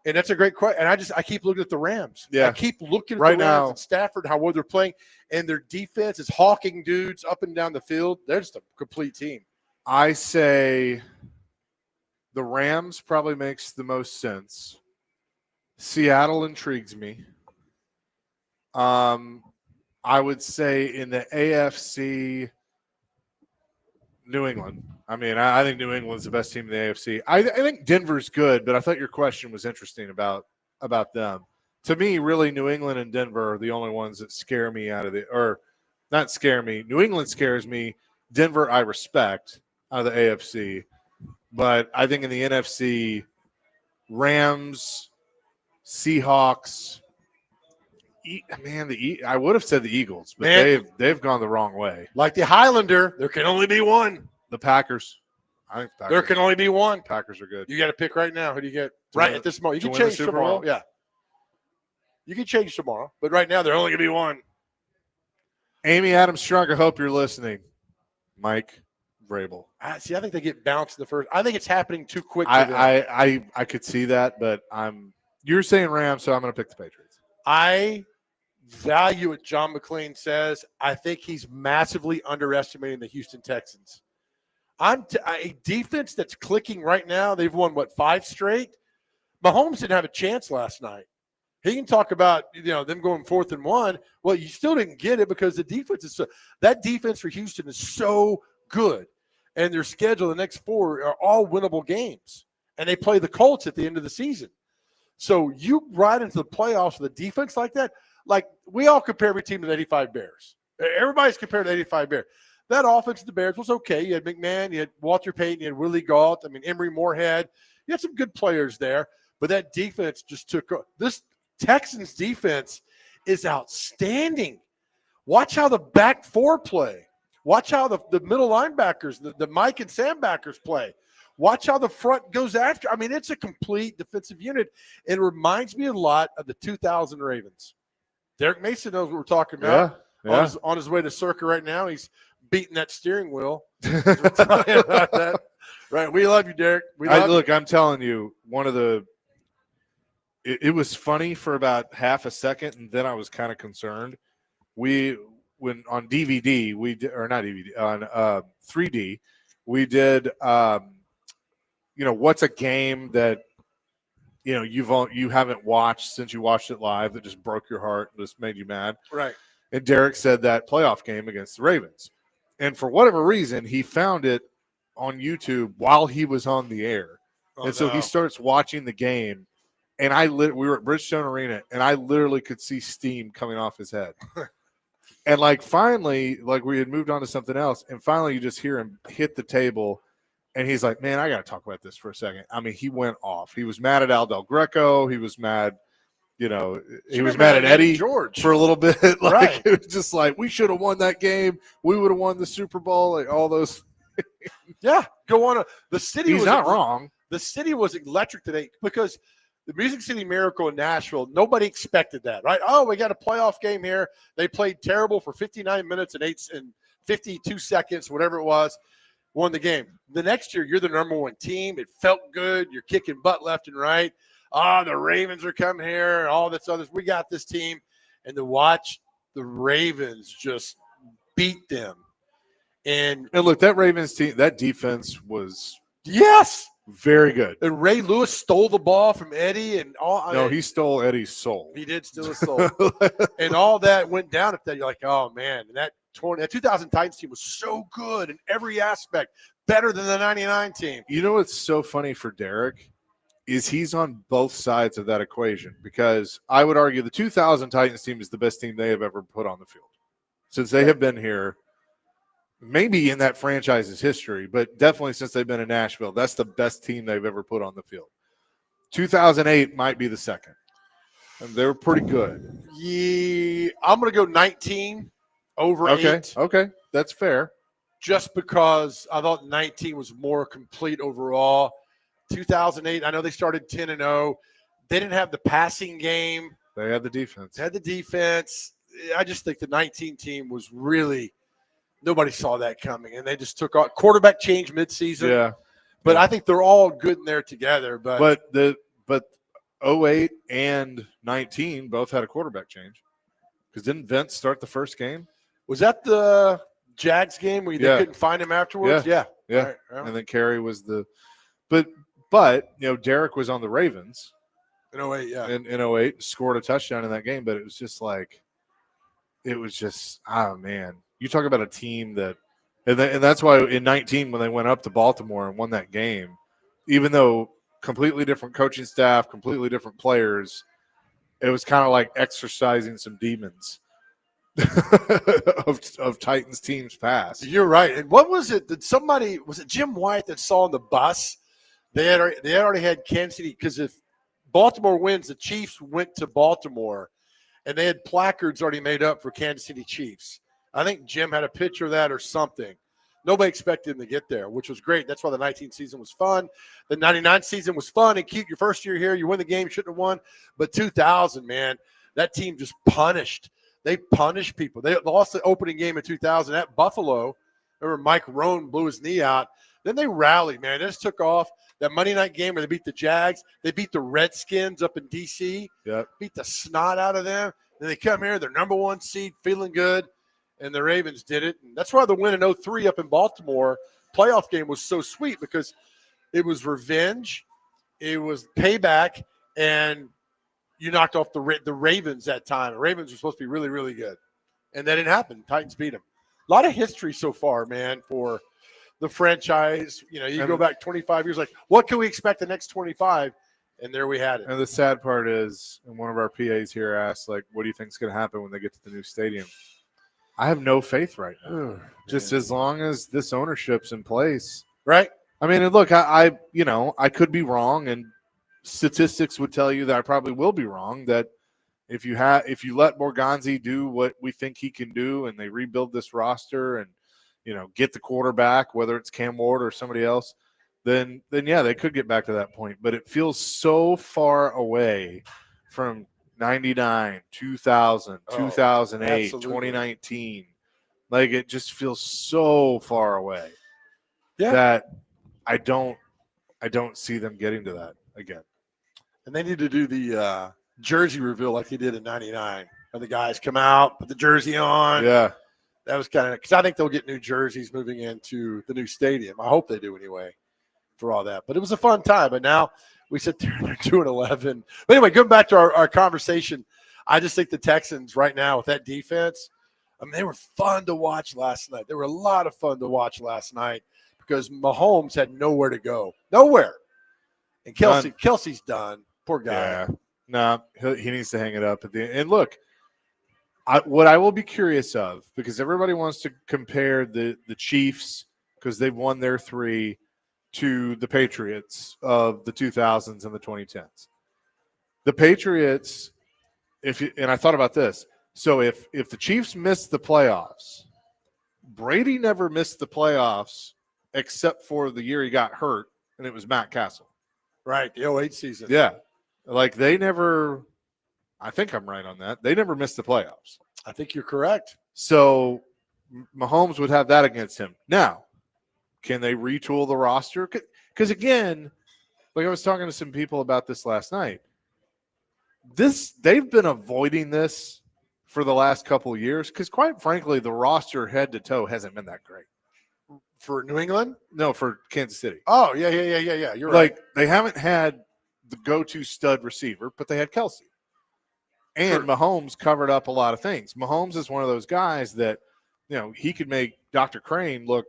And that's a great question. And I keep looking at the Rams. Yeah. I keep looking at right the Rams now, and Stafford, how well they're playing. And their defense is hawking dudes up and down the field. They're just a complete team. I say the Rams probably makes the most sense. Seattle intrigues me. I would say in the AFC, New England. I mean, I think New England's the best team in the AFC. I think Denver's good, but I thought your question was interesting about them. To me, really, New England and Denver are the only ones that scare me or not scare me. New England scares me. Denver, I respect out of the AFC. But I think in the NFC, Rams, Seahawks, I would have said the Eagles, but they've gone the wrong way. Like the Highlander, there can only be one. The Packers. I think Packers. There can only be one. Packers are good. You got to pick right now. Who do you get right at this moment? You can change tomorrow. Yeah. You can change tomorrow, but right now there only going to be one. Amy Adams Strunk, I hope you're listening. Mike Vrabel. I think they get bounced in the first. I think it's happening too quick. I could see that, but you're saying Rams, so I'm going to pick the Patriots. I value what John McClain says. I think he's massively underestimating the Houston Texans. A defense that's clicking right now. They've won, 5 straight? Mahomes didn't have a chance last night. He can talk about, them going 4th and 1. Well, you still didn't get it because the defense is that defense for Houston is so good. And their schedule, the next 4 are all winnable games. And they play the Colts at the end of the season. So you ride into the playoffs with a defense like that. Like, we all compare every team to the 85 Bears. Everybody's compared to the 85 Bears. That offense of the Bears was okay. You had McMahon, you had Walter Payton, you had Willie Gault. Emory Moorhead. You had some good players there. But that defense just took – this Texans defense is outstanding. Watch how the back 4 play. Watch how the middle linebackers, the Mike and Sam backers play. Watch how the front goes after. It's a complete defensive unit. It reminds me a lot of the 2000 Ravens. Derek Mason knows what we're talking about. Yeah. On his way to Circa right now. He's beating that steering wheel. We're talking about that. Right. We love you, Derek. Look, I'm telling you, it was funny for about half a second, and then I was kind of concerned. When on DVD, on 3D, we did, what's a game that, you haven't watched since you watched it live that just broke your heart and just made you mad. Right. And Derek said that playoff game against the Ravens. And for whatever reason, he found it on YouTube while he was on the air. So he starts watching the game. And we were at Bridgestone Arena, and I literally could see steam coming off his head. And finally, we had moved on to something else, and finally you just hear him hit the table, and he's like, man, I got to talk about this for a second. He went off. He was mad at Al Del Greco. He was mad, he was mad at Eddie George for a little bit. Right. It was just we should have won that game. We would have won the Super Bowl, all those. Yeah, go on. The city He's not wrong. The city was electric today because the Music City Miracle in Nashville, nobody expected that, right? Oh, we got a playoff game here. They played terrible for 59 minutes and 52 seconds, whatever it was, won the game. The next year, you're the number 1 team. It felt good. You're kicking butt left and right. The Ravens are coming here, all this others. We got this team. And to watch the Ravens just beat them. And look, that Ravens team, that defense was very good. And Ray Lewis stole the ball from Eddie and all. No, he stole Eddie's soul. He did steal his soul. And all that went down at that. You're like, oh man, and that 2000 Titans team was so good in every aspect, better than the 99 team. You know what's so funny for Derek is he's on both sides of that equation, because I would argue the 2000 Titans team is the best team they have ever put on the field since they have been here. Maybe in that franchise's history, but definitely since they've been in Nashville, that's the best team they've ever put on the field. 2008 might be the second. And they were pretty good. Yeah, I'm going to go 19 over 8. Okay, that's fair. Just because I thought 19 was more complete overall. 2008, I know they started 10-0. They didn't have the passing game. They had the defense. I just think the 19 team was really – nobody saw that coming, and they just took off. Quarterback change midseason. Yeah. But I think they're all good in there together. But 08 and 19 both had a quarterback change. Because didn't Vince start the first game? Was that the Jags game where they couldn't find him afterwards? Yeah. Right. And then Kerry was the – but Derek was on the Ravens. In 08, yeah. In 08, scored a touchdown in that game. But it was just oh, man. You talk about a team that – and that's why in 19 when they went up to Baltimore and won that game, even though completely different coaching staff, completely different players, it was kind of like exercising some demons of Titans teams past. You're right. And what was it that was it Jim White that saw on the bus? They had already had Kansas City, because if Baltimore wins, the Chiefs went to Baltimore, and they had placards already made up for Kansas City Chiefs. I think Jim had a picture of that or something. Nobody expected him to get there, which was great. That's why the 19 season was fun. The 99 season was fun and cute. Your first year here, you win the game, you shouldn't have won. But 2000, man, that team just punished. They punished people. They lost the opening game in 2000 at Buffalo. Remember, Mike Rohn blew his knee out. Then they rallied, man. They just took off. That Monday night game where they beat the Jags. They beat the Redskins up in D.C. Yep. Beat the snot out of them. Then they come here, they're number one seed, feeling good. And the Ravens did it. And that's why the win in 03 up in Baltimore playoff game was so sweet, because it was revenge, it was payback, and you knocked off the Ravens that time. The Ravens were supposed to be really, really good. And that didn't happen. Titans beat them. A lot of history so far, man, for the franchise. You go back 25 years, like, what can we expect the next 25? And there we had it. And the sad part is, and one of our PAs here asked, like, what do you think is going to happen when they get to the new stadium? I have no faith right now. Just as long as this ownership's in place. Right. I mean, and look, I could be wrong, and statistics would tell you that I probably will be wrong, that if you let Borgonzi do what we think he can do, and they rebuild this roster and, get the quarterback, whether it's Cam Ward or somebody else, then yeah, they could get back to that point. But it feels so far away from 99, 2000, 2008, absolutely. 2019. Like, it just feels so far away that I don't see them getting to that again. And they need to do the jersey reveal like they did in 99. Where the guys come out, put the jersey on. Yeah. That was kind of – because I think they'll get new jerseys moving into the new stadium. I hope they do anyway for all that. But it was a fun time. But now – we sit there and they're 2-11. But anyway, going back to our conversation, I just think the Texans right now with that defense, I mean, they were fun to watch last night. They were a lot of fun to watch last night because Mahomes had nowhere to go. Nowhere. And Kelsey's done. Poor guy. Yeah. No, he needs to hang it up at the end. And look, what I will be curious of, because everybody wants to compare the Chiefs because they've won their 3 to the Patriots of the 2000s and the 2010s. The Patriots, and I thought about this. So if the Chiefs missed the playoffs, Brady never missed the playoffs except for the year he got hurt, and it was Matt Castle. Right, the 08 season. Yeah. Like, they never – I think I'm right on that. They never missed the playoffs. I think you're correct. So Mahomes would have that against him. Now, can they retool the roster? Because, again, like I was talking to some people about this last night, they've been avoiding this for the last couple of years because, quite frankly, the roster head to toe hasn't been that great. For New England? No, for Kansas City. Oh, yeah. You're right. Like, they haven't had the go-to stud receiver, but they had Kelsey. And Mahomes covered up a lot of things. Mahomes is one of those guys that, he could make Dr. Crane look,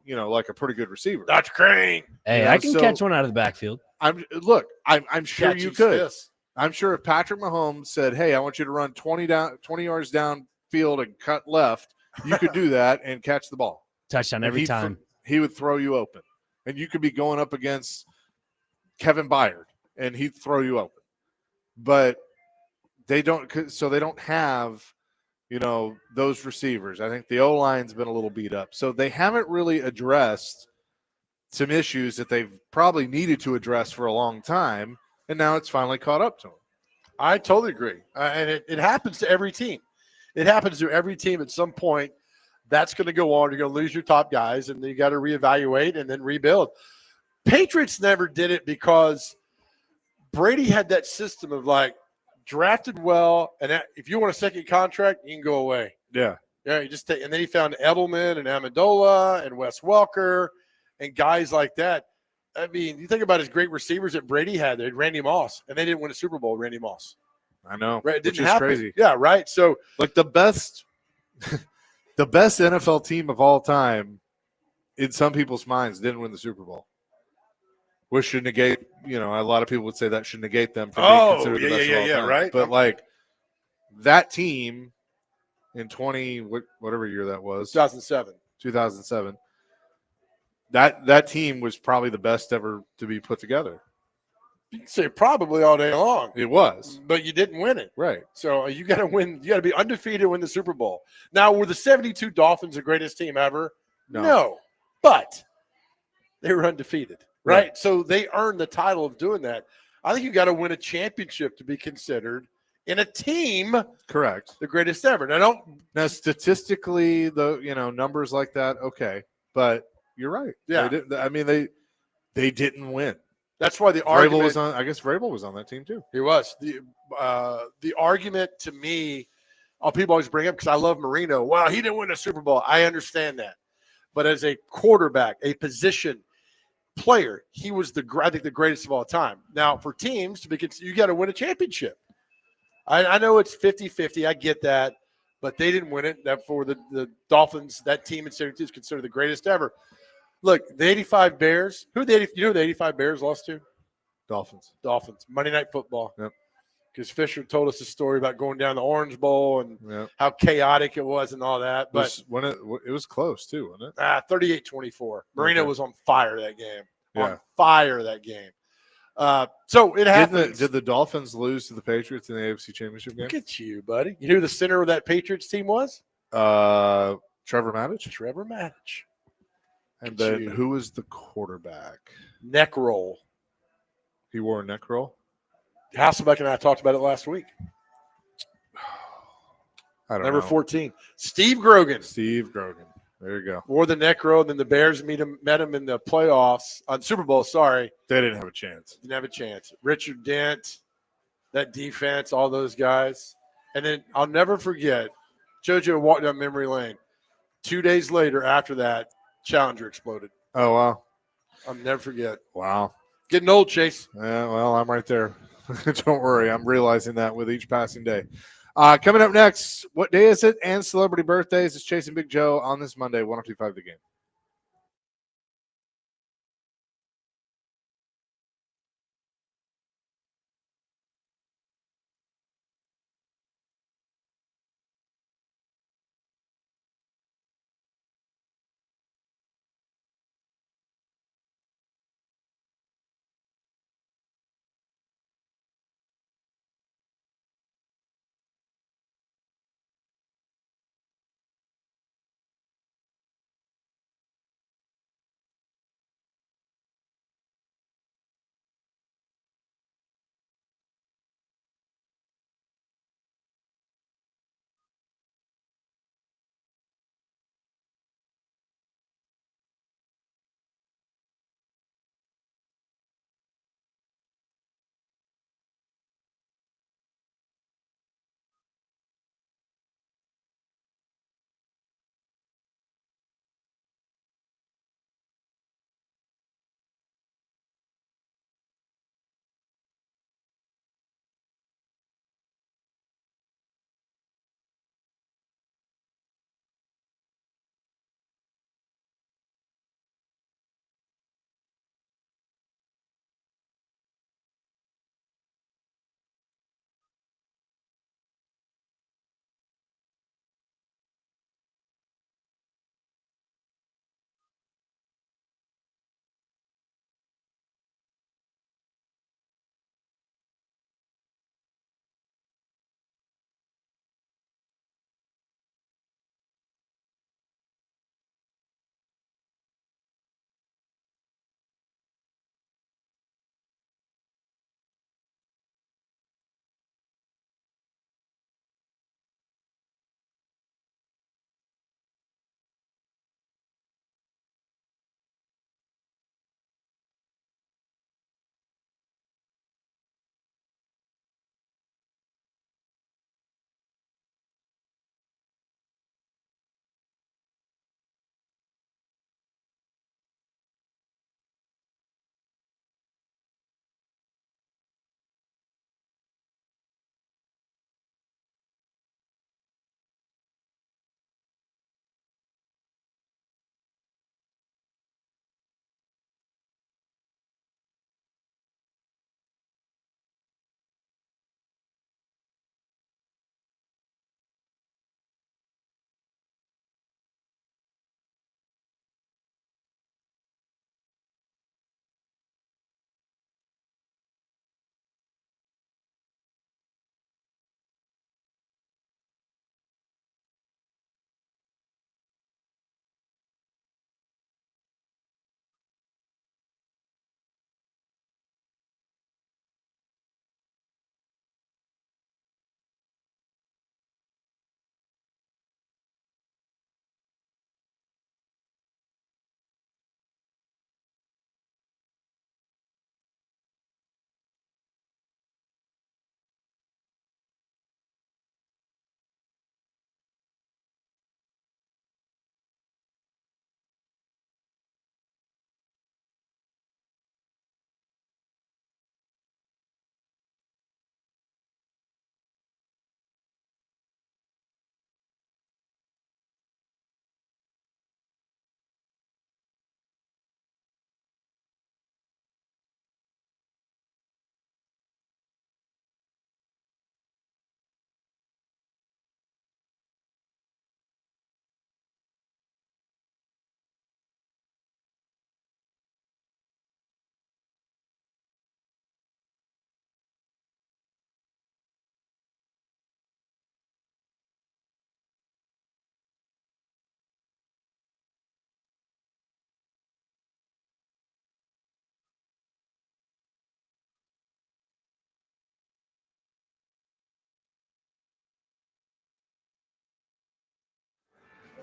like a pretty good receiver. Dr. Crane. Hey, I can catch one out of the backfield. I'm sure you could. Fist. I'm sure if Patrick Mahomes said, "Hey, I want you to run 20 yards downfield and cut left," you could do that and catch the ball. Touchdown every time. He would throw you open. And you could be going up against Kevin Byard and he'd throw you open. But they don't have those receivers. I think the O-line's been a little beat up. So they haven't really addressed some issues that they've probably needed to address for a long time, and now it's finally caught up to them. I totally agree. And it happens to every team. It happens to every team at some point. That's going to go on. You're going to lose your top guys, and then you got to reevaluate and then rebuild. Patriots never did it because Brady had that system of like drafted well, and if you want a second contract, you can go away. Yeah. Yeah, you just take, and then he found Edelman and Amendola and Wes Welker and guys like that. I mean, you think about his great receivers that Brady had. They had Randy Moss, and they didn't win a Super Bowl. Randy Moss. I know, right? It which didn't is happen. crazy. Yeah, right. So like the best NFL team of all time, in some people's minds, didn't win the Super Bowl. Which should negate, a lot of people would say that should negate them from being considered the best of all time. Right. But like that team in whatever year that was, 2007. That team was probably the best ever to be put together. You can say probably all day long. It was. But you didn't win it. Right. So you got to win. You got to be undefeated to win the Super Bowl. Now, were the 72 Dolphins the greatest team ever? No. But they were undefeated. Right? So they earned the title of doing that. I think you got to win a championship to be considered in a team. Correct. The greatest ever. Now statistically, numbers like that, okay. But you're right. Yeah. They didn't win. That's why the argument was on. I guess Vrabel was on that team too. He was. The argument to me, people always bring up because I love Marino. Wow, he didn't win a Super Bowl. I understand that, but as a quarterback, a position player, he was I think the greatest of all time. Now, for teams to be, you got to win a championship. I know it's 50-50. I get that, but they didn't win it. That for the Dolphins, that team in 72 is considered the greatest ever. Look, the 85 Bears. Who the 85 Bears lost to? Dolphins. Monday Night Football. Yep. Because Fisher told us a story about going down the Orange Bowl and how chaotic it was and all that. But it was close too, wasn't it? 38-24. Marino was on fire that game. Yeah. On fire that game. So it happens. Did the Dolphins lose to the Patriots in the AFC Championship game? Look at you, buddy. You know who the center of that Patriots team was? Trevor Maddich. Trevor Maddich. And then who was the quarterback? Neck roll. He wore a neck roll? Hasselbeck and I talked about it last week. I don't Number know. 14. Steve Grogan. There you go. Wore the neck roll, and then the Bears met him in the playoffs on Super Bowl. Sorry. They didn't have a chance. Richard Dent, that defense, all those guys. And then I'll never forget, JoJo walked down memory lane. 2 days later after that, Challenger exploded. Oh, wow. I'll never forget. Wow. Getting old, Chase. Yeah, well, I'm right there. Don't worry. I'm realizing that with each passing day. Coming up next, what day is it? And celebrity birthdays. It's Chasing Big Joe on this Monday, 102.5 The Game.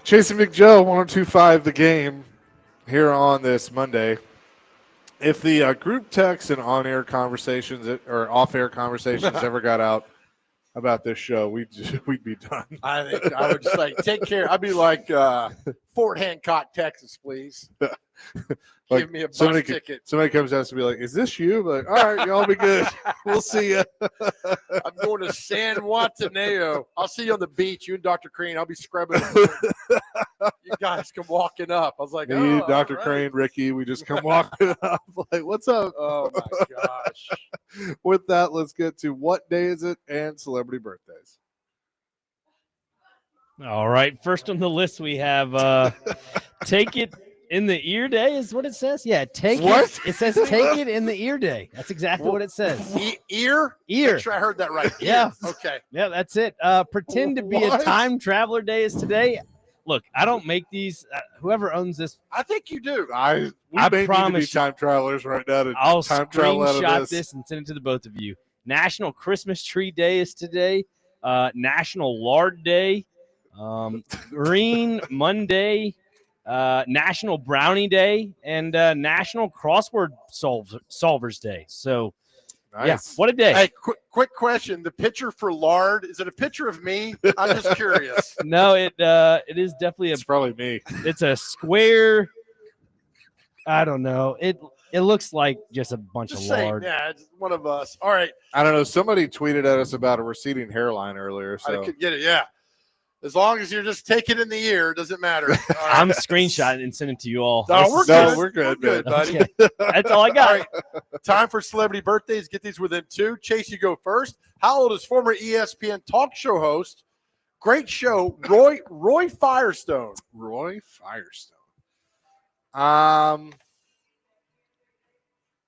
Chasing Big Joe, 1025 the game here on this Monday. If the group text and on-air conversations or off-air conversations ever got out about this show, we'd be done. I think I would just like take care. I'd be like Fort Hancock, Texas, please. Like, give me a bus ticket. Somebody comes out to be like, "Is this you?" Like, all right, y'all be good. We'll see you. I'm going to San Juantaneo. I'll see you on the beach. You and Dr. Crane. I'll be scrubbing. You guys come walking up. I was like, Me, Dr. Crane, Ricky, we just come walking up. Like, what's up? Oh my gosh. With that, let's get to what day is it and celebrity birthdays. All right. First on the list, we have Take It in the Ear Day is what it says. Yeah, take What? it. It says Take It in the Ear Day. That's exactly what it says. Ear? Ear. Make sure I heard that right. Yeah. Okay. Yeah, that's it. Pretend to be What? a time traveler day is today. Look, I don't make these. Whoever owns this, I think you do. We I may need to be promise you- time travelers right now to I'll time travel out of screenshot this. this and send it to the both of you. National Christmas Tree Day is today. National Lard Day. Green Monday. National Brownie Day and National Crossword Solvers Day. So, Nice. yeah, what a day. Hey, quick question. The picture for lard, is it a picture of me? I'm just curious. No, it is definitely It's probably me. it's a square. I don't know. It looks like just a bunch Just of saying. lard. Yeah, it's one of us. All right. I don't know. Somebody tweeted at us about a receding hairline earlier. I So could get it. Yeah. As long as you're just taking it in the ear, doesn't matter. All right. I'm screenshotting and sending to you all. No, This we're is- good. we're good, We're good, man. buddy. Okay. That's all I got. All right. Time for celebrity birthdays. Get these within two. Chase, you go first. How old is former ESPN talk show host, great show, Roy Firestone? Roy Firestone.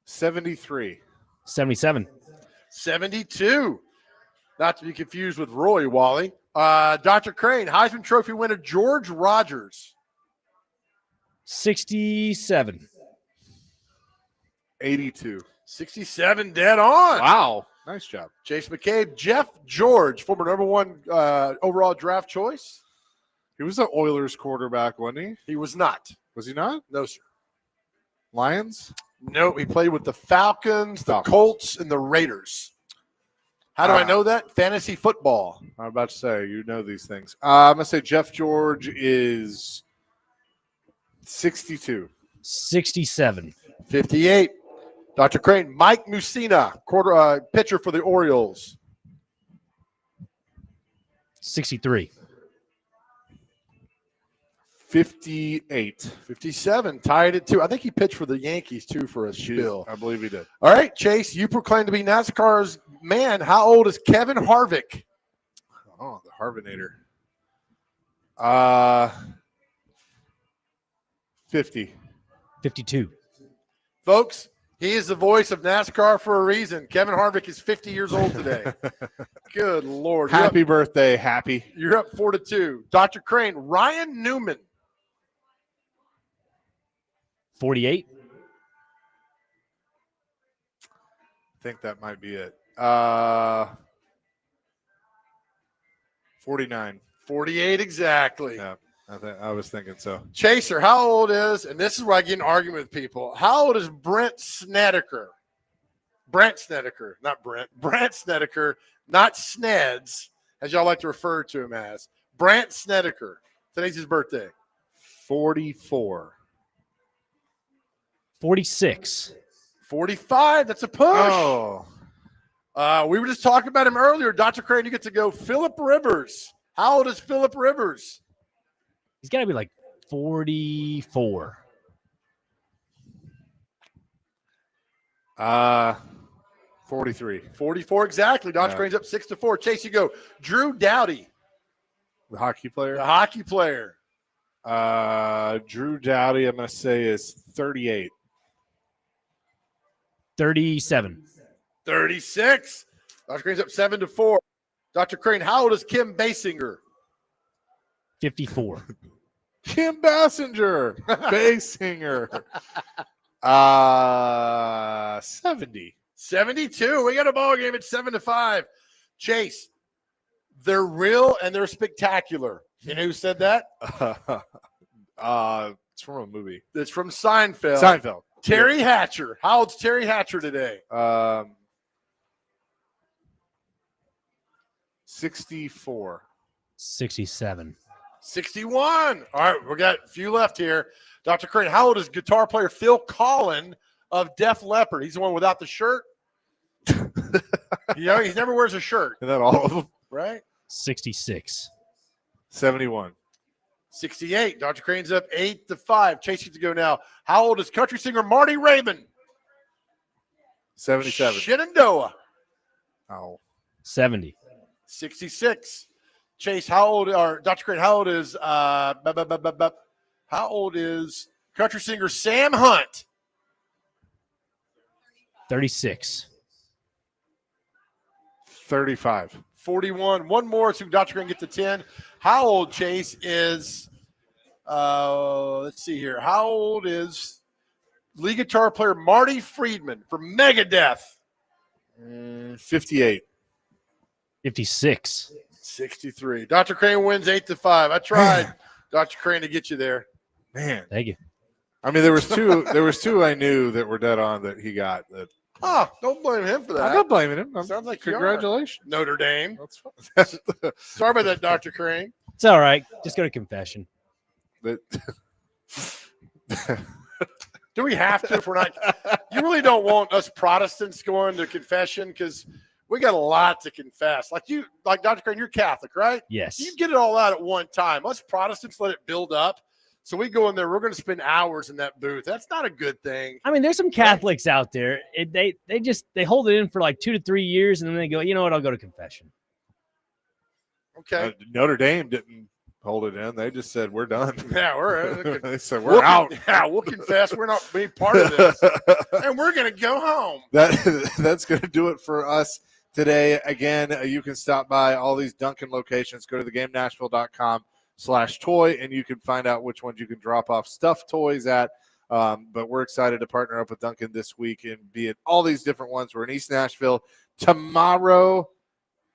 73. 77. 72. Not to be confused with Roy Wally. Dr. Crane, Heisman Trophy winner George Rogers. 67. 82. 67, dead on. Wow. Nice job. Chase McCabe, Jeff George, former number one overall draft choice. He was the Oilers quarterback, wasn't he? He was not. Was he not? No, sir. Lions? No, he played with the Falcons, the Colts, and the Raiders. How do I know that? Fantasy football. I'm about to say, you know these things. I'm going to say Jeff George is 62. 67. 58. Dr. Crane, Mike Mussina, pitcher for the Orioles. 63. 58. 57, tied at 2. I think he pitched for the Yankees, too, for a spill. I believe he did. All right, Chase, you proclaim to be NASCAR's man. How old is Kevin Harvick? Oh, the Harvinator. 50. 52. Folks, he is the voice of NASCAR for a reason. Kevin Harvick is 50 years old today. Good Lord. Happy birthday, Happy. You're up 4-2. Dr. Crane, Ryan Newman. 48. I think that might be it. 49. 48 exactly. Yeah, I was thinking so. Chaser, how old is, and this is where I get an argument with people, how old is Brent Snedeker? Brent Snedeker, not Brent. Brent Snedeker, not Sneds, as y'all like to refer to him as. Brent Snedeker. Today's his birthday. 44. 46. 45. That's a push. Oh. We were just talking about him earlier. Dr. Crane, you get to go. Phillip Rivers. How old is Phillip Rivers? He's got to be like 44. 43. 44 exactly. Dr. Crane's up 6-4. Chase, you go. Drew Doughty. The hockey player? The hockey player. Drew Doughty, I'm going to say, is 38. 37. 36. Dr. Crane's up 7-4. Dr. Crane, how old is Kim Basinger? 54. Kim Basinger. Basinger. 70. 72. We got a ball game at 7-5. Chase, They're real and they're spectacular. You know who said that? It's from a movie. It's from Seinfeld. Seinfeld. Terry Hatcher. How old's Terry Hatcher today? 64. 67. 61. All right, we got a few left here. Dr. Crane, how old is guitar player Phil Collin of Def Leppard? He's the one without the shirt. He never wears a shirt. Isn't that all of them? Right? 66. 71. 68. Dr. Crane's up 8-5. Chase gets to go now. How old is country singer Marty Raybon? 77. Shenandoah. Oh. 70. 66. Chase, how old are Dr. Crane? How old is country singer Sam Hunt? 36. 35. 41. One more, so Dr. Crane get to 10. How old, Chase, is let's see here. How old is lead guitar player Marty Friedman from Megadeth? 58. 56. 63. Dr. Crane wins 8-5. I tried, Dr. Crane, to get you there. Man. Thank you. I mean, there was two I knew that were dead on that he got. That. Oh, don't blame him for that. I'm not blaming him. Sounds like congratulations. Notre Dame. That's fine. Sorry about that, Dr. Crane. It's all right. Just go to confession. Do we have to if we're not? You really don't want us Protestants going to confession because we got a lot to confess. Like Dr. Crane, you're Catholic, right? Yes. You get it all out at one time. Us Protestants let it build up. So we go in there, we're going to spend hours in that booth. That's not a good thing. I mean, there's some Catholics out there. They hold it in for like 2 to 3 years, and then they go, you know what? I'll go to confession. Okay. Notre Dame didn't hold it in. They just said, we're done. Yeah, they said, we're out. Yeah, we'll confess. We're not being part of this. And we're going to go home. That's going to do it for us today. Again, you can stop by all these Dunkin' locations. Go to theGameNashville.com/toy, and you can find out which ones you can drop off stuffed toys at. But we're excited to partner up with Dunkin' this week and be at all these different ones. We're in East Nashville tomorrow.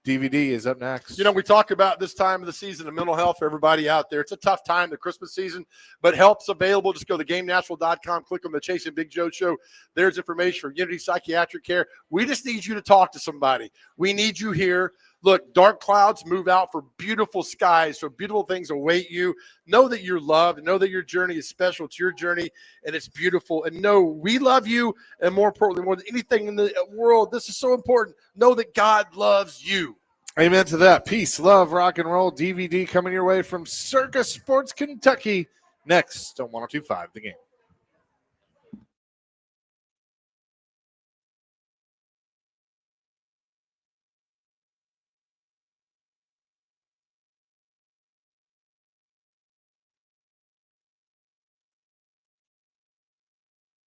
DVD is up next. You know, we talk about this time of the season of mental health for everybody out there. It's a tough time, the Christmas season, but help's available. Just go to theGameNashville.com, click on the Chase and Big Joe show. There's information for Unity Psychiatric Care. We just need you to talk to somebody. We need you here. Look, dark clouds move out for beautiful skies, so beautiful things await you. Know that you're loved. Know that your journey is special. It's your journey, and it's beautiful. And know we love you, and more importantly, more than anything in the world, this is so important. Know that God loves you. Amen to that. Peace, love, rock and roll. DVD coming your way from Circus Sports Kentucky next on 102.5 The Game.